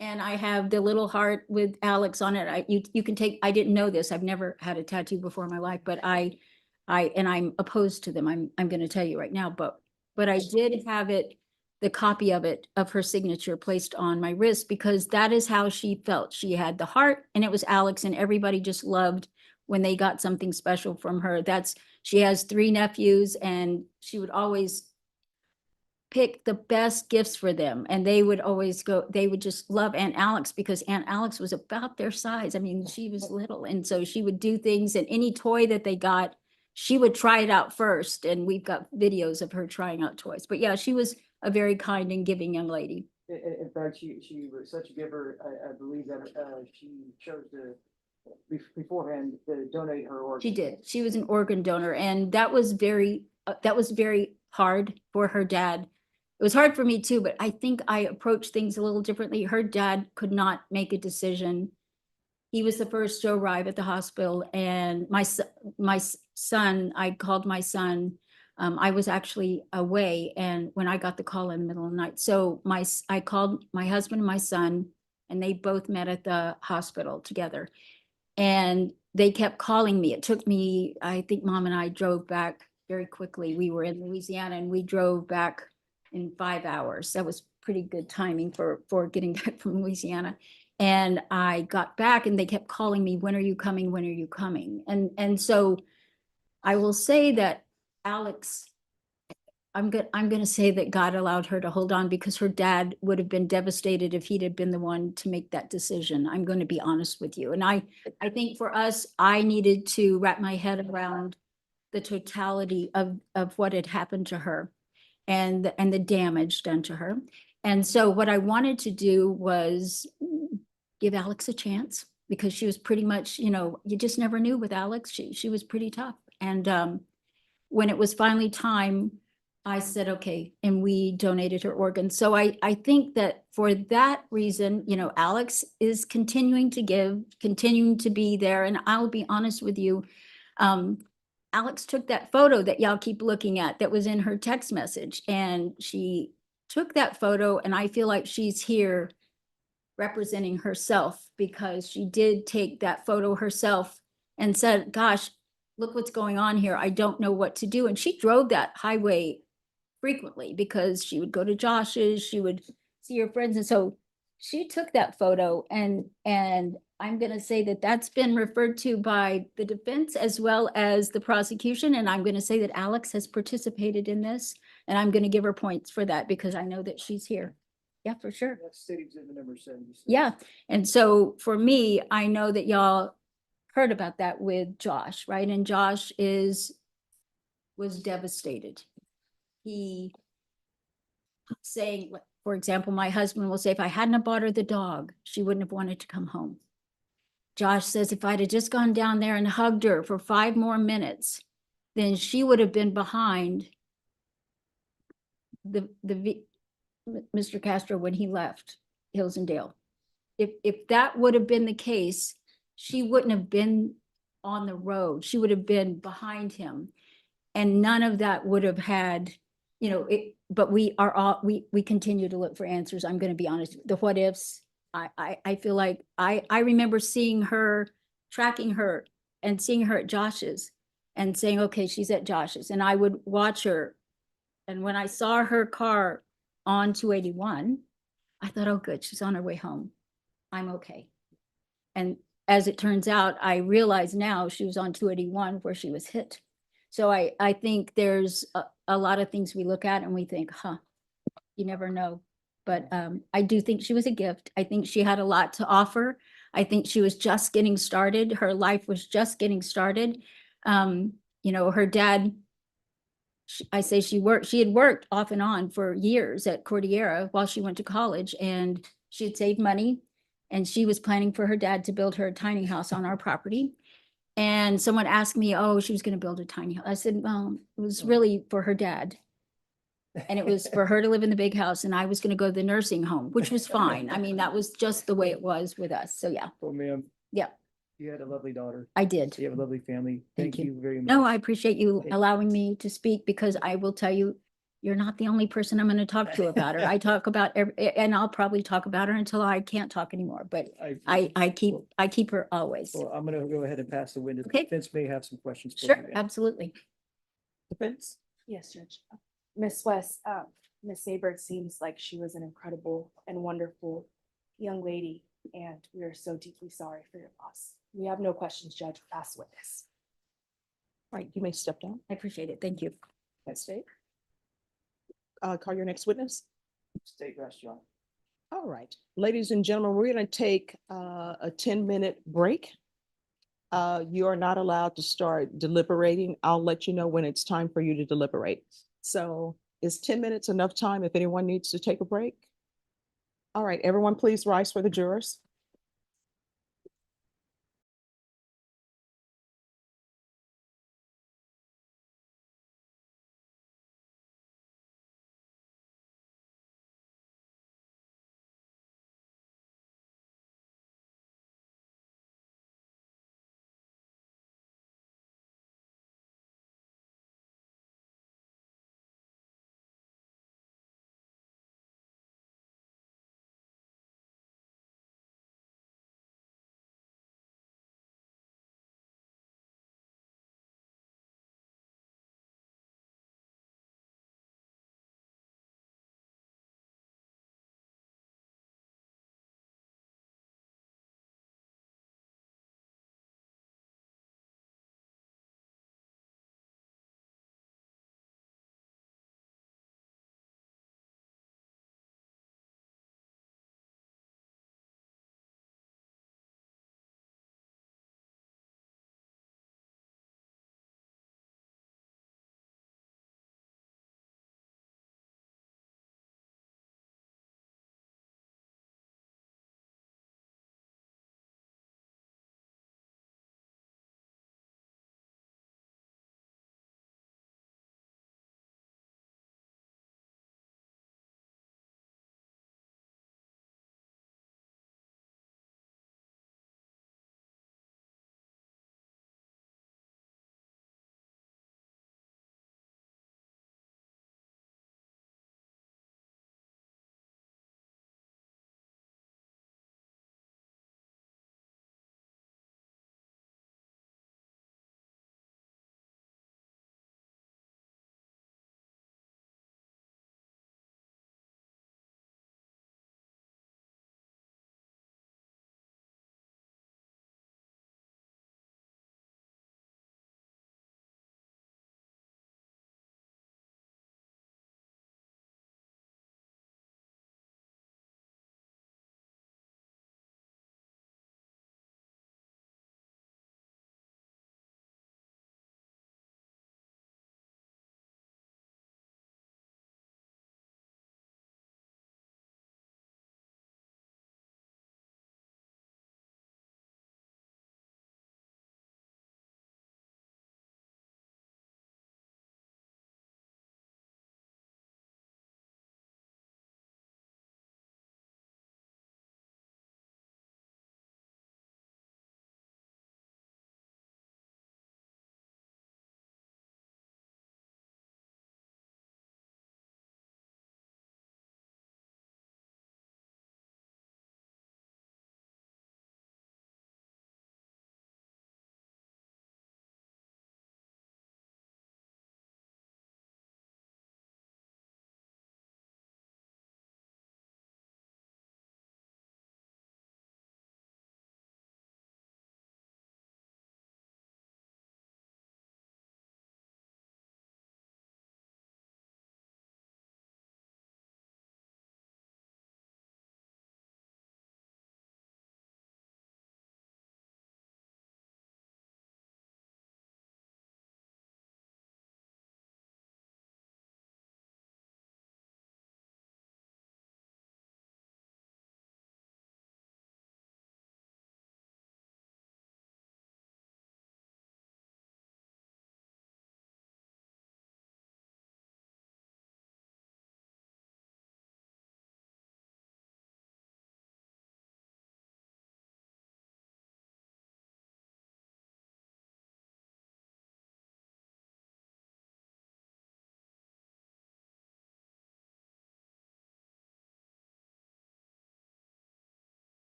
And I have the little heart with Alex on it. You can take, I didn't know this. I've never had a tattoo before in my life, but and I'm opposed to them. I'm going to tell you right now, but I did have the copy of her signature placed on my wrist because that is how she felt. She had the heart and it was Alex, and everybody just loved when they got something special from her. She has 3 nephews and she would always pick the best gifts for them. And they would just love Aunt Alex because Aunt Alex was about their size. I mean, she was little. And so she would do things, and any toy that they got, she would try it out first. And we've got videos of her trying out toys. But yeah, she was a very kind and giving young lady. In fact, she was such a giver. I believe that she chose to beforehand to donate her organ. She did. She was an organ donor, and that was very hard for her dad. It was hard for me too, but I think I approached things a little differently. Her dad could not make a decision. He was the first to arrive at the hospital, and my son, I called my son. I was actually away, and when I got the call in the middle of the night, so I called my husband and my son, and they both met at the hospital together. And they kept calling me. It took me, I think Mom and I drove back very quickly. We were in Louisiana and we drove back in 5 hours. That was pretty good timing for getting back from Louisiana. And I got back and they kept calling me, when are you coming? When are you coming? And so I will say that Alex, I'm going to say that God allowed her to hold on because her dad would have been devastated if he'd have been the one to make that decision. I'm going to be honest with you. And I think for us, I needed to wrap my head around the totality of what had happened to her and the damage done to her. And so what I wanted to do was give Alex a chance because she was pretty much, you just never knew with Alex. She was pretty tough. And when it was finally time, I said, okay, and we donated her organs. So I think that for that reason, Alex is continuing to give, continuing to be there. And I'll be honest with you, Alex took that photo that y'all keep looking at that was in her text message. And she took that photo, and I feel like she's here representing herself because she did take that photo herself and said, gosh, look what's going on here. I don't know what to do. And she drove that highway frequently because she would go to Josh's, she would see her friends. And so she took that photo, and I'm going to say that that's been referred to by the defense as well as the prosecution. And I'm going to say that Alex has participated in this, and I'm going to give her points for that because I know that she's here. Yeah, for sure. That's state exhibit number 76. Yeah, and so for me, I know that y'all heard about that with Josh, right? And Josh was devastated. He saying, like, for example, my husband will say, if I hadn't have bought her the dog, she wouldn't have wanted to come home. Josh says, if I'd have just gone down there and hugged her for 5 more minutes, then she would have been behind Mr. Castro when he left Hills and Dale. If that would have been the case, she wouldn't have been on the road. She would have been behind him. And none of that would have had, but we are all, we continue to look for answers. I'm gonna be honest, the what ifs, I feel like, I remember seeing her, tracking her and seeing her at Josh's and saying, okay, she's at Josh's, and I would watch her. And when I saw her car on 281, I thought, oh, good, she's on her way home. I'm okay. And as it turns out, I realize now she was on 281 where she was hit. So I think there's a lot of things we look at and we think, you never know. But I do think she was a gift. I think she had a lot to offer. I think she was just getting started. Her life was just getting started. Her dad, I say she had worked off and on for years at Cordillera while she went to college, and she had saved money, and she was planning for her dad to build her a tiny house on our property. And someone asked me, oh, she was going to build a tiny house. I said, well, it was really for her dad. And it was for her to live in the big house, and I was going to go to the nursing home, which was fine. I mean, that was just the way it was with us. So yeah, Well, ma'am. Yeah. You had a lovely daughter. I did. You have a lovely family. Thank Thank you. you very much. No, I appreciate you Thank- allowing me to speak, because I will tell you, you're not the only person I'm going to talk to about her. I talk about and I'll probably talk about her until I can't talk anymore, but I keep her always. Well, I'm gonna go ahead and pass the witness. Okay. Vince may have some questions. for Sure, you, ma'am. absolutely. Defense? Yes, Judge. Miss West, Miss Sabert seems like she was an incredible and wonderful young lady, and we are so deeply sorry for your loss. We have no questions, Judge. Pass witness. Right, you may step down. I appreciate it. Thank you. That's State. Call your next witness. State restaurant. All right, ladies and gentlemen, we're going to take a 10-minute break. You are not allowed to start deliberating. I'll let you know when it's time for you to deliberate. So is 10 minutes enough time if anyone needs to take a break? All right, everyone, please rise for the jurors.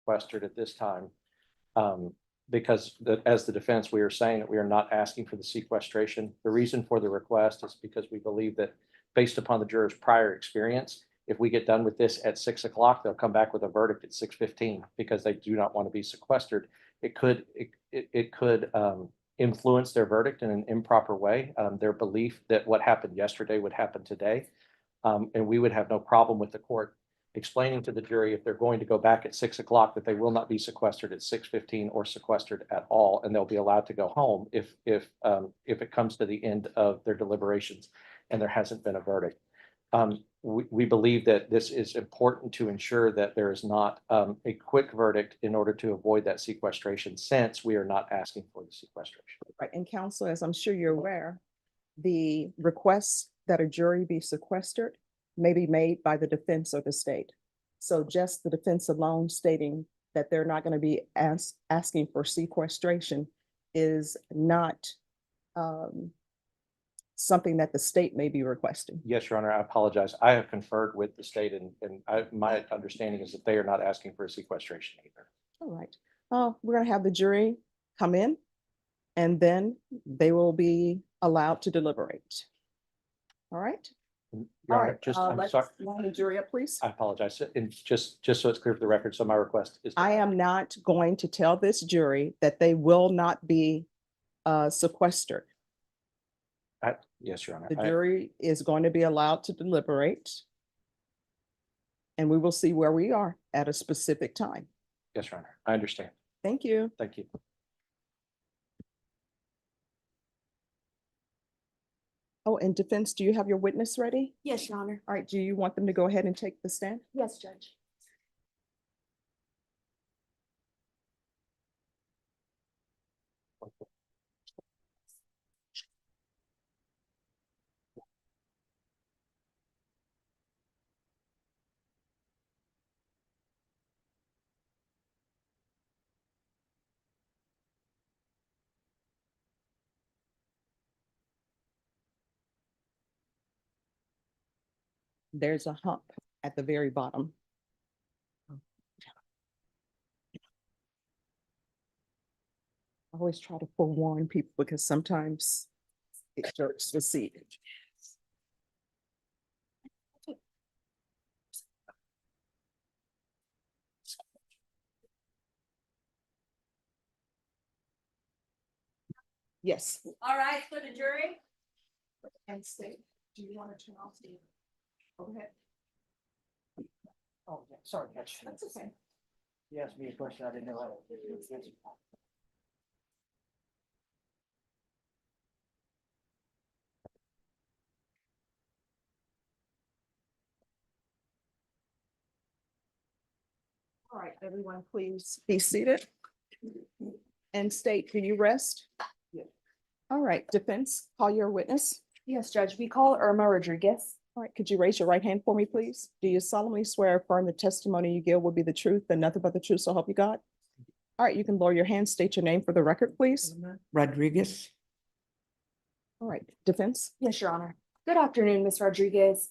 sequestered at this time. Because as the defense, we are saying that we are not asking for the sequestration. The reason for the request is because we believe that based upon the jurors' prior experience, if we get done with this at 6 o'clock, they'll come back with a verdict at 6:15 because they do not want to be sequestered. It could influence their verdict in an improper way, their belief that what happened yesterday would happen today. And we would have no problem with the court explaining to the jury if they're going to go back at 6 o'clock that they will not be sequestered at 6:15 or sequestered at all, and they'll be allowed to go home if it comes to the end of their deliberations and there hasn't been a verdict. We believe that this is important to ensure that there is not a quick verdict in order to avoid that sequestration, since we are not asking for the sequestration. Right, and counsel, as I'm sure you're aware, the request that a jury be sequestered may be made by the defense or the state. So just the defense alone stating that they're not going to be asking for sequestration is not something that the state may be requesting. Yes, Your Honor, I apologize. I have conferred with the state and my understanding is that they are not asking for a sequestration either. All right, we're going to have the jury come in and then they will be allowed to deliberate. All right. Your All Honor, right, just, I'm let's sorry, line the jury up, please. I apologize. And just so it's clear for the record, so my request is. I am not going to tell this jury that they will not be sequestered. Yes, Your Honor. The jury is going to be allowed to deliberate. And we will see where we are at a specific time. Yes, Your Honor. I understand. Thank you. Thank you. Oh, and defense, do you have your witness ready? Yes, Your Honor. All right, do you want them to go ahead and take the stand? Yes, Judge. There's a hump at the very bottom. I always try to forewarn people because sometimes it jerks the seat. Yes. All right, for the jury. And state, do you want to turn off the? Go ahead. Oh, yeah, sorry, Judge. That's okay. You asked me a question I didn't know how to answer. All right, everyone, please be seated. And state, can you rest? Yeah. All right, defense, call your witness. Yes, Judge. We call Irma Rodriguez. All right, could you raise your right hand for me, please? Do you solemnly swear or affirm the testimony you give will be the truth and nothing but the truth, so help you God? All right, you can lower your hand, state your name for the record, please. Rodriguez. All right, defense. Yes, Your Honor. Good afternoon, Ms. Rodriguez.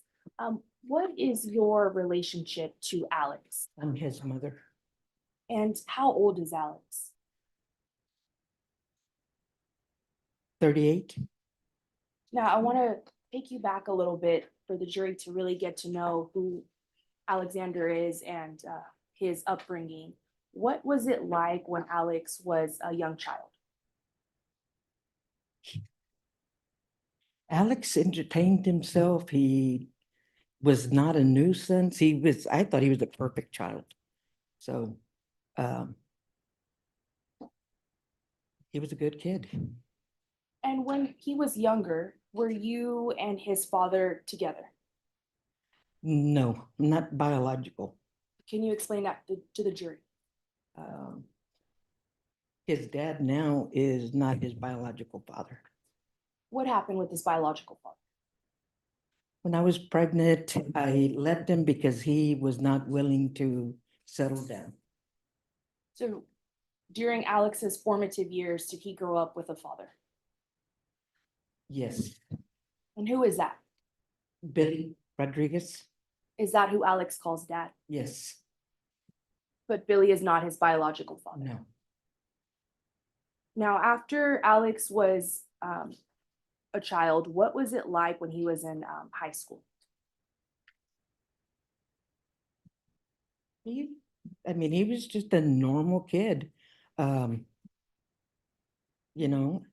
What is your relationship to Alex? I'm his mother. And how old is Alex? 38. Now, I want to take you back a little bit for the jury to really get to know who Alexander is and his upbringing. What was it like when Alex was a young child? Alex entertained himself. He was not a nuisance. I thought he was a perfect child. So he was a good kid. And when he was younger, were you and his father together? No, not biological. Can you explain that to the jury? His dad now is not his biological father. What happened with his biological father? When I was pregnant, I left him because he was not willing to settle down. So during Alex's formative years, did he grow up with a father? Yes, And who is that? Billy Rodriguez. Is that who Alex calls dad? Yes. But Billy is not his biological father. No. Now, after Alex was a child, what was it like when he was in high school? He was just a normal kid. Um, you know,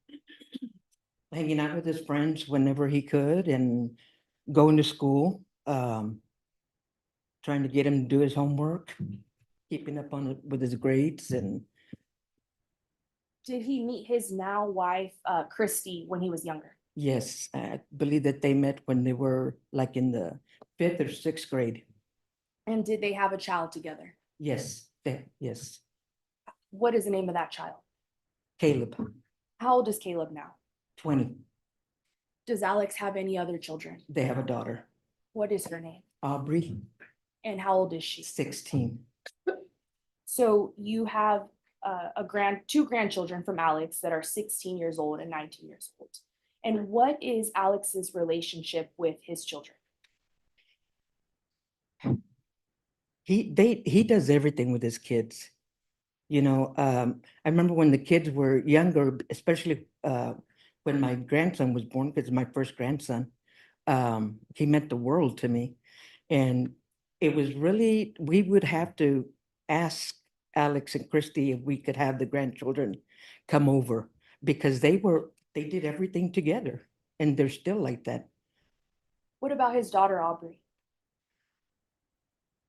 hanging out with his friends whenever he could and going to school, trying to get him to do his homework, keeping up on it with his grades and Did he meet his now wife, Christy, when he was younger? yes, I believe that they met when they were like in the 5th or 6th grade. And did they have a child together? Yes, yes, What is the name of that child? Caleb, How old is Caleb now? 20. Does Alex have any other children? They have a daughter, What is her name? Aubrey, And how old is she? 16. So you have two grandchildren from Alex that are 16 years old and 19 years old. And what is Alex's relationship with his children? He does everything with his kids. I remember when the kids were younger, especially when my grandson was born, because my first grandson, he meant the world to me. And it was really, we would have to ask Alex and Christy if we could have the grandchildren come over because they did everything together and they're still like that. What about his daughter, Aubrey?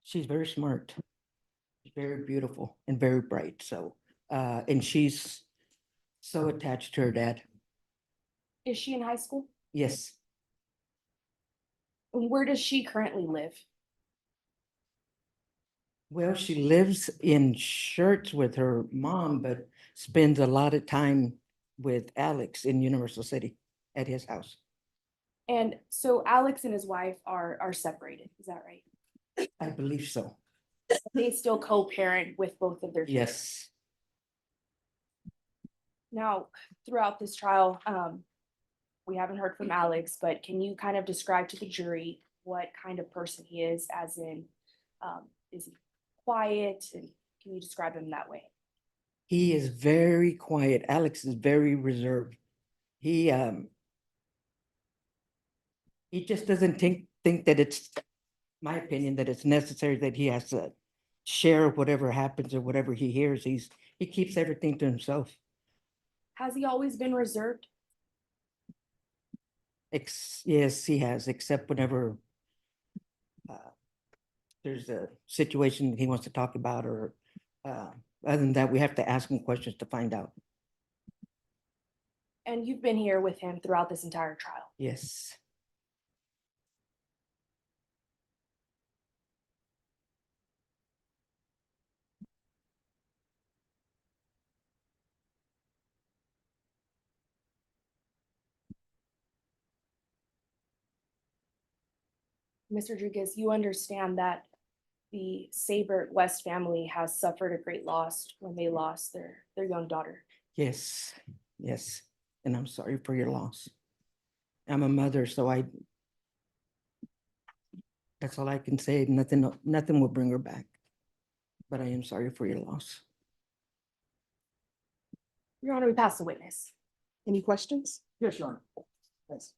She's very smart, very beautiful and very bright. So, and she's so attached to her dad. Is she in high school? Yes, And where does she currently live? well, she lives in Shirts with her mom, but spends a lot of time with Alex in Universal City at his house. And so Alex and his wife are separated, is that right? I believe so. They still co-parent with both of their kids. Yes. Now, throughout this trial, we haven't heard from Alex, but can you kind of describe to the jury what kind of person he is, as in, is he quiet, and can you describe him that way? He is very quiet. Alex is very reserved. He just doesn't think that it's, my opinion, that it's necessary that he has to share whatever happens or whatever he hears. He keeps everything to himself. Has he always been reserved? Yes, he has, except whenever there's a situation that he wants to talk about, or other than that, we have to ask him questions to find out. And you've been here with him throughout this entire trial. Yes. Mr. Rodriguez, you understand that the Sabert West family has suffered a great loss when they lost their young daughter. Yes, yes, and I'm sorry for your loss. I'm a mother, so that's all I can say. Nothing will bring her back. But I am sorry for your loss. Your Honor, we pass the witness. Any questions? Yes, Your Honor. Thanks.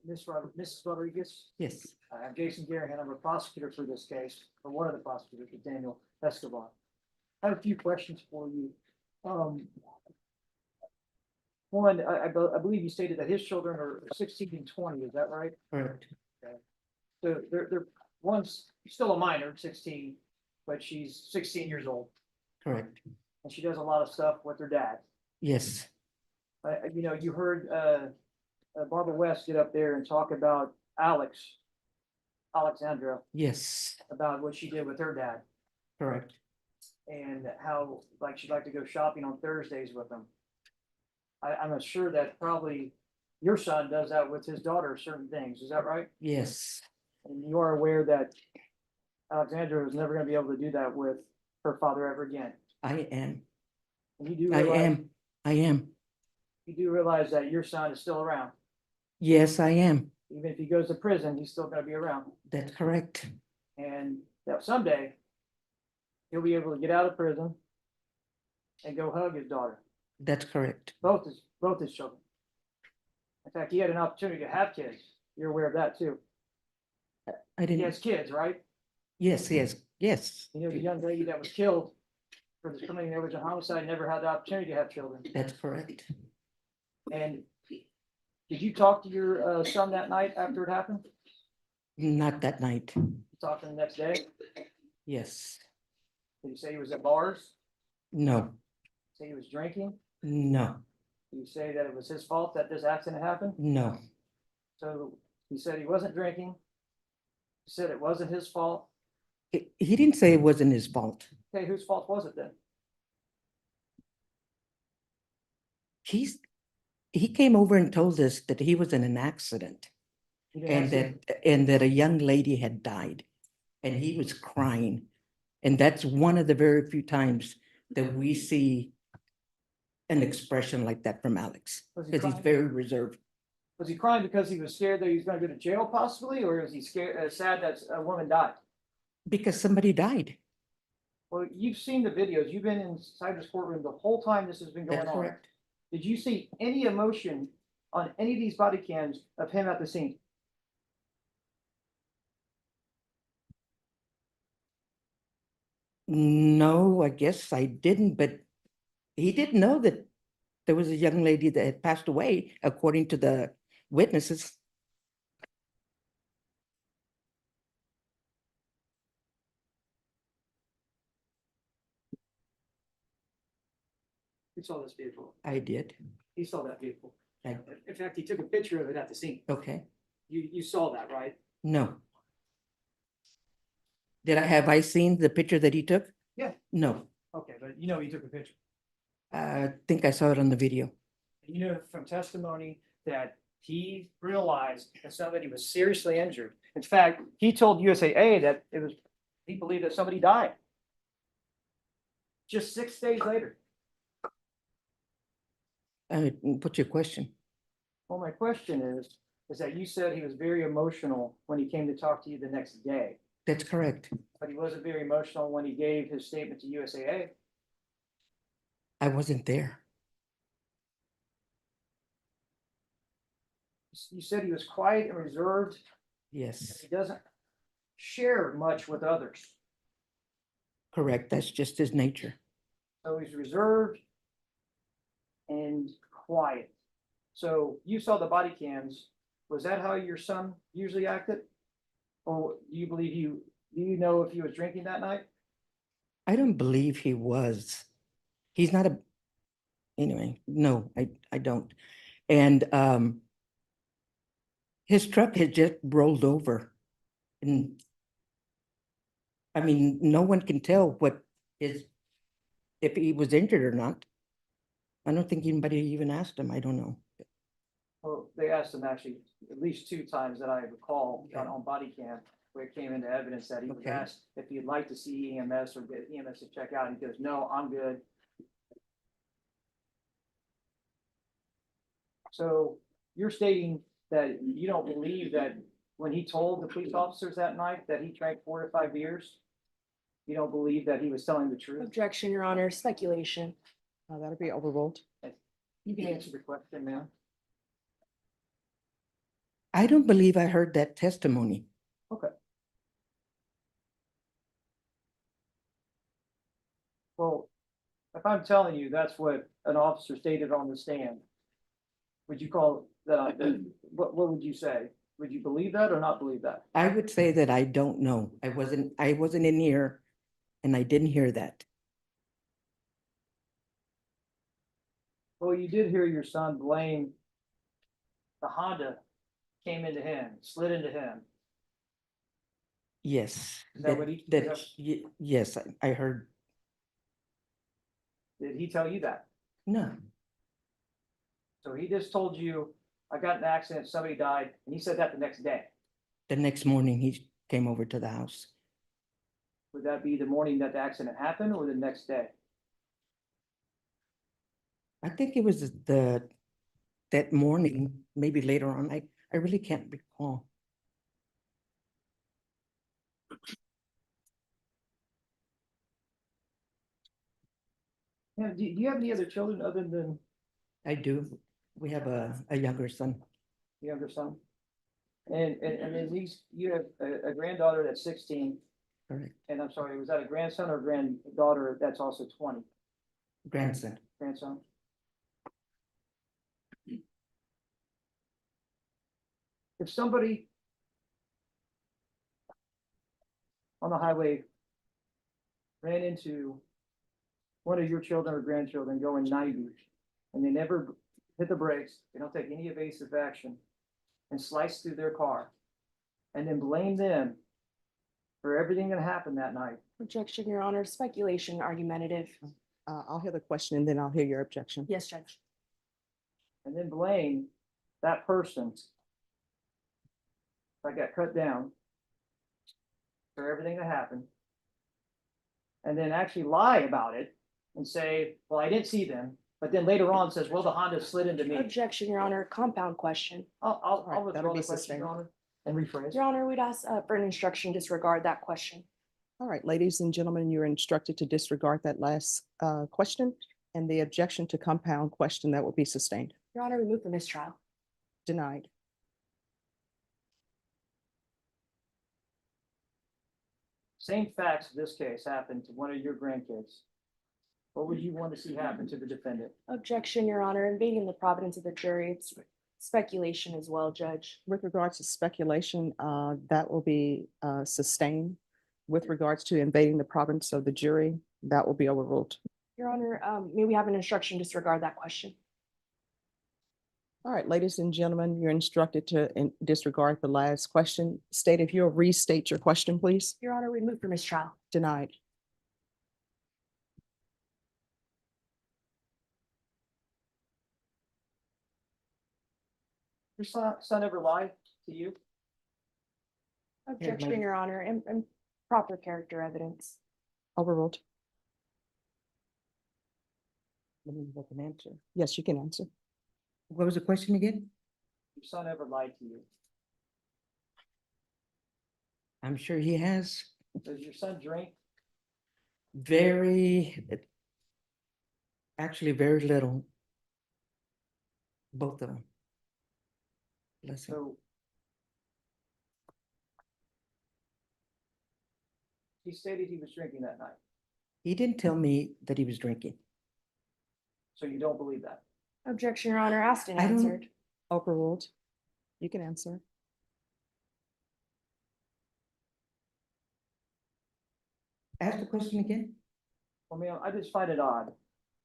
Mrs. Rodriguez, Yes, I'm Jason Garahan. I'm a prosecutor for this case, or one of the prosecutors, Daniel Escobar. I have a few questions for you. One, I believe you stated that his children are 16 and 20, is that right? correct. So they're one's still a minor, 16, but she's 16 years old, Correct. and she does a lot of stuff with her dad. Yes, You heard Barbara West get up there and talk about Alexandra, yes, about what she did with her dad, correct. and how she'd like to go shopping on Thursdays with him. I'm sure that probably your son does that with his daughter, certain things. Is that right? Yes, And you are aware that Alexandra was never going to be able to do that with her father ever again. I am. And you do I realize, am. you do realize that your son is still around. Yes, I am. Even if he goes to prison, he's still going to be around. That's correct. And that someday he'll be able to get out of prison and go hug his daughter, That's correct. both his children. In fact, he had an opportunity to have kids. You're aware of that too. I He didn't, has kids, right? yes, yes, You know, the young lady that was killed for this criminal negligent homicide never had the opportunity to have children. that's correct. And did you talk to your son that night after it happened? Not that night. You talked to him the next day? Yes, Did you say he was at bars? no, Say he was drinking? no, Did you say that it was his fault that this accident happened? no. So he said he wasn't drinking. He said it wasn't his fault. He didn't say it wasn't his fault. Okay, whose fault was it then? He came over and told us that he was in an accident He didn't and ask that a young lady had died and he was crying. And that's one of the very few times that we see an expression like that from Alex, Was he because he's crying? very reserved. Was he crying because he was scared that he was gonna go to jail possibly, or was he scared, sad that a woman died? Because somebody died. Well, you've seen the videos. You've been inside this courtroom the whole time this has been going That's on. correct. Did you see any emotion on any of these body cams of him at the scene? No, I guess I didn't, but he didn't know that there was a young lady that had passed away, according to the witnesses. Who saw this vehicle? I did. He saw that vehicle. I- In fact, he took a picture of it at the scene. Okay, You saw that, right? no. Have I seen the picture that he took? Yeah. No, Okay, but you know he took a picture. I think I saw it on the video. You know from testimony that he realized that somebody was seriously injured. In fact, he told USAA that he believed that somebody died. Just 6 days later. What's your question? Well, my question is that you said he was very emotional when he came to talk to you the next day, That's correct. but he wasn't very emotional when he gave his statement to USAA. I wasn't there. You said he was quiet and reserved. Yes, He doesn't share much with others. correct. That's just his nature. So he's reserved and quiet. So you saw the body cams. Was that how your son usually acted? Or do you believe do you know if he was drinking that night? I don't believe he was. He's not anyway, no, I don't. And his truck had just rolled over. And I mean, no one can tell if he was injured or not. I don't think anybody even asked him. I don't know. Well, they asked him actually at least 2 times that I recall Okay. on body cam, where it came into evidence that he was Okay. asked if he'd like to see EMS or get EMS to check out. And he goes, no, I'm good. So you're stating that you don't believe that when he told the police officers that night that he drank 4 to 5 beers, you don't believe that he was telling the truth? Objection, Your Honor, speculation. That'll be overruled. You can answer the question, ma'am. I don't believe I heard that testimony. Okay. Well, if I'm telling you that's what an officer stated on the stand, would you call that, what would you say? Would you believe that or not believe that? I would say that I don't know. I wasn't in here and I didn't hear that. Well, you did hear your son blame the Honda came into him, slid into him. Yes. Is that what he- Yes, I heard. Did he tell you that? No, So he just told you, I got in an accident, somebody died, and he said that the next day. the next morning he came over to the house. Would that be the morning that the accident happened or the next day? I think it was that morning, maybe later on. I really can't recall. Ma'am, do you have any other children other than I do. We have a younger son. the younger son? And then you have a granddaughter that's 16, Correct. and I'm sorry, was that a grandson or granddaughter that's also 20? Grandson. Grandson? If somebody on the highway ran into one of your children or grandchildren going 90, and they never hit the brakes, they don't take any evasive action, and slice through their car, and then blame them for everything that happened that night, Objection, Your Honor, speculation, argumentative. I'll hear the question and then I'll hear your objection. Yes, Judge. and then blame that person that got cut down for everything that happened, and then actually lie about it and say, well, I didn't see them, but then later on says, well, the Honda slid into me. Objection, Your Honor, compound question. I'll Right, withdraw that'll the be question, sustained. Your Honor, and rephrase. Your Honor, we'd ask for an instruction, disregard that question. All right, ladies and gentlemen, you're instructed to disregard that last question and the objection to compound question that will be sustained. Your Honor, we move for mistrial. Denied. Same facts of this case happened to one of your grandkids. What would you want to see happen to the defendant? Objection, Your Honor, invading the providence of the jury. It's speculation as well, Judge. With regards to speculation, that will be sustained. With regards to invading the province of the jury, that will be overruled. Your Honor, may we have an instruction, disregard that question? All right, ladies and gentlemen, you're instructed to disregard the last question. State if you'll restate your question, please. Your Honor, we move for mistrial. Denied. Your son ever lied to you? Objection, Your Honor, and proper character evidence. Overruled. Let me look and answer. Yes, you can answer. What was the question again? Your son ever lied to you? I'm sure he has. Does your son drink? Actually, very little. Both of them. Bless him. So he stated he was drinking that night, He didn't tell me that he was drinking. so you don't believe that? Objection, Your Honor, asked and I don't- answered. Overruled. You can answer. Ask the question again. Well, ma'am, I just find it odd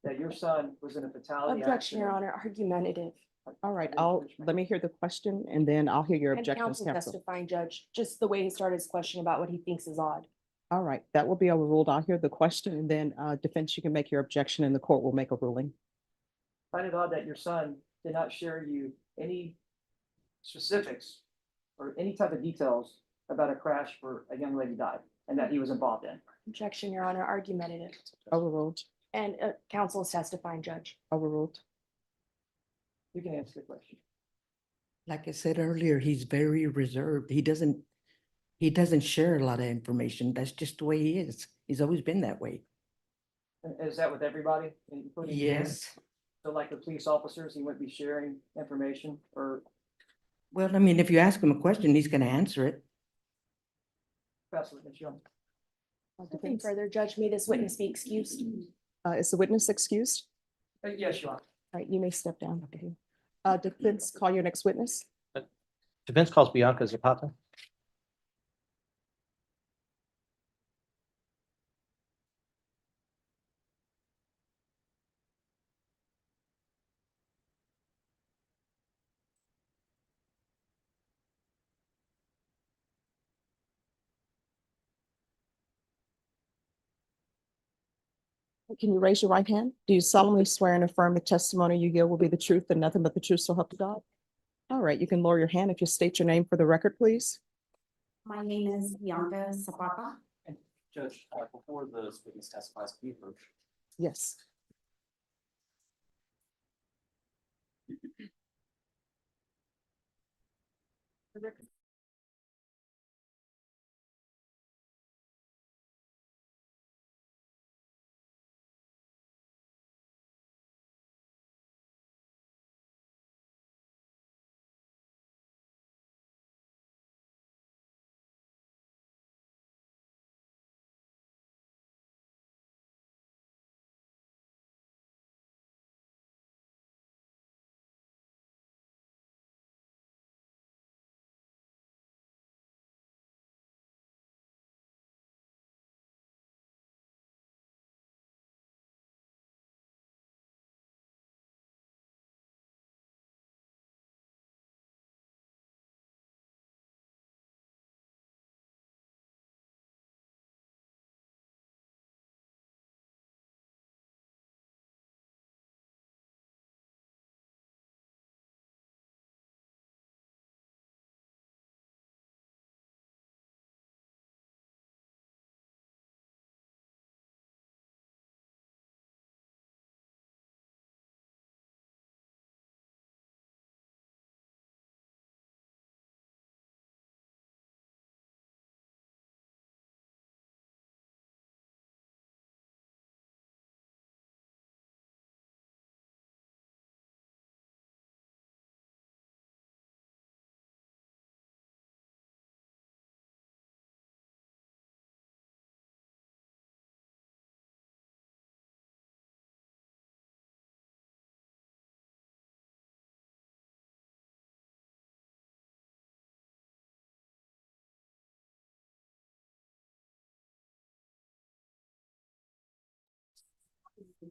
that your son was in a fatality Objection, Your accident. Honor, argumentative. All right, didn't I'll, finish my let me hear the question and then I'll hear your And objections, counsel counsel. testifying, Judge, just the way he started his question about what he thinks is odd. All right, that will be overruled. I'll hear the question and then defense, you can make your objection and the court will make a ruling. Find it odd that your son did not share you any specifics or any type of details about a crash where a young lady died and that he was involved in. Objection, Your Honor, argumentative. Overruled, And counsel is testifying, Judge. overruled. You can answer the question. Like I said earlier, he's very reserved. He doesn't share a lot of information. That's just the way he is. He's always been that way. And is that with everybody, including? you? Yes. So like the police officers, he wouldn't be sharing information or Well, I mean, if you ask him a question, he's gonna answer it. press witness young? Nothing further, Judge, may this witness be excused? Is the witness excused? Yes, you are. All right, you may step down. Okay. Defense, call your next witness. Defense calls Bianca Zapata. Can you raise your right hand? Do you solemnly swear and affirm the testimony you give will be the truth and nothing but the truth, so help you God? All right, you can lower your hand if you state your name for the record, please. My name is Bianca Zapata. Judge, before the witness testifies, can you approach? Yes.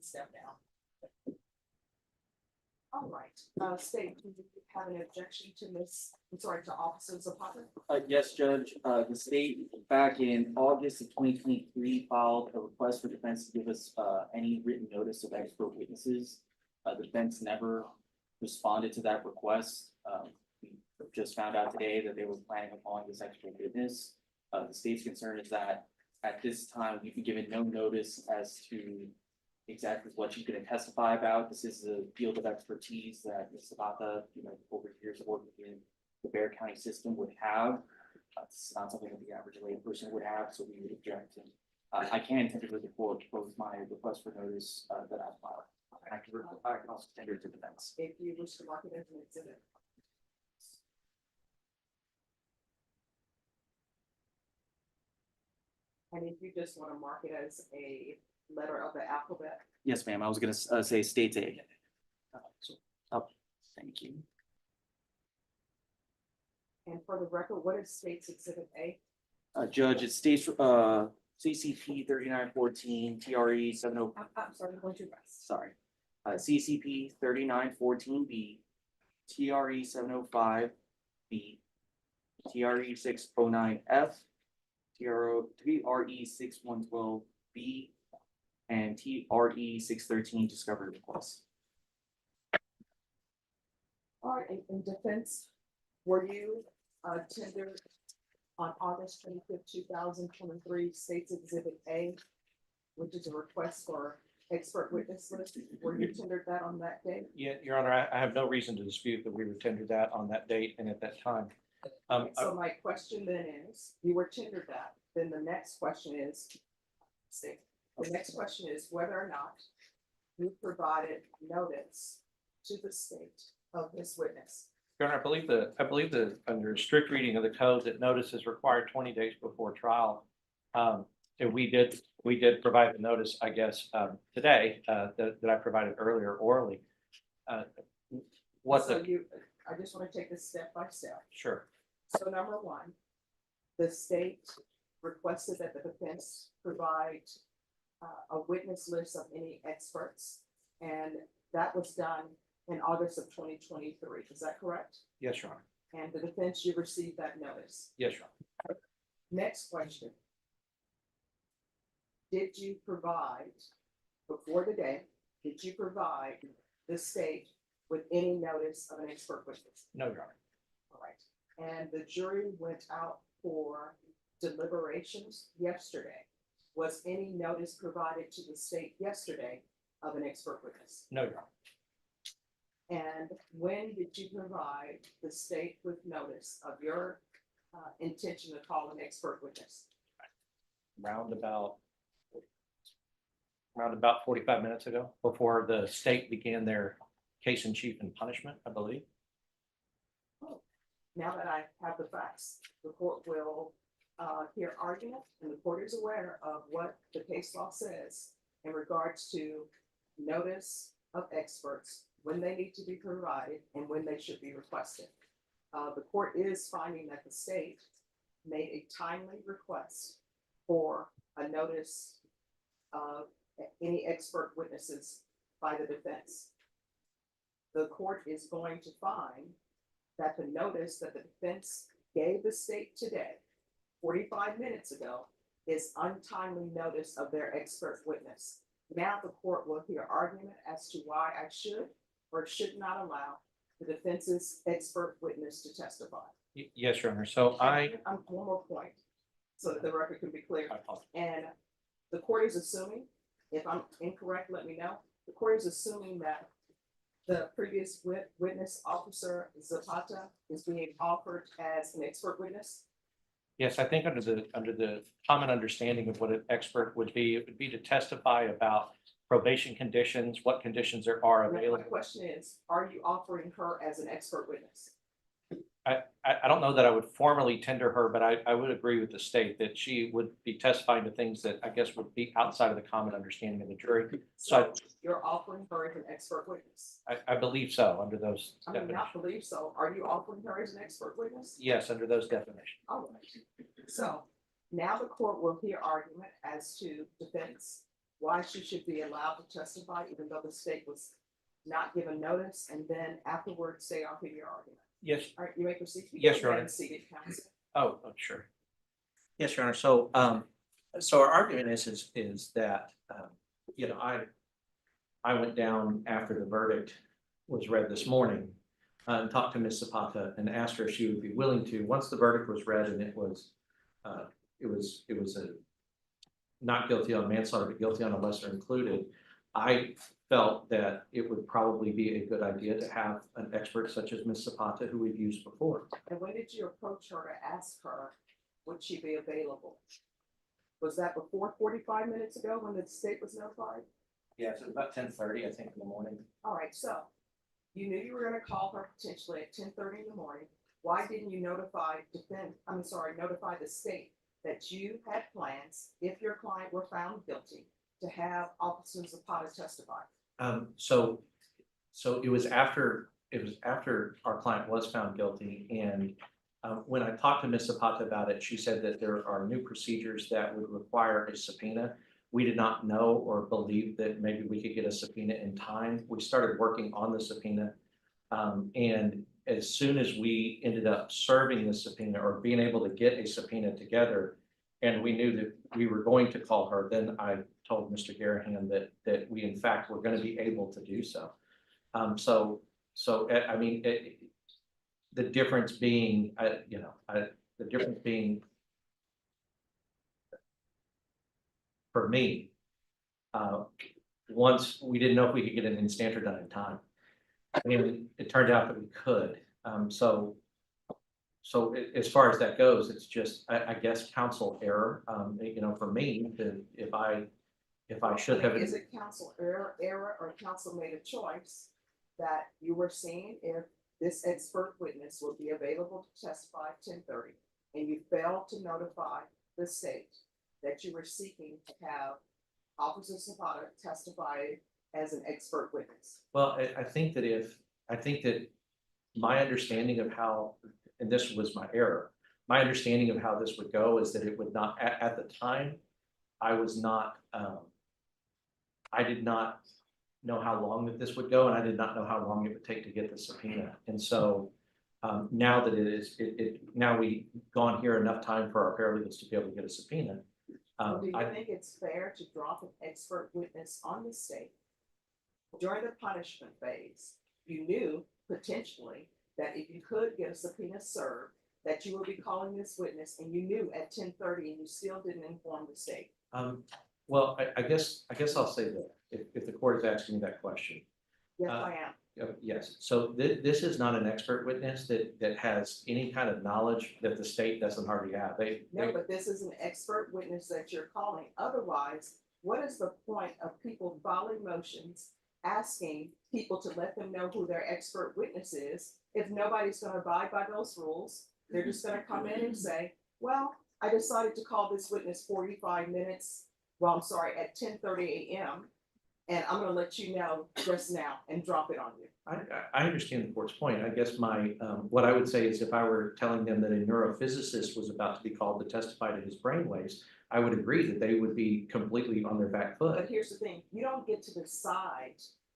step down. All right, State, do you have an objection to to Officer Zapata? Yes, Judge, the state back in August of 2023 filed a request for defense to give us, any written notice of expert witnesses. The defense never responded to that request. We just found out today that they were planning on calling this expert witness. The state's concern is that at this time, we've been given no notice as to exactly what she's gonna testify about. This is a field of expertise that Ms. Zapata, over years of working in the Bear County system would have. It's not something that the average lay person would have, so we would object. And I can tentatively propose my request for notice that I filed. I can also tender it to defense. If you wish to mark it as an exhibit. And if you just want to mark it as a letter of the alphabet. Yes, ma'am. I was gonna say state's aid. Thank you. And for the record, what is State's Exhibit A? Judge, it states CCP 3914 TRE 70. I'm sorry, going too fast. Sorry. CCP 3914B, TRE 705B, TRE 609F, TRE 6112B, and TRE 613 discovery requests. All right, in defense, were you tendered on August 25th, 2023, State's Exhibit A, which is a request for expert witness list? Were you tendered that on that day? Yeah, Your Honor, I have no reason to dispute that we were tendered that on that date and at that time. So my question then is, you were tendered that, then the next question is, the next question is whether or not you provided notice to the state of this witness. Your Honor, I believe that under strict reading of the code that notice is required 20 days before trial. And we did provide the notice, I guess, today, that I provided earlier orally. I just want to take this step by step. Sure. So number one, the state requested that the defense provide a witness list of any experts, and that was done in August of 2023. Is that correct? Yes, Your Honor. And the defense, you received that notice. Yes, Your Honor. Next question. Did you provide, before the day, did you provide the state with any notice of an expert witness? No, Your Honor. All right. And the jury went out for deliberations yesterday. Was any notice provided to the state yesterday of an expert witness? No, Your Honor. And when did you provide the state with notice of your intention to call an expert witness? Round about 45 minutes ago, before the state began their case in chief and punishment, I believe. Now that I have the facts, the court will hear argument, and the court is aware of what the case law says in regards to notice of experts, when they need to be provided and when they should be requested. The court is finding that the state made a timely request for a notice of any expert witnesses by the defense. The court is going to find that the notice that the defense gave the state today, 45 minutes ago, is untimely notice of their expert witness. Now the court will hear argument as to why I should or should not allow the defense's expert witness to testify. Yes, Your Honor. So One more point, so that the record can be clear. And the court is assuming, if I'm incorrect, let me know. The court is assuming that the previous witness, Officer Zapata, is being offered as an expert witness. yes, I think under the common understanding of what an expert would be, it would be to testify about probation conditions, what conditions there are My available. question is, are you offering her as an expert witness? I don't know that I would formally tender her, but I would agree with the state that she would be testifying to things that I guess would be outside of the common understanding of the jury. So You're offering her as an expert witness? I believe so, under those I mean, definitions. not believe so. Are you offering her as an expert witness? Yes, under those definitions. All right. So now the court will hear argument as to defense why she should be allowed to testify even though the state was not given notice, and then afterwards say, I'll hear your argument. Yes. All right, you may proceed. You Yes, can Your go ahead Honor. and seated counsel. Sure. Yes, Your Honor. So, so our argument is that, you know, I went down after the verdict was read this morning and talked to Ms. Zapata and asked her if she would be willing to, once the verdict was read and it was a not guilty on manslaughter, but guilty on a lesser included. I felt that it would probably be a good idea to have an expert such as Ms. Zapata, who we've used before. And when did you approach her to ask her, would she be available? Was that before 45 minutes ago when the state was notified? Yeah, so about 10:30, I think, in the morning. All right, so you knew you were gonna call her potentially at 10:30 in the morning. Why didn't you notify the state that you had plans, if your client were found guilty, to have Officer Zapata testify? So it was after our client was found guilty, and when I talked to Ms. Zapata about it, she said that there are new procedures that would require a subpoena. We did not know or believe that maybe we could get a subpoena in time. We started working on the subpoena. And as soon as we ended up serving the subpoena or being able to get a subpoena together, and we knew that we were going to call her, then I told Mr. Garahan that we in fact were going to be able to do so. I mean, the difference being, the difference being for me, once we didn't know if we could get an instanter done in time. And it turned out that we could. As far as that goes, it's just, I guess, counsel error. For me, if I should have. Is it counsel error or counsel made a choice that you were seeing if this expert witness would be available to testify at 10:30, and you failed to notify the state that you were seeking to have Officer Zapata testify as an expert witness? Well, I think that my understanding of how, and this was my error, my understanding of how this would go is that it would not, at the time, I was not, I did not know how long that this would go, and I did not know how long it would take to get the subpoena. And so now that now we've gone here enough time for our paralegals to be able to get a subpoena. Do you think it's fair to drop an expert witness on the state during the punishment phase? You knew potentially that if you could get a subpoena served, that you would be calling this witness, and you knew at 10:30 and you still didn't inform the state. Well, I guess I'll say that if the court is asking me that question. Yes, I am. Yes, so this is not an expert witness that has any kind of knowledge that the state doesn't already have. No, but this is an expert witness that you're calling. Otherwise, what is the point of people filing motions, asking people to let them know who their expert witness is, if nobody's gonna abide by those rules? They're just gonna come in and say, well, I decided to call this witness 45 minutes, at 10:30 a.m. And I'm gonna let you know just now and drop it on you. I understand the court's point. I guess what I would say is if I were telling them that a neurophysicist was about to be called to testify to his brainwaves, I would agree that they would be completely on their back foot. But here's the thing, you don't get to decide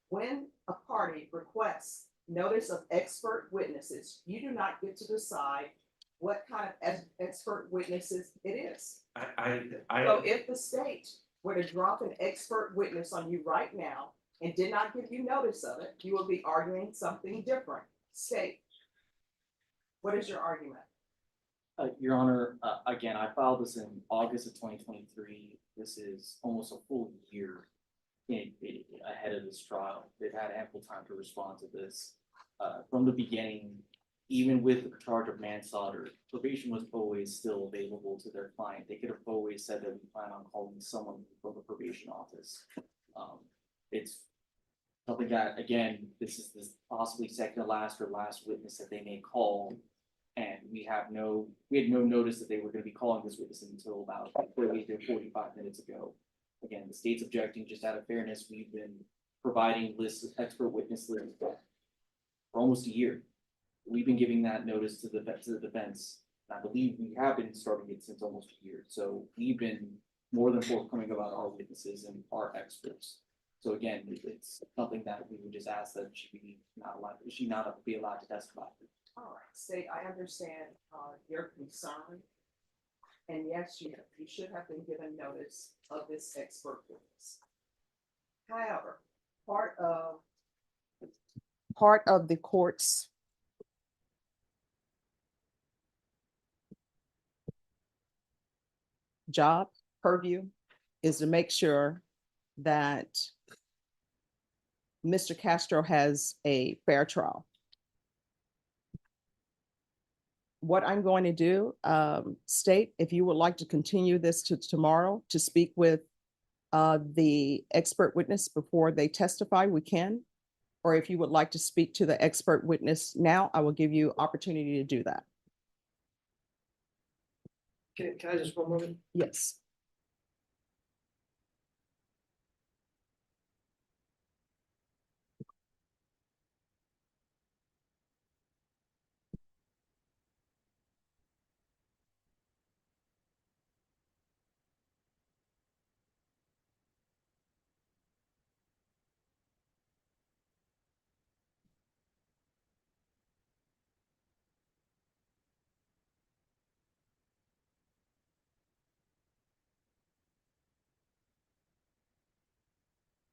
when a party requests notice of expert witnesses. You do not get to decide what kind of expert witnesses it is. So if the state were to drop an expert witness on you right now and did not give you notice of it, you will be arguing something different. State, what is your argument? Your Honor, again, I filed this in August of 2023. This is almost a full year ahead of this trial. They've had ample time to respond to this. From the beginning, even with the charge of manslaughter, probation was always still available to their client. They could have always said that we plan on calling someone from the probation office. It's something that, again, this is this possibly second to last or last witness that they may call. And we had no notice that they were going to be calling this witness until about 30 to 45 minutes ago. Again, the state's objecting. Just out of fairness, we've been providing lists, expert witness lists for almost a year. We've been giving that notice to the defense. I believe we have been starting it since almost a year. So we've been more than forthcoming about our witnesses and our experts. So again, it's something that we would just ask that she not be allowed to testify. All right, state, I understand, your concern. And yes, you should have been given notice of this expert witness. However, part of the court's job purview is to make sure that Mr. Castro has a fair trial. What I'm going to do, state, if you would like to continue this to tomorrow to speak with the expert witness before they testify, we can. Or if you would like to speak to the expert witness now, I will give you opportunity to do that. Can I just one moment? Yes.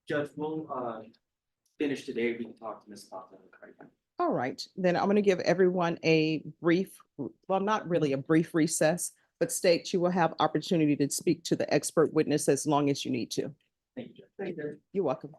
Judge, we'll finish today. We can talk to Ms. Pata. All right, then I'm going to give everyone a brief, well, not really a brief recess, but state you will have opportunity to speak to the expert witness as long as you need to. Thank you, Judge. Thank you. You're welcome.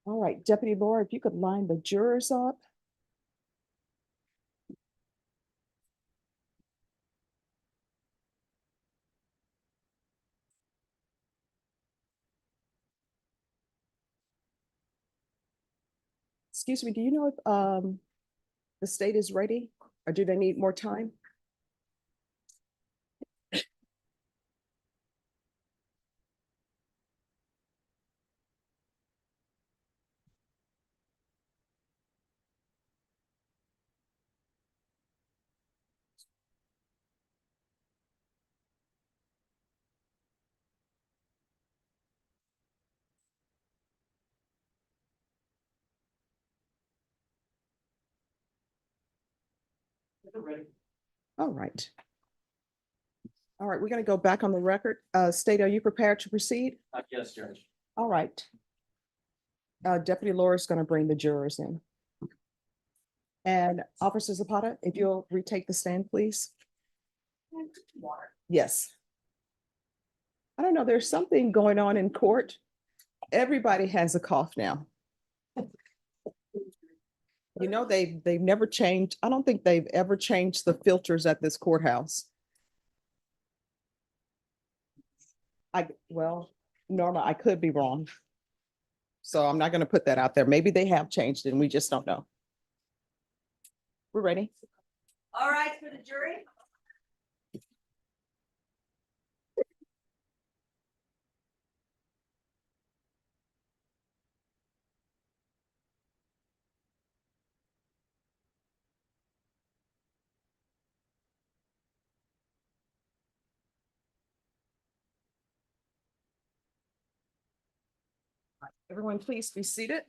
All right, Deputy Laura, if you could line the jurors up. Excuse me, do you know if the state is ready or do they need more time? All right. All right, we're going to go back on the record. State, are you prepared to proceed? Yes, Judge. All right. Deputy Laura is going to bring the jurors in. And Officer Zapata, if you'll retake the stand, please. Yes. I don't know, there's something going on in court. Everybody has a cough now. You know, they've never changed. I don't think they've ever changed the filters at this courthouse. Well, Norma, I could be wrong. So I'm not going to put that out there. Maybe they have changed it and we just don't know. We're ready. All right, for the jury. Everyone, please be seated.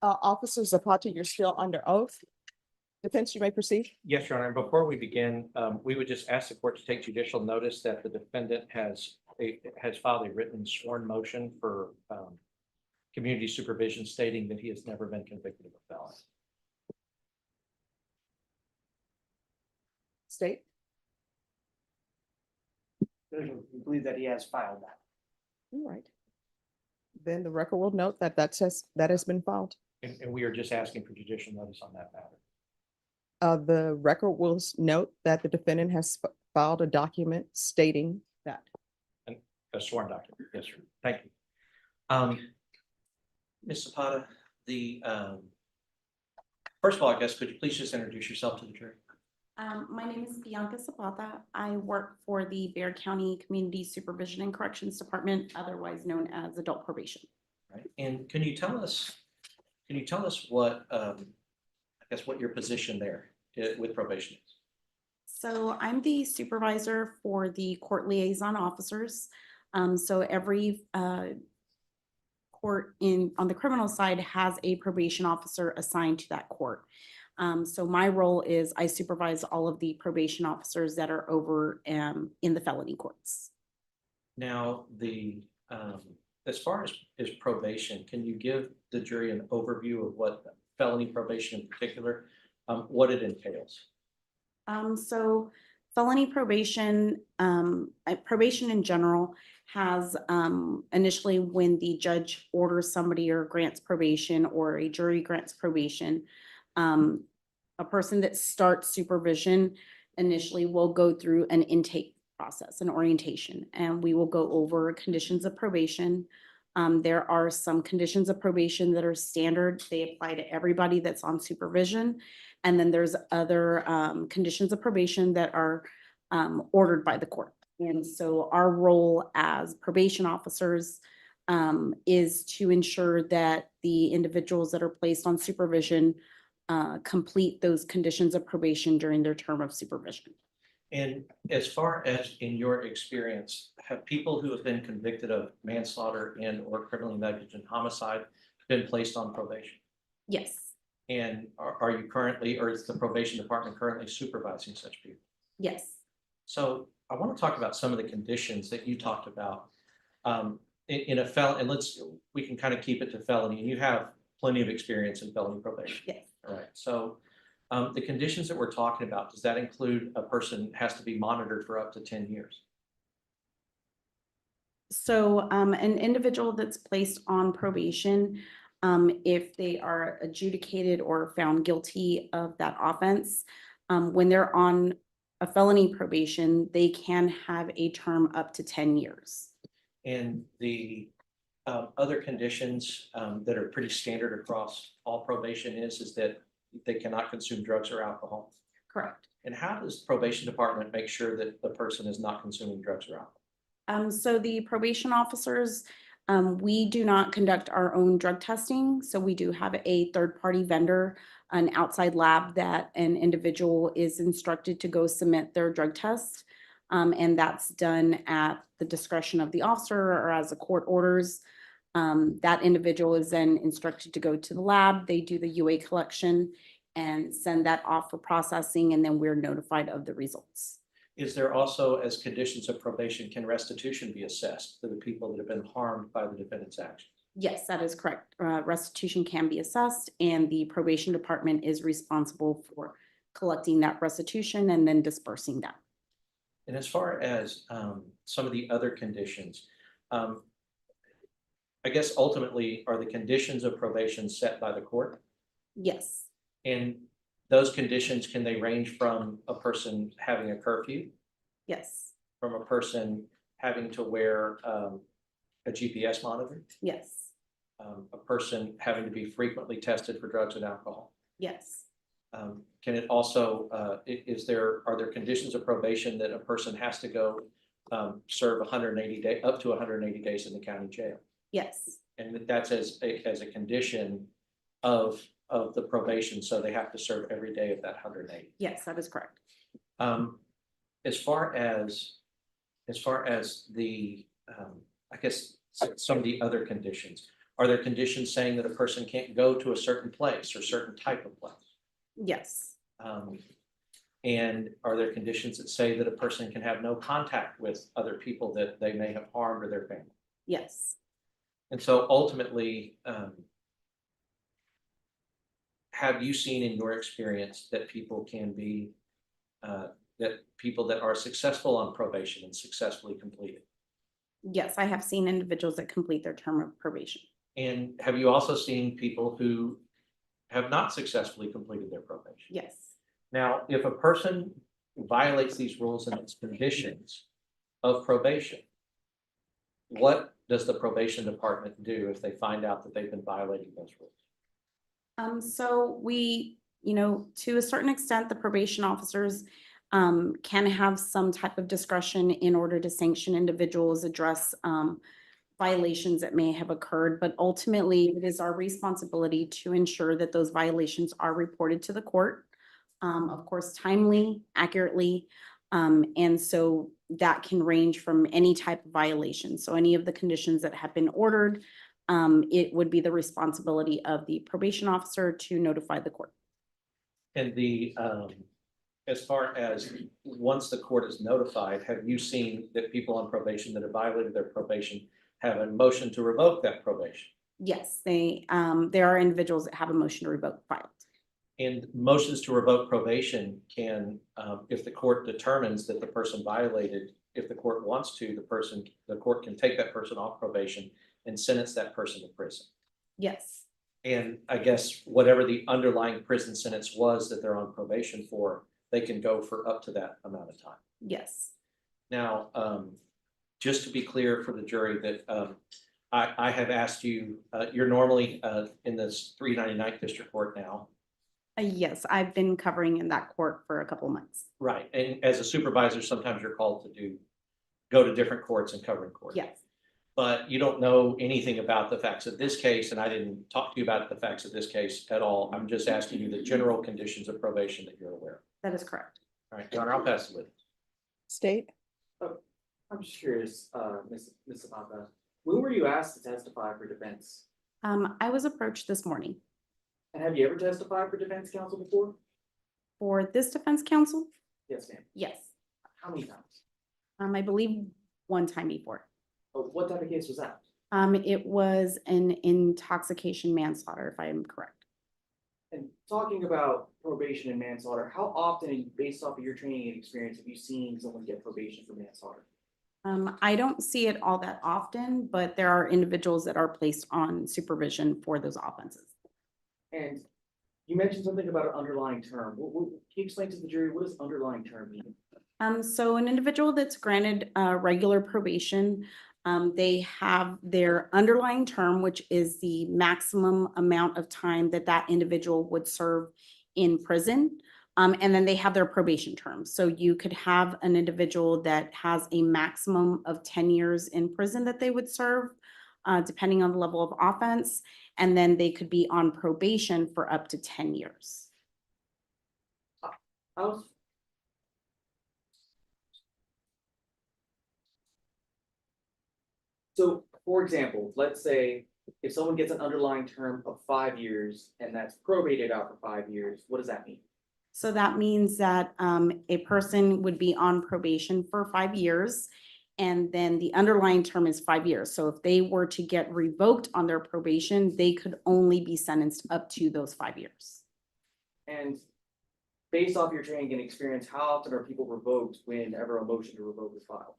Officer Zapata, you're still under oath. Defense, you may proceed. Yes, Your Honor. And before we begin, we would just ask the court to take judicial notice that the defendant has filed a written sworn motion for community supervision stating that he has never been convicted of a felony. State. We believe that he has filed that. All right. Then the record will note that that has been filed. And we are just asking for judicial notice on that matter. The record will note that the defendant has filed a document stating that. A sworn document. Yes, sir. Thank you. Ms. Zapata, first of all, I guess, could you please just introduce yourself to the jury? My name is Bianca Zapata. I work for the Bexar County Community Supervision and Corrections Department, otherwise known as Adult Probation. Right. And can you tell us what, I guess, what your position there with probation is? So I'm the supervisor for the court liaison officers. So every court on the criminal side has a probation officer assigned to that court. So my role is I supervise all of the probation officers that are over in the felony courts. Now, as far as probation, can you give the jury an overview of what felony probation in particular, what it entails? So felony probation, probation in general has initially when the judge orders somebody or grants probation or a jury grants probation, a person that starts supervision initially will go through an intake process, an orientation, and we will go over conditions of probation. There are some conditions of probation that are standard. They apply to everybody that's on supervision. And then there's other conditions of probation that are ordered by the court. And so our role as probation officers is to ensure that the individuals that are placed on supervision complete those conditions of probation during their term of supervision. And as far as in your experience, have people who have been convicted of manslaughter and or criminally negligent homicide been placed on probation? Yes. And are you currently, or is the probation department currently supervising such people? Yes. So I want to talk about some of the conditions that you talked about in a felony, and we can kind of keep it to felony, and you have plenty of experience in felony probation. Yes. All right. So the conditions that we're talking about, does that include a person has to be monitored for up to 10 years? So an individual that's placed on probation, if they are adjudicated or found guilty of that offense, when they're on a felony probation, they can have a term up to 10 years. And the other conditions that are pretty standard across all probation is that they cannot consume drugs or alcohol. Correct. And how does probation department make sure that the person is not consuming drugs or alcohol? So the probation officers, we do not conduct our own drug testing. So we do have a third-party vendor, an outside lab that an individual is instructed to go submit their drug test. And that's done at the discretion of the officer or as the court orders. That individual is then instructed to go to the lab. They do the UA collection and send that off for processing, and then we're notified of the results. Is there also, as conditions of probation, can restitution be assessed for the people that have been harmed by the defendant's actions? Yes, that is correct. Restitution can be assessed, and the probation department is responsible for collecting that restitution and then dispersing that. And as far as some of the other conditions, I guess ultimately are the conditions of probation set by the court? Yes, And those conditions, can they range from a person having a curfew, yes, from a person having to wear a GPS monitor, yes, a person having to be frequently tested for drugs and alcohol? yes, Can it also, are there conditions of probation that a person has to go serve 180 days, up to 180 days in the county jail? yes, And that's as a condition of the probation, so they have to serve every day of that 180. yes, that is correct. As far as the, I guess, some of the other conditions, are there conditions saying that a person can't go to a certain place or certain type of place? Yes, And are there conditions that say that a person can have no contact with other people that they may have harmed or their family? yes. And so ultimately, have you seen in your experience that people can be, that people that are successful on probation and successfully complete it? Yes, I have seen individuals that complete their term of probation. And have you also seen people who have not successfully completed their probation? Yes. Now, if a person violates these rules and its conditions of probation, what does the probation department do if they find out that they've been violating those rules? So we, to a certain extent, the probation officers can have some type of discretion in order to sanction individuals, address violations that may have occurred, but ultimately it is our responsibility to ensure that those violations are reported to the court. Of course, timely, accurately, and so that can range from any type of violation. So any of the conditions that have been ordered, it would be the responsibility of the probation officer to notify the court. And as far as once the court is notified, have you seen that people on probation that have violated their probation have a motion to revoke that probation? Yes, there are individuals that have a motion to revoke filed. And motions to revoke probation can, if the court determines that the person violated, if the court wants to, the court can take that person off probation and sentence that person to prison. Yes, And I guess whatever the underlying prison sentence was that they're on probation for, they can go for up to that amount of time. yes, Now, just to be clear for the jury that I have asked you, you're normally in this 399th District Court now. yes, I've been covering in that court for a couple of months. Right. And as a supervisor, sometimes you're called to go to different courts and covering courts. Yes, But you don't know anything about the facts of this case, and I didn't talk to you about the facts of this case at all. I'm just asking you the general conditions of probation that you're aware of. that is correct. All right, Your Honor, I'll pass it with. State, I'm just curious, Ms. Zapata, when were you asked to testify for defense? I was approached this morning And have you ever testified for defense counsel before? for this defense counsel. Yes, ma'am. Yes, How many times? I believe one time before. What type of case was that? It was an intoxication manslaughter, if I am correct. And talking about probation and manslaughter, how often, based off of your training and experience, have you seen someone get probation for manslaughter? I don't see it all that often, but there are individuals that are placed on supervision for those offenses. And you mentioned something about an underlying term. Can you explain to the jury, what does underlying term mean? So an individual that's granted regular probation, they have their underlying term, which is the maximum amount of time that that individual would serve in prison. And then they have their probation term. So you could have an individual that has a maximum of 10 years in prison that they would serve, depending on the level of offense. And then they could be on probation for up to 10 years. How's So, for example, let's say if someone gets an underlying term of 5 years and that's probated out for 5 years, what does that mean? So that means that a person would be on probation for 5 years. And then the underlying term is 5 years. So if they were to get revoked on their probation, they could only be sentenced up to those 5 years. And based off your training and experience, how often are people revoked whenever a motion to revoke is filed?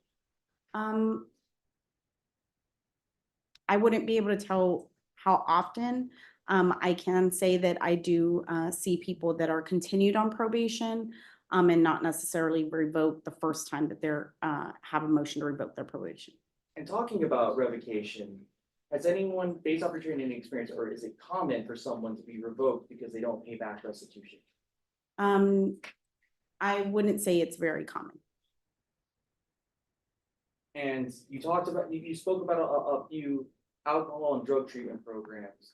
I wouldn't be able to tell how often. I can say that I do see people that are continued on probation and not necessarily revoked the first time that they're have a motion to revoke their probation. And talking about revocation, has anyone, based off your training and experience, or is it common for someone to be revoked because they don't pay back restitution? I wouldn't say it's very common. And you talked about, you spoke about a few alcohol and drug treatment programs.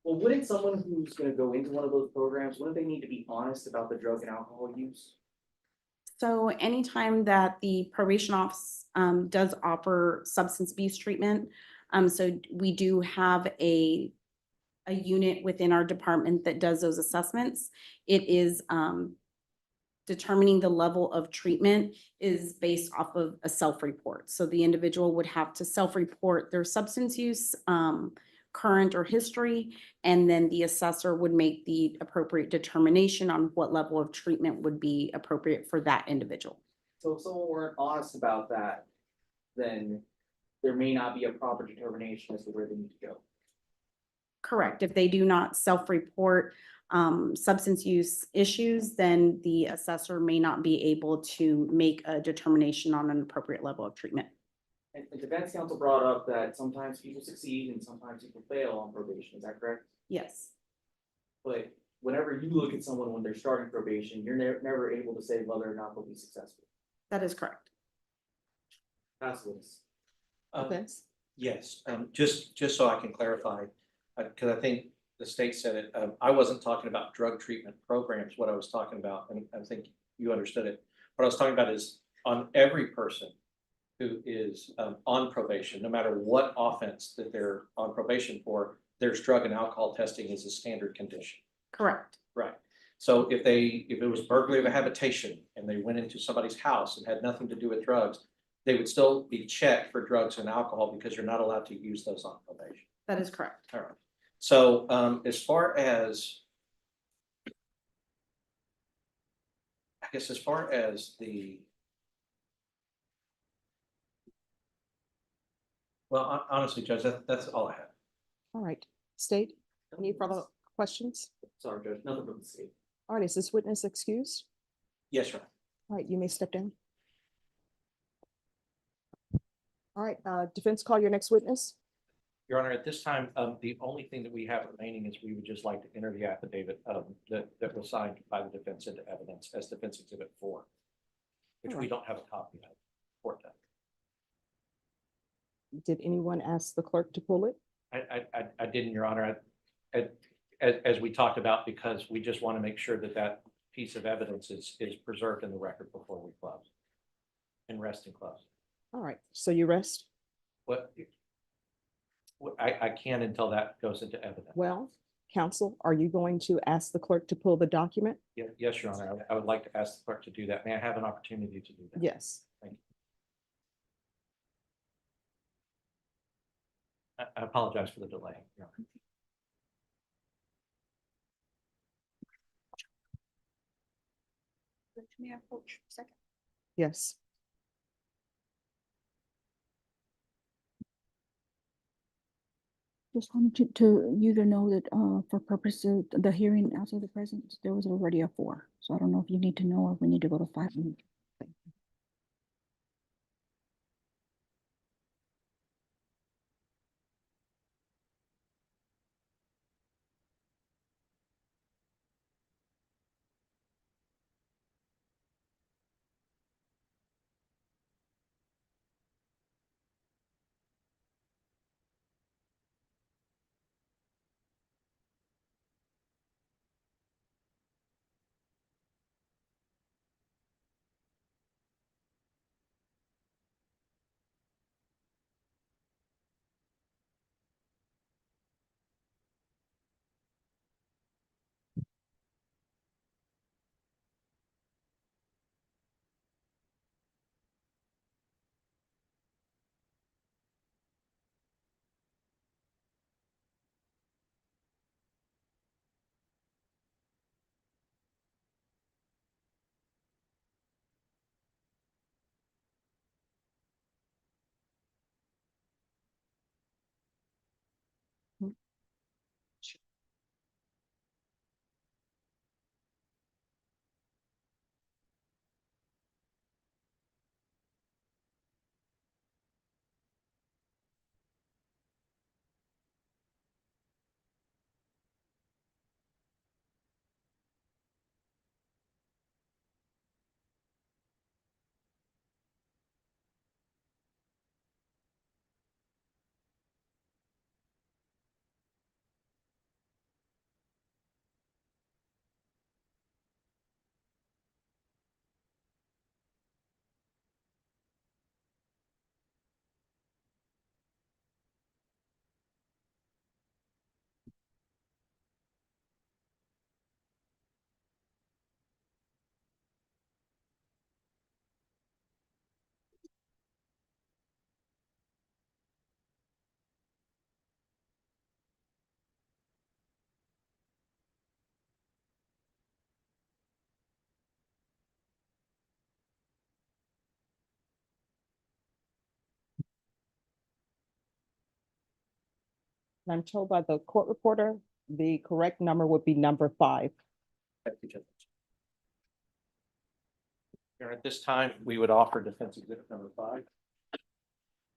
Well, wouldn't someone who's gonna go into one of those programs, wouldn't they need to be honest about the drug and alcohol use? So anytime that the probation office does offer substance abuse treatment, so we do have a unit within our department that does those assessments. It is determining the level of treatment is based off of a self-report. So the individual would have to self-report their substance use, current or history, and then the assessor would make the appropriate determination on what level of treatment would be appropriate for that individual. So if someone weren't honest about that, then there may not be a proper determination as to where they need to go. Correct. If they do not self-report substance use issues, then the assessor may not be able to make a determination on an appropriate level of treatment. And the defense counsel brought up that sometimes people succeed and sometimes people fail on probation, is that correct? Yes, But whenever you look at someone when they're starting probation, you're never able to say whether or not they'll be successful. that is correct. That's what it's. Defense? Yes, just so I can clarify, because I think the state said it, I wasn't talking about drug treatment programs. What I was talking about, and I think you understood it. What I was talking about is on every person who is on probation, no matter what offense that they're on probation for, there's drug and alcohol testing is a standard condition. Correct. Right. So if it was burglary of a habitation and they went into somebody's house and had nothing to do with drugs, they would still be checked for drugs and alcohol because you're not allowed to use those on probation. That is correct. All right. So as far as, I guess as far as the, well, honestly, Judge, that's all I have. All right, state, any further questions? Sorry, Judge, nothing from the state. All right, is this witness excused? Yes, sir. All right, you may step down. All right, defense, call your next witness. Your Honor, at this time, the only thing that we have remaining is we would just like to enter the affidavit that was signed by the defense into evidence as defense exhibit 4, which we Alright. don't have a copy of. Court done. Did anyone ask the clerk to pull it? I didn't, Your Honor. As we talked about, because we just want to make sure that that piece of evidence is preserved in the record before we close and rest and close. All right, so you rest? I can't until that goes into evidence. Well, counsel, are you going to ask the clerk to pull the document? Yes, Your Honor. I would like to ask the clerk to do that. May I have an opportunity to do that? Yes. Thank you. I apologize for the delay, Your Honor. Yes. Just wanted you to know that, for purposes, the hearing outside the presence, there was already a 4. So I don't know if you need to know or we need to go to 5. And I'm told by the court reporter, the correct number would be number 5. Thank you, Judge. Here, at this time, we would offer defense exhibit number 5.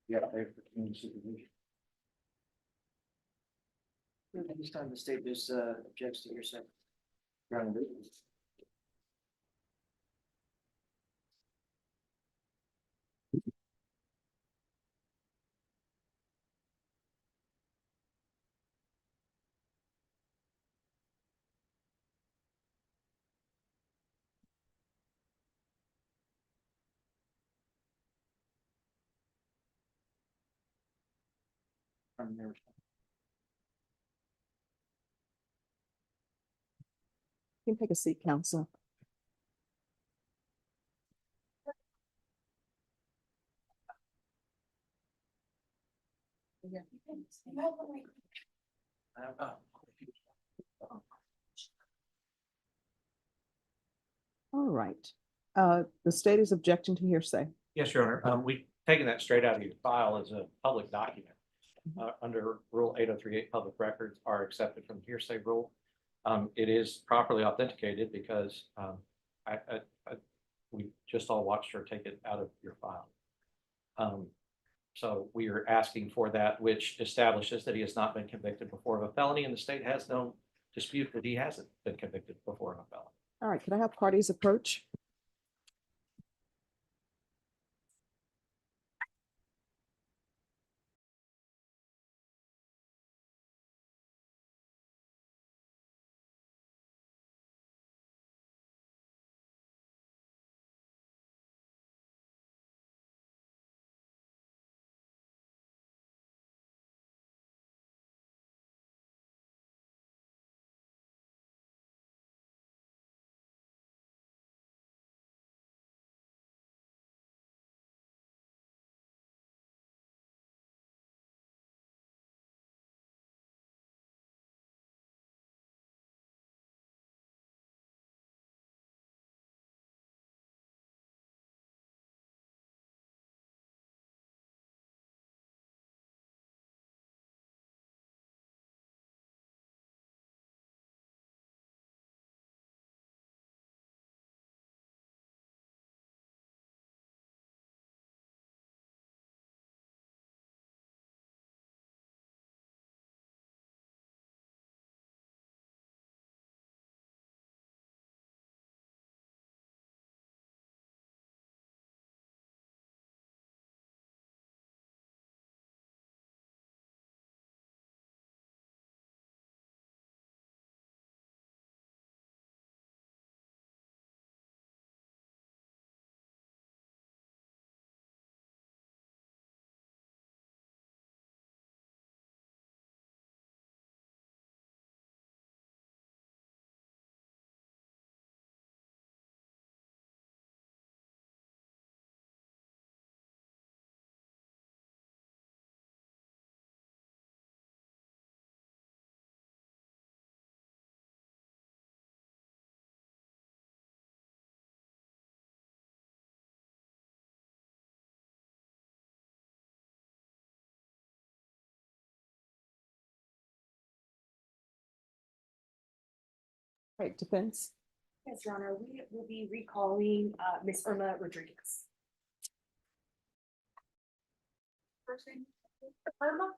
Yeah, for community supervision. This time the state just objects to hearsay. Ground rules. You can take a seat, counsel. All right. The state is objecting to hearsay. Yes, Your Honor. We've taken that straight out of your file as a public document. Under Rule 8038, public records are accepted from the hearsay rule. It is properly authenticated because we just all watched her take it out of your file. So we are asking for that, which establishes that he has not been convicted before of a felony, and the state has no dispute that he hasn't been convicted before of a felony. All right, can I have parties approach? Right, defense. Yes, Your Honor, we will be recalling Ms. Irma Rodriguez. First name? Irma?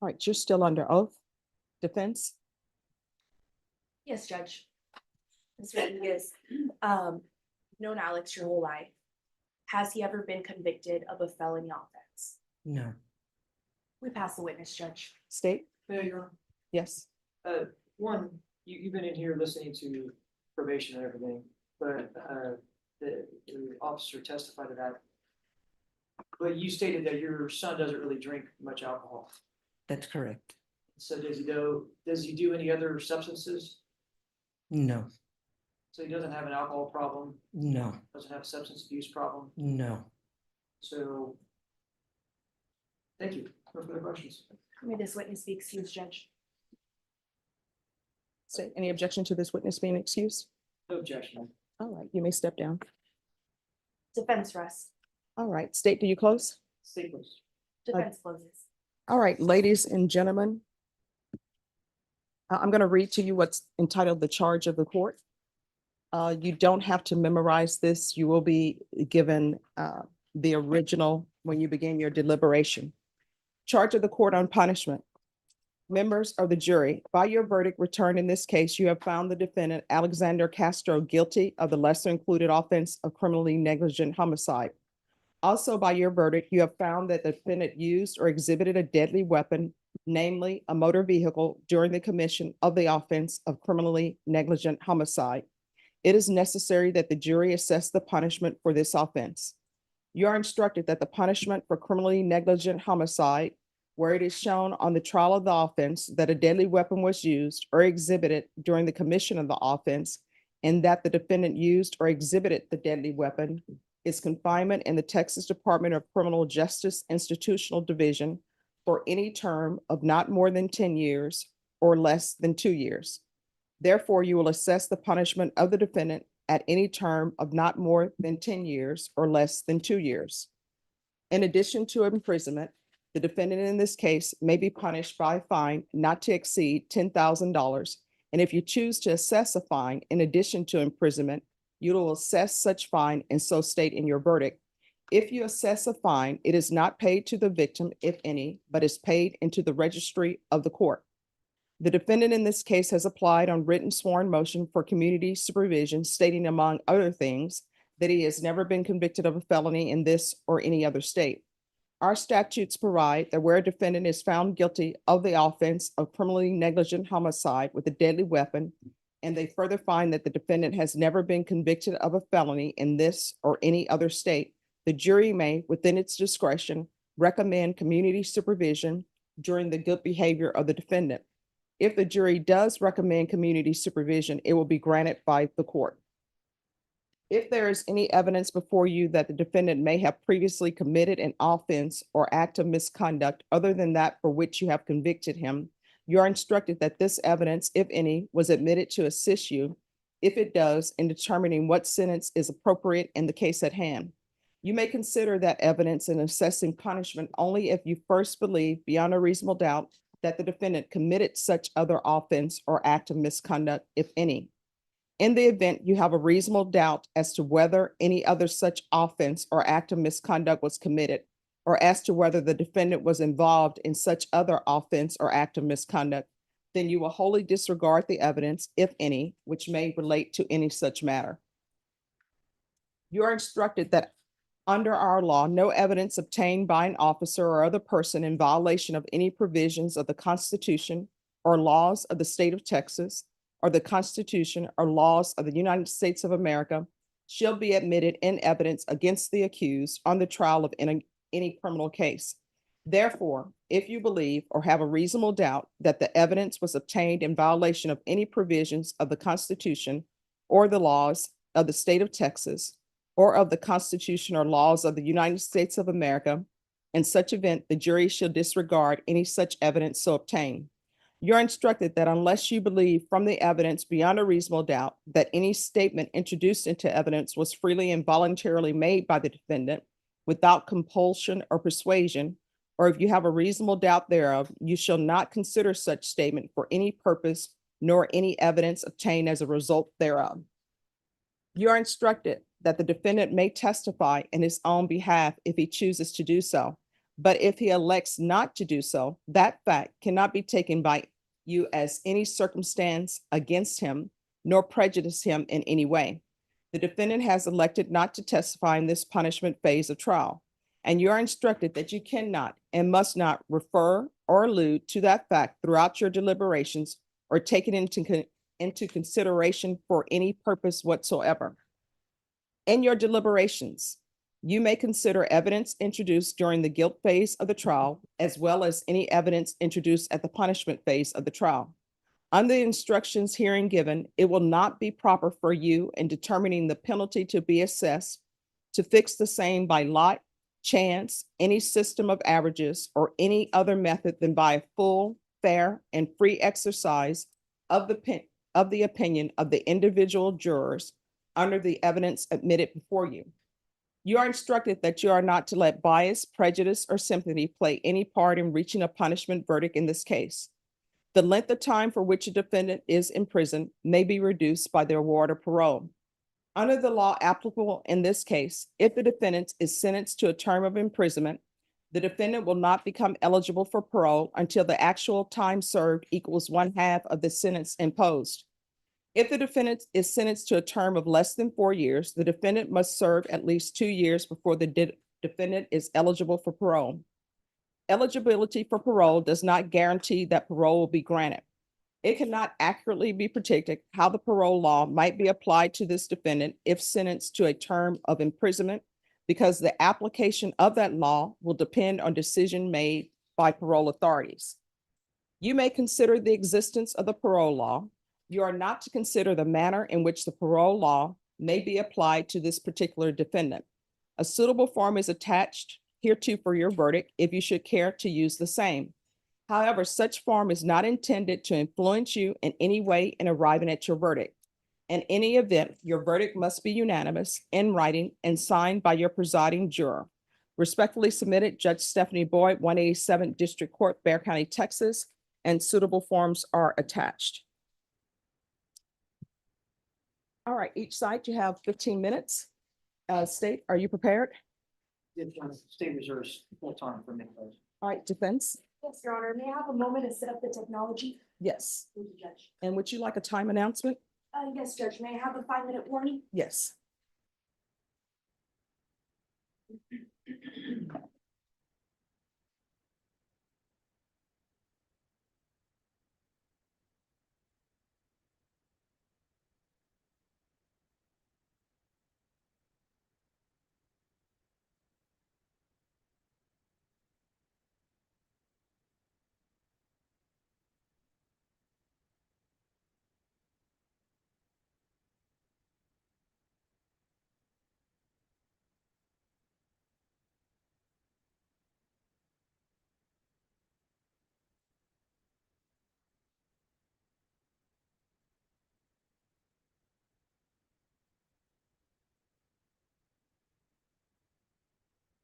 All right, you're still under oath. Defense. Yes, Judge. Ms. Rodriguez, known Alex your whole life. Has he ever been convicted of a felony offense? No. We pass the witness, Judge. State. Mayor, Your Honor, Yes. one, you've been in here listening to probation and everything, but, the officer testified to that. But you stated that your son doesn't really drink much alcohol. That's correct. So does he do any other substances? No, So he doesn't have an alcohol problem, no, doesn't have a substance abuse problem, no. so. Thank you. No further questions. May this witness be excused, Judge? State, any objection to this witness being excused? No objection. All right, you may step down. Defense rest. All right, state, do you close? Staples. Defense closes. All right, ladies and gentlemen. I'm going to read to you what's entitled the charge of the court. You don't have to memorize this. You will be given the original when you begin your deliberation. Charge of the court on punishment. Members of the jury, by your verdict returned in this case, you have found the defendant Alexander Castro guilty of the lesser included offense of criminally negligent homicide. Also, by your verdict, you have found that the defendant used or exhibited a deadly weapon, namely a motor vehicle, during the commission of the offense of criminally negligent homicide. It is necessary that the jury assess the punishment for this offense. You are instructed that the punishment for criminally negligent homicide, where it is shown on the trial of the offense that a deadly weapon was used or exhibited during the commission of the offense, and that the defendant used or exhibited the deadly weapon, is confinement in the Texas Department of Criminal Justice Institutional Division for any term of not more than 10 years or less than 2 years. Therefore, you will assess the punishment of the defendant at any term of not more than 10 years or less than 2 years. In addition to imprisonment, the defendant in this case may be punished by a fine not to exceed $10,000. And if you choose to assess a fine in addition to imprisonment, you will assess such fine and so state in your verdict. If you assess a fine, it is not paid to the victim, if any, but is paid into the registry of the court. The defendant in this case has applied on written sworn motion for community supervision, stating among other things that he has never been convicted of a felony in this or any other state. Our statutes provide that where a defendant is found guilty of the offense of criminally negligent homicide with a deadly weapon, and they further find that the defendant has never been convicted of a felony in this or any other state, the jury may, within its discretion, recommend community supervision during the good behavior of the defendant. If the jury does recommend community supervision, it will be granted by the court. If there is any evidence before you that the defendant may have previously committed an offense or act of misconduct other than that for which you have convicted him, you are instructed that this evidence, if any, was admitted to assist you, if it does, in determining what sentence is appropriate in the case at hand. You may consider that evidence in assessing punishment only if you first believe beyond a reasonable doubt that the defendant committed such other offense or act of misconduct, if any. In the event you have a reasonable doubt as to whether any other such offense or act of misconduct was committed, or as to whether the defendant was involved in such other offense or act of misconduct, then you will wholly disregard the evidence, if any, which may relate to any such matter. You are instructed that under our law, no evidence obtained by an officer or other person in violation of any provisions of the Constitution or laws of the state of Texas or the Constitution or laws of the United States of America shall be admitted in evidence against the accused on the trial of any criminal case. Therefore, if you believe or have a reasonable doubt that the evidence was obtained in violation of any provisions of the Constitution or the laws of the state of Texas or of the Constitution or laws of the United States of America, in such event, the jury shall disregard any such evidence so obtained. You're instructed that unless you believe from the evidence beyond a reasonable doubt that any statement introduced into evidence was freely and voluntarily made by the defendant without compulsion or persuasion, or if you have a reasonable doubt thereof, you shall not consider such statement for any purpose nor any evidence obtained as a result thereof. You are instructed that the defendant may testify in his own behalf if he chooses to do so. But if he elects not to do so, that fact cannot be taken by you as any circumstance against him, nor prejudice him in any way. The defendant has elected not to testify in this punishment phase of trial, and you are instructed that you cannot and must not refer or allude to that fact throughout your deliberations or take it into consideration for any purpose whatsoever. In your deliberations, you may consider evidence introduced during the guilt phase of the trial, as well as any evidence introduced at the punishment phase of the trial. Under the instructions herein given, it will not be proper for you in determining the penalty to be assessed to fix the same by lot, chance, any system of averages, or any other method than by a full, fair, and free exercise of the opinion of the individual jurors under the evidence admitted before you. You are instructed that you are not to let bias, prejudice, or sympathy play any part in reaching a punishment verdict in this case. The length of time for which a defendant is imprisoned may be reduced by the award of parole. Under the law applicable in this case, if the defendant is sentenced to a term of imprisonment, the defendant will not become eligible for parole until the actual time served equals 1/2 of the sentence imposed. If the defendant is sentenced to a term of less than 4 years, the defendant must serve at least 2 years before the defendant is eligible for parole. Eligibility for parole does not guarantee that parole will be granted. It cannot accurately be predicted how the parole law might be applied to this defendant if sentenced to a term of imprisonment, because the application of that law will depend on decision made by parole authorities. You may consider the existence of the parole law. You are not to consider the manner in which the parole law may be applied to this particular defendant. A suitable form is attached hereto for your verdict if you should care to use the same. However, such form is not intended to influence you in any way in arriving at your verdict. In any event, your verdict must be unanimous, in writing, and signed by your presiding juror. Respectfully submitted, Judge Stephanie Boyd, 187th District Court, Bexar County, Texas, and suitable forms are attached. All right, each side you have 15 minutes. State, are you prepared? State reserves full time for me, please. All right, defense? Yes, Your Honor. May I have a moment to set up the technology? Yes. Thank you, Judge. And would you like a time announcement? Yes, Judge. May I have a 5-minute warning? Yes.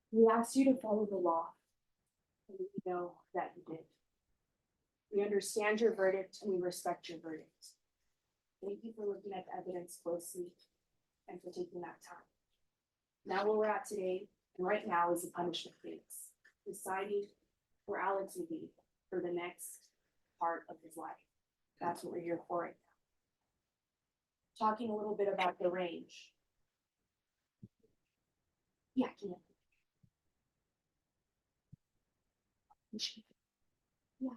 We ask you to follow the law. And we know that you did. We understand your verdict and we respect your verdict. Thank you for looking at the evidence closely and for taking that time. Now where we're at today, and right now, is the punishment phase, deciding where Alex will be for the next part of his life. That's what we're here for right now. Talking a little bit about the range. Yeah, can you? Yeah.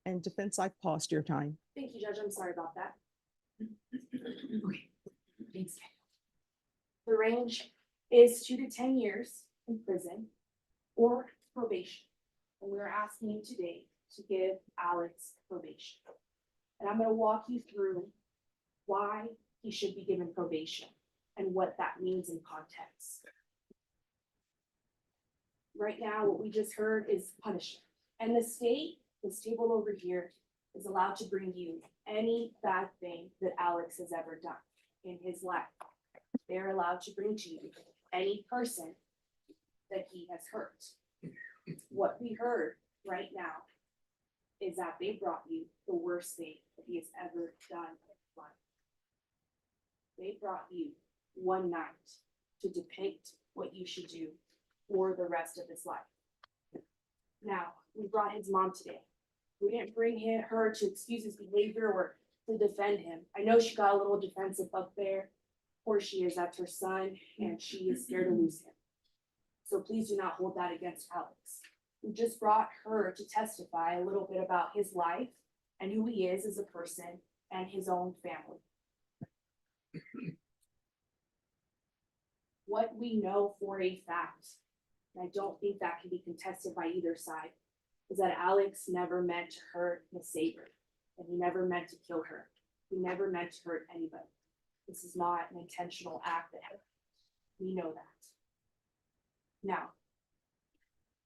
And defense, I've paused your time. Thank you, Judge. I'm sorry about that. Okay. Thanks. The range is 2 to 10 years in prison or probation. And we're asking you today to give Alex probation. And I'm going to walk you through why he should be given probation and what that means in context. Right now, what we just heard is punishment. And the state, this table over here, is allowed to bring you any bad thing that Alex has ever done in his life. They're allowed to bring to you any person that he has hurt. What we heard right now is that they brought you the worst thing that he has ever done in his life. They brought you one night to depict what you should do for the rest of his life. Now, we brought his mom today. We didn't bring her to excuse his behavior or to defend him. I know she got a little defensive up there. Of course she is, that's her son, and she is scared to lose him. So please do not hold that against Alex. We just brought her to testify a little bit about his life and who he is as a person and his own family. What we know for a fact, and I don't think that can be contested by either side, is that Alex never meant to hurt Miss Saber, and he never meant to kill her. He never meant to hurt anybody. This is not an intentional act that happened. We know that. Now,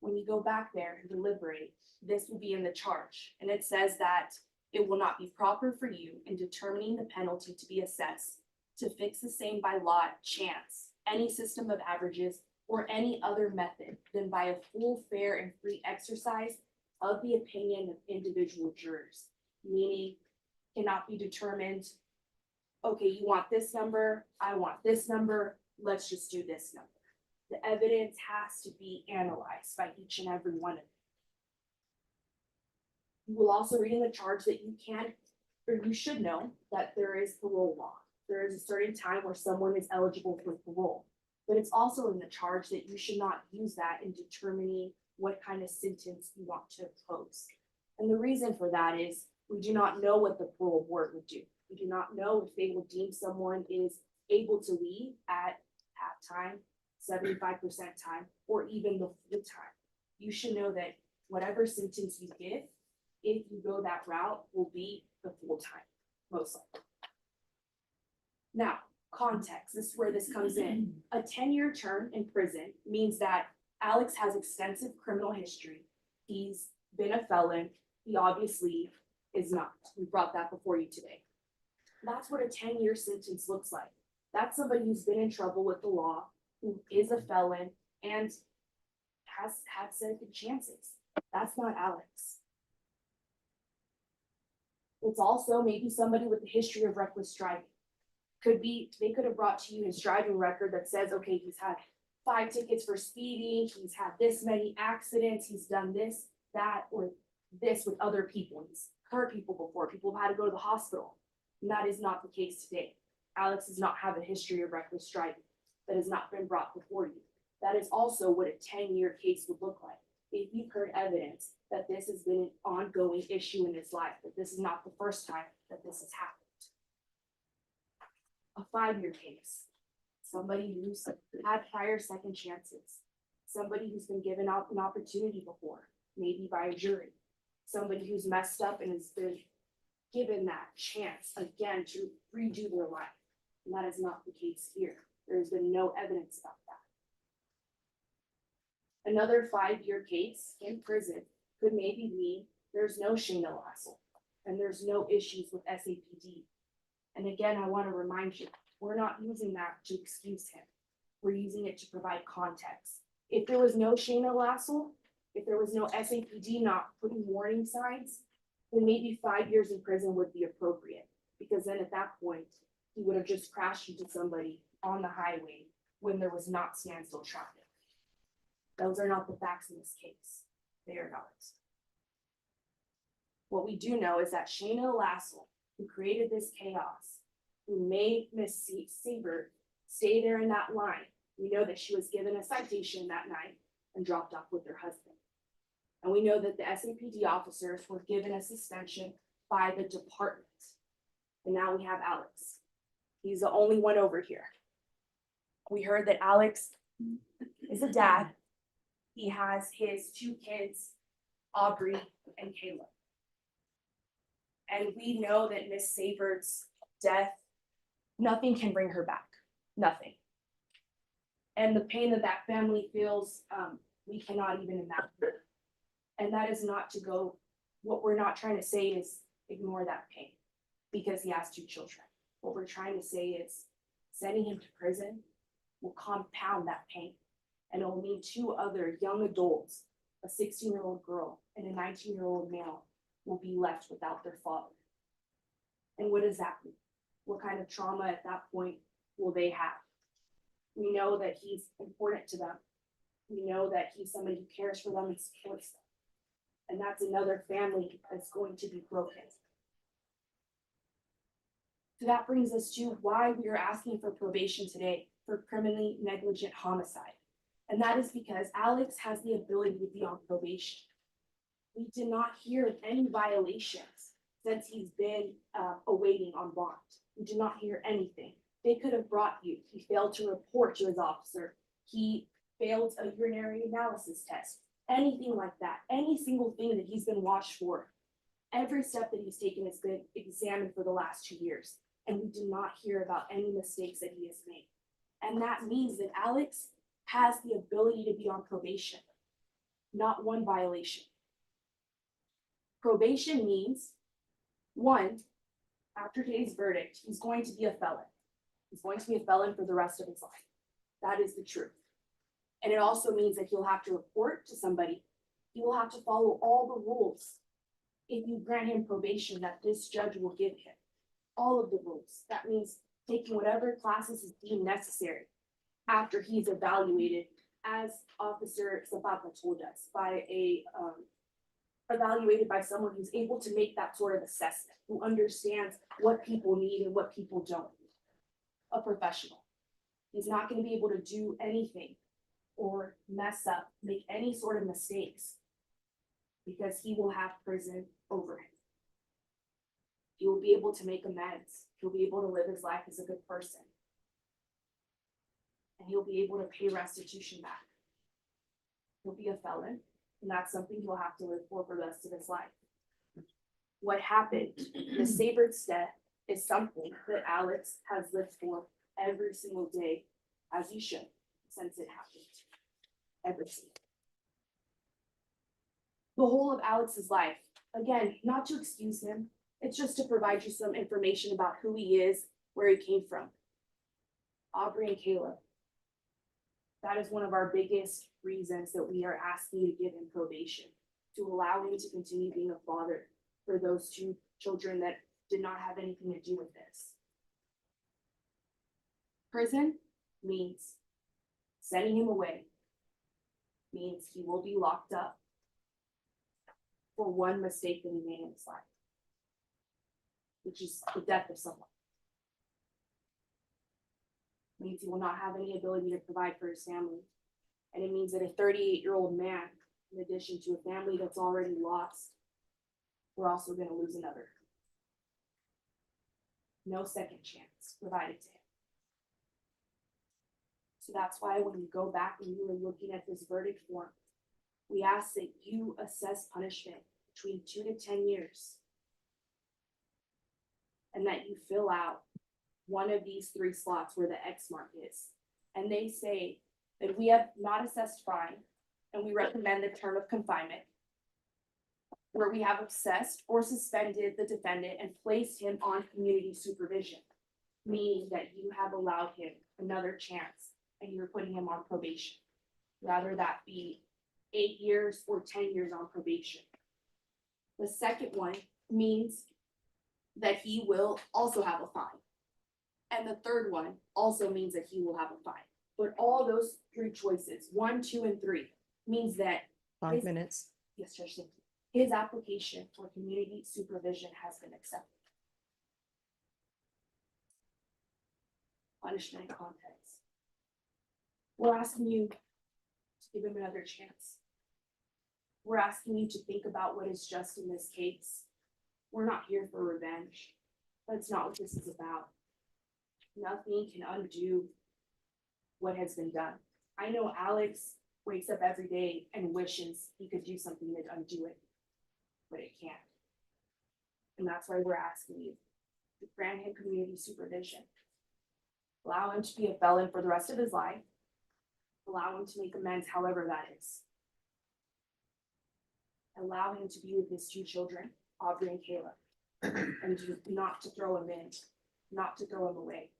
when you go back there and deliberate, this will be in the charge, and it says that it will not be proper for you in determining the penalty to be assessed to fix the same by lot, chance, any system of averages, or any other method than by a full, fair, and free exercise of the opinion of individual jurors, meaning cannot be determined, okay, you want this number, I want this number, let's just do this number. The evidence has to be analyzed by each and every one of them. You will also read in the charge that you can, or you should know that there is parole law. There is a certain time where someone is eligible for parole. But it's also in the charge that you should not use that in determining what kind of sentence you want to impose. And the reason for that is we do not know what the parole board would do. We do not know if they will deem someone is able to leave at half-time, 75% time, or even the full time. You should know that whatever sentence you give, if you go that route, will be the full time, most likely. Now, context, this is where this comes in. A 10-year term in prison means that Alex has extensive criminal history. He's been a felon. He obviously is not. We brought that before you today. That's what a 10-year sentence looks like. That's somebody who's been in trouble with the law, who is a felon, and has had second chances. That's not Alex. It's also maybe somebody with a history of reckless driving. Could be, they could have brought to you his driving record that says, okay, he's had 5 tickets for speeding, he's had this many accidents, he's done this, that, or this with other people. He's hurt people before, people have had to go to the hospital. And that is not the case today. Alex does not have a history of reckless driving that has not been brought before you. That is also what a 10-year case would look like. If you've heard evidence that this has been an ongoing issue in his life, that this is not the first time that this has happened. A 5-year case, somebody who's had prior second chances, somebody who's been given an opportunity before, maybe by a jury, somebody who's messed up and has been given that chance again to redo their life. And that is not the case here. There has been no evidence about that. Another 5-year case in prison could maybe mean there's no Shayna Lassel and there's no issues with SAPD. And again, I want to remind you, we're not using that to excuse him. We're using it to provide context. If there was no Shayna Lassel, if there was no SAPD not putting warning signs, then maybe 5 years in prison would be appropriate. Because then at that point, he would have just crashed into somebody on the highway when there was not standstill traffic. Those are not the facts in this case. They are not. What we do know is that Shayna Lassel, who created this chaos, who made Miss Siebert stay there in that line, we know that she was given a citation that night and dropped off with her husband. And we know that the SAPD officers were given a suspension by the department. And now we have Alex. He's the only one over here. We heard that Alex is a dad. He has his 2 kids, Aubrey and Caleb. And we know that Miss Siebert's death nothing can bring her back, nothing. And the pain that that family feels, we cannot even imagine. And that is not to go, what we're not trying to say is ignore that pain because he has 2 children. What we're trying to say is sending him to prison will compound that pain. And it will mean 2 other young adults, a 16-year-old girl and a 19-year-old male, will be left without their father. And what does that mean? What kind of trauma at that point will they have? We know that he's important to them. We know that he's somebody who cares for them and supports them. And that's another family that's going to be broken. So that brings us to why we are asking for probation today for criminally negligent homicide. And that is because Alex has the ability to be on probation. We did not hear of any violations since he's been awaiting on bond. We did not hear anything. They could have brought you. He failed to report to his officer. He failed a urinary analysis test. Anything like that. Any single thing that he's been watched for. Every step that he's taken has been examined for the last 2 years. And we do not hear about any mistakes that he has made. And that means that Alex has the ability to be on probation. Not one violation. Probation means, 1, after today's verdict, he's going to be a felon. He's going to be a felon for the rest of his life. That is the truth. And it also means that he'll have to report to somebody. He will have to follow all the rules if you grant him probation that this judge will give him. All of the rules. That means taking whatever classes is deemed necessary after he's evaluated, as Officer Zapata told us, by evaluated by someone who's able to make that sort of assessment, who understands what people need and what people don't. A professional. He's not going to be able to do anything or mess up, make any sort of mistakes, because he will have prison over him. He will be able to make amends. He'll be able to live his life as a good person. And he'll be able to pay restitution back. He'll be a felon, and that's something he'll have to live for the rest of his life. What happened, the Sabert's death, is something that Alex has lived for every single day, as he should, since it happened. Every single. The whole of Alex's life, again, not to excuse him, it's just to provide you some information about who he is, where he came from. Aubrey and Caleb. That is one of our biggest reasons that we are asking you to give him probation, to allow him to continue being a father for those 2 children that did not have anything to do with this. Prison means sending him away, means he will be locked up for one mistake that he made in his life, which is the death of someone. Means he will not have any ability to provide for his family. And it means that a 38-year-old man, in addition to a family that's already lost, we're also going to lose another. No second chance provided to him. So that's why when you go back and you are looking at this verdict form, we ask that you assess punishment between 2 to 10 years. And that you fill out one of these 3 slots where the X mark is. And they say that we have not assessed fine, and we recommend the term of confinement, where we have assessed or suspended the defendant and placed him on community supervision, meaning that you have allowed him another chance and you're putting him on probation. Rather that be 8 years or 10 years on probation. The second one means that he will also have a fine. And the third one also means that he will have a fine. But all those 3 choices, 1, 2, and 3, means that 5 minutes. yes, Judge, thank you. His application for community supervision has been accepted. Punishment and context. We're asking you to give him another chance. We're asking you to think about what is just in this case. We're not here for revenge. That's not what this is about. Nothing can undo what has been done. I know Alex wakes up every day and wishes he could do something to undo it, but it can't. And that's why we're asking you to grant him community supervision. Allow him to be a felon for the rest of his life. Allow him to make amends however that is. Allow him to be with his two children, Aubrey and Kayla. And not to throw him in, not to throw him away.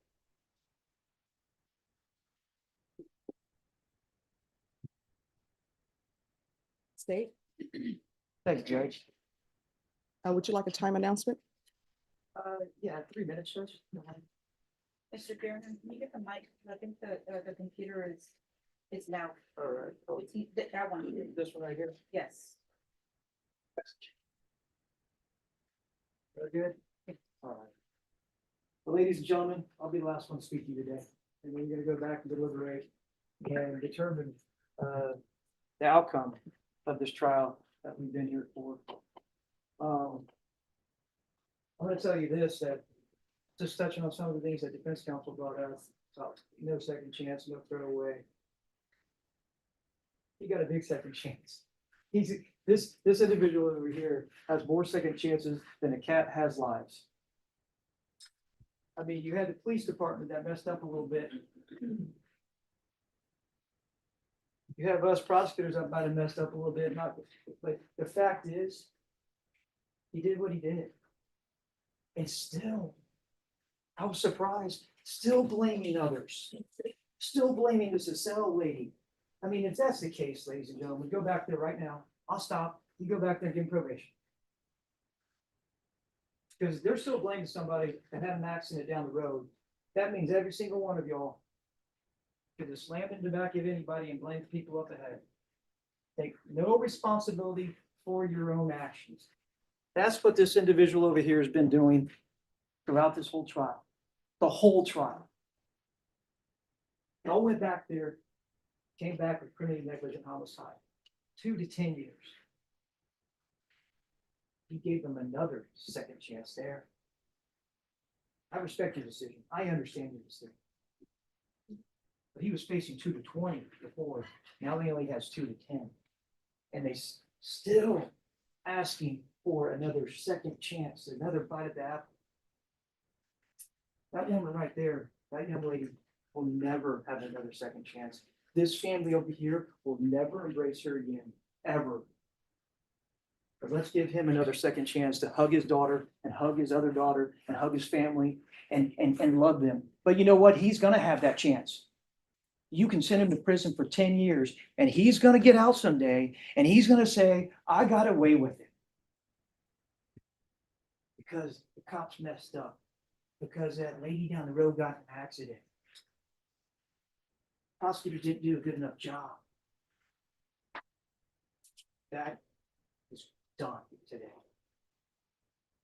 State, Thanks, Judge. would you like a time announcement? Yeah, 3 minutes, Judge. Mr. Chairman, can you get the mic? I think the computer is now. All right. Oh, That one. this one right here. Yes. Very good. All right. Well, ladies and gentlemen, I'll be the last one to speak to you today. And we're gonna go back and deliberate and determine the outcome of this trial that we've been here for. I'm gonna tell you this, that just touching on some of the things that defense counsel brought up, about no second chance, no throwaway. He got a big second chance. This individual over here has more second chances than a cat has lives. I mean, you had the police department that messed up a little bit. You have us prosecutors that might have messed up a little bit, but the fact is, he did what he did. And still, I was surprised, still blaming others, still blaming the Cicel lady. I mean, if that's the case, ladies and gentlemen, go back there right now. I'll stop. You go back there and give him probation. Because they're still blaming somebody that had an accident down the road. That means every single one of y'all could have slammed into the back of anybody and blamed people up ahead. Take no responsibility for your own actions. That's what this individual over here has been doing throughout this whole trial, the whole trial. Y'all went back there, came back with criminally negligent homicide, 2 to 10 years. He gave them another second chance there. I respect your decision. I understand your decision. But he was facing 2 to 20 before. Now he only has 2 to 10. And they still asking for another second chance, another bite of the apple. That woman right there, that young lady will never have another second chance. This family over here will never embrace her again, ever. But let's give him another second chance to hug his daughter and hug his other daughter and hug his family and love them. But you know what? He's gonna have that chance. You can send him to prison for 10 years and he's gonna get out someday and he's gonna say, I got away with it. Because the cops messed up. Because that lady down the road got in an accident. Prosecutors didn't do a good enough job. That is done today.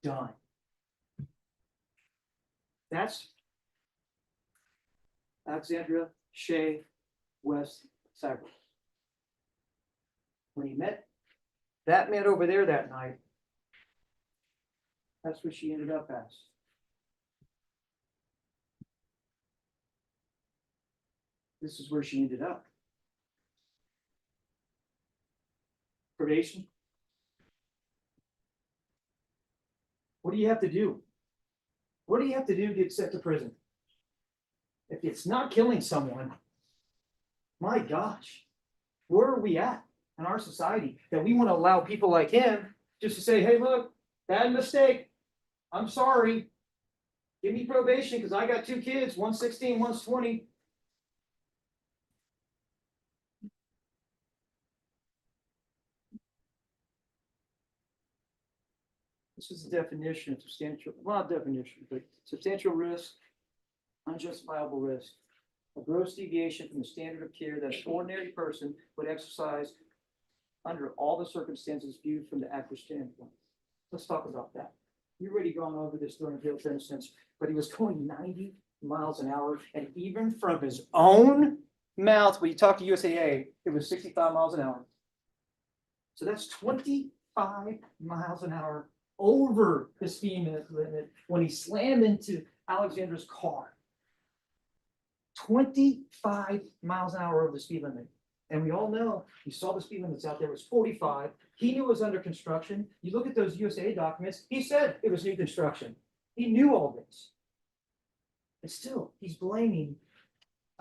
Done. That's Alexandra Shea West Cyber. When he met that man over there that night, that's what she ended up as. This is where she ended up. Probation. What do you have to do? What do you have to do to get sent to prison? If it's not killing someone, my gosh, where are we at in our society that we want to allow people like him just to say, hey, look, bad mistake. I'm sorry. Give me probation because I got 2 kids, one's 16, one's 20. This is the definition of substantial, not definition, but substantial risk, unjustifiable risk. A gross deviation from the standard of care that an ordinary person would exercise under all the circumstances viewed from the actor's standpoint. Let's talk about that. You've already gone over this during Bill, for instance, but he was going 90 miles an hour, and even from his own mouth, when you talk to USAA, it was 65 miles an hour. So that's 25 miles an hour over the speed limit when he slammed into Alexandra's car. 25 miles an hour over the speed limit. And we all know, you saw the speed limits out there was 45. He knew it was under construction. You look at those USA documents, he said it was new construction. He knew all this. And still, he's blaming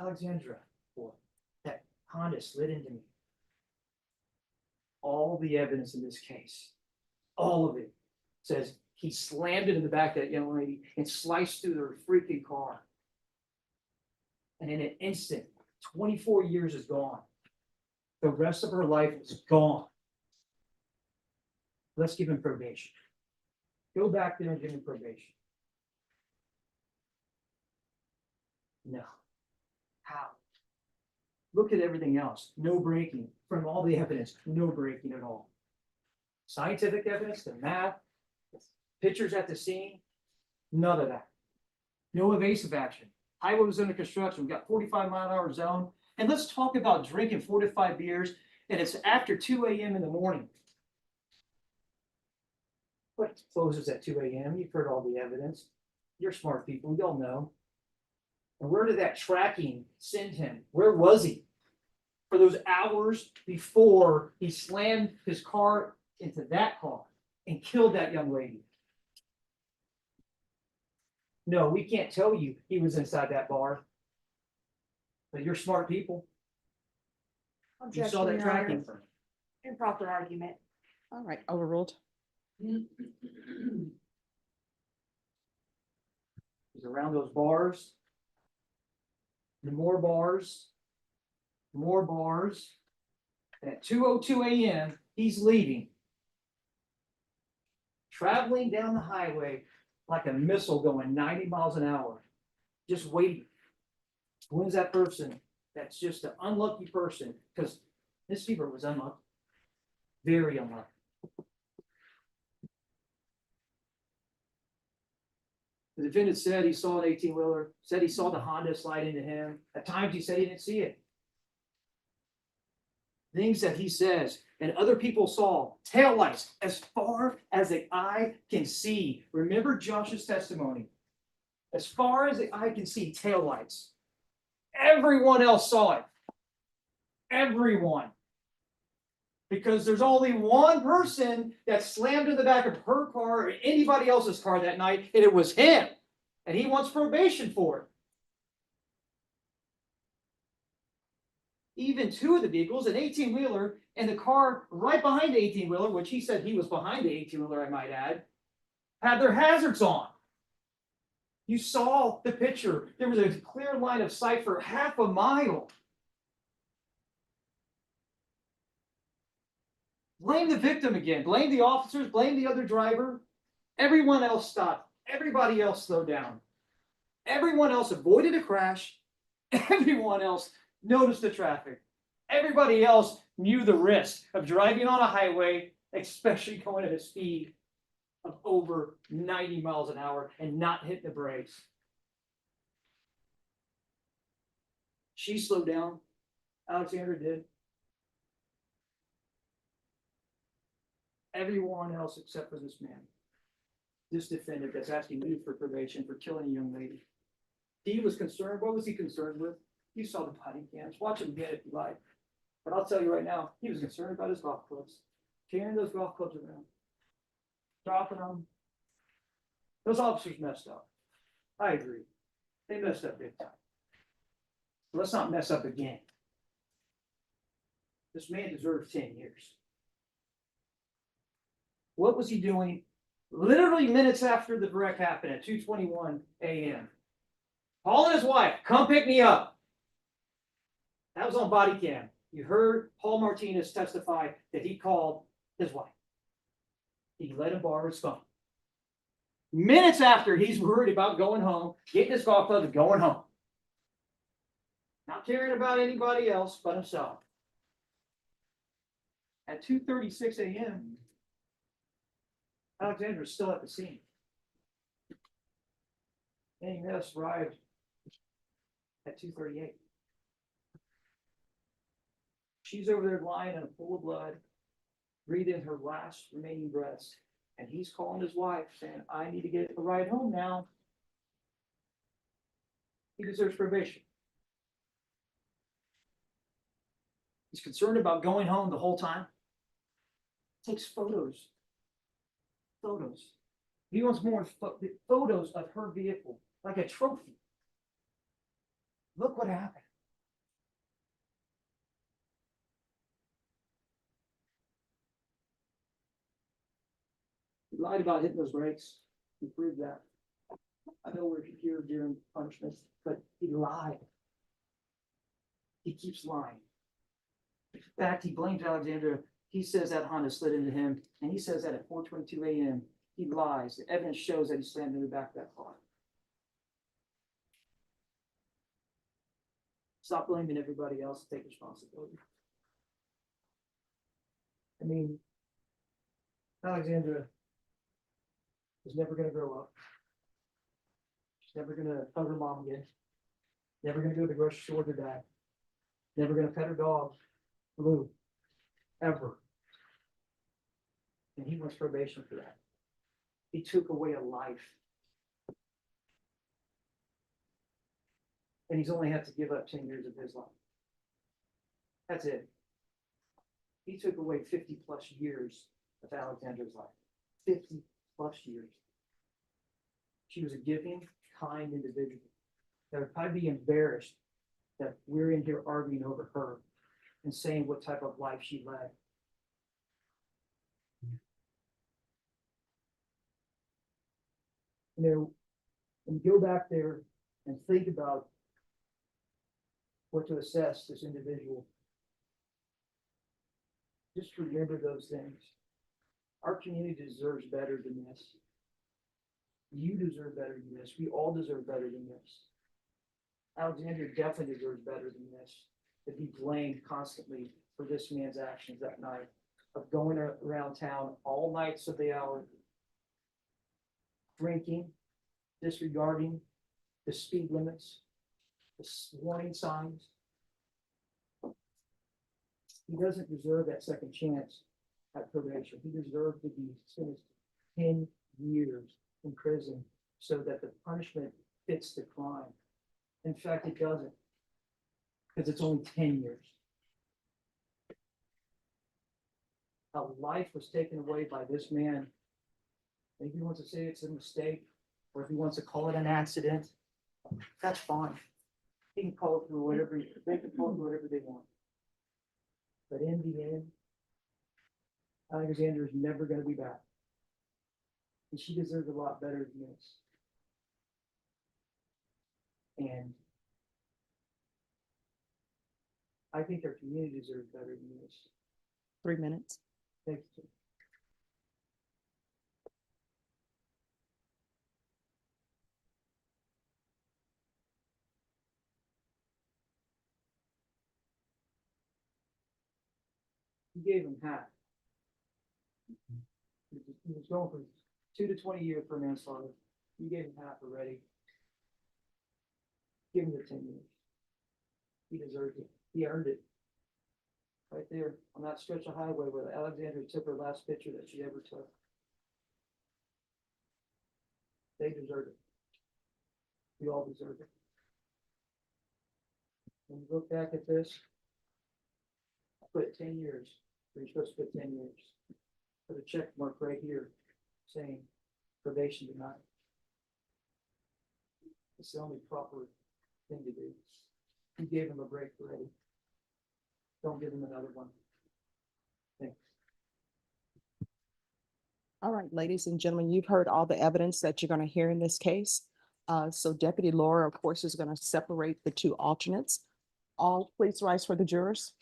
Alexandra for that Honda slid into me. All the evidence in this case, all of it, says he slammed into the back of that young lady and sliced through her freaking car. And in an instant, 24 years is gone. The rest of her life is gone. Let's give him probation. Go back there and give him probation. No. How? Look at everything else. No breaking. From all the evidence, no breaking at all. Scientific evidence, the math, pictures at the scene, none of that. No evasive action. Highway was under construction. We got 45-mile-an-hour zone. And let's talk about drinking 4 to 5 beers, and it's after 2 a.m. in the morning. What closes at 2 a.m.? You've heard all the evidence. You're smart people. You'll know. And where did that tracking send him? Where was he for those hours before he slammed his car into that car and killed that young lady? No, we can't tell you he was inside that bar. But you're smart people. You saw that Objection, Your Honor. tracking. Improper argument. All right, overruled. He's around those bars. And more bars. More bars. And at 2:02 a.m., he's leaving. Traveling down the highway like a missile going 90 miles an hour. Just waiting. When's that person that's just an unlucky person? Because this fever was unlucky. Very unlucky. The defendant said he saw an 18-wheeler, said he saw the Honda slide into him. At times he said he didn't see it. Things that he says and other people saw, taillights as far as the eye can see. Remember Josh's testimony. As far as the eye can see, taillights. Everyone else saw it. Everyone. Because there's only one person that slammed in the back of her car or anybody else's car that night, and it was him. And he wants probation for it. Even two of the vehicles, an 18-wheeler and the car right behind the 18-wheeler, which he said he was behind the 18-wheeler, I might add, had their hazards on. You saw the picture. There was a clear line of sight for half a mile. Blame the victim again. Blame the officers. Blame the other driver. Everyone else stopped. Everybody else slowed down. Everyone else avoided a crash. Everyone else noticed the traffic. Everybody else knew the risk of driving on a highway, especially going at a speed of over 90 miles an hour and not hitting the brakes. She slowed down. Alexandra did. Everyone else except for this man, this defendant that's asking you for probation for killing a young lady. He was concerned. What was he concerned with? You saw the body cams. Watch him again if you like. But I'll tell you right now, he was concerned about his golf clubs. Carrying those golf clubs around. Dropping them. Those officers messed up. I agree. They messed up big time. But let's not mess up again. This man deserves 10 years. What was he doing? Literally minutes after the wreck happened at 2:21 a.m. Calling his wife, come pick me up. That was on body cam. You heard Paul Martinez testify that he called his wife. He let him borrow his phone. Minutes after, he's worried about going home, getting his golf club and going home. Not caring about anybody else but himself. At 2:36 a.m., Alexandra's still at the scene. NES arrived at 2:38. She's over there lying in a pool of blood, breathing her last remaining breaths. And he's calling his wife saying, I need to get a ride home now. He deserves probation. He's concerned about going home the whole time. Takes photos. Photos. He wants more photos of her vehicle, like a trophy. Look what happened. He lied about hitting those brakes. He proved that. I know we're here during punishment, but he lied. He keeps lying. In fact, he blames Alexandra. He says that Honda slid into him, and he says that at 4:22 a.m. He lies. The evidence shows that he slammed into the back of that car. Stop blaming everybody else and take responsibility. I mean, Alexandra is never gonna grow up. She's never gonna hug her mom again. Never gonna go to the grocery store with her dad. Never gonna pet her dog, Blue, ever. And he wants probation for that. He took away a life. And he's only had to give up 10 years of his life. That's it. He took away 50+ years of Alexandra's life. 50+ years. She was a giving, kind individual that would probably be embarrassed that we're in here arguing over her and saying what type of life she led. You know, when you go back there and think about what to assess this individual, just remember those things. Our community deserves better than this. You deserve better than this. We all deserve better than this. Alexandria definitely deserves better than this, to be blamed constantly for this man's actions that night, of going around town all nights of the hour, drinking, disregarding the speed limits, the warning signs. He doesn't deserve that second chance at probation. He deserved to be sentenced 10 years in prison so that the punishment fits the crime. In fact, it doesn't, because it's only 10 years. A life was taken away by this man. Maybe he wants to say it's a mistake, or if he wants to call it an accident, that's fine. He can call it through whatever, they can call it whatever they want. But in the end, Alexandra is never going to be back. And she deserves a lot better than this. And I think our community deserves better than this. 3 minutes. Thank you. You gave him half. He was going from 2 to 20 years for manslaughter. You gave him half already. Give him the 10 years. He deserved it. He earned it. Right there on that stretch of highway where Alexandra took her last picture that she ever took. They deserve it. We all deserve it. When you look back at this, I put 10 years. You're supposed to put 10 years. Put a check mark right here saying probation denied. It's the only proper thing to do. You gave him a break already. Don't give him another one. Thanks. All right, ladies and gentlemen, you've heard all the evidence that you're going to hear in this case. So Deputy Laura, of course, is going to separate the two alternates. All please rise for the jurors.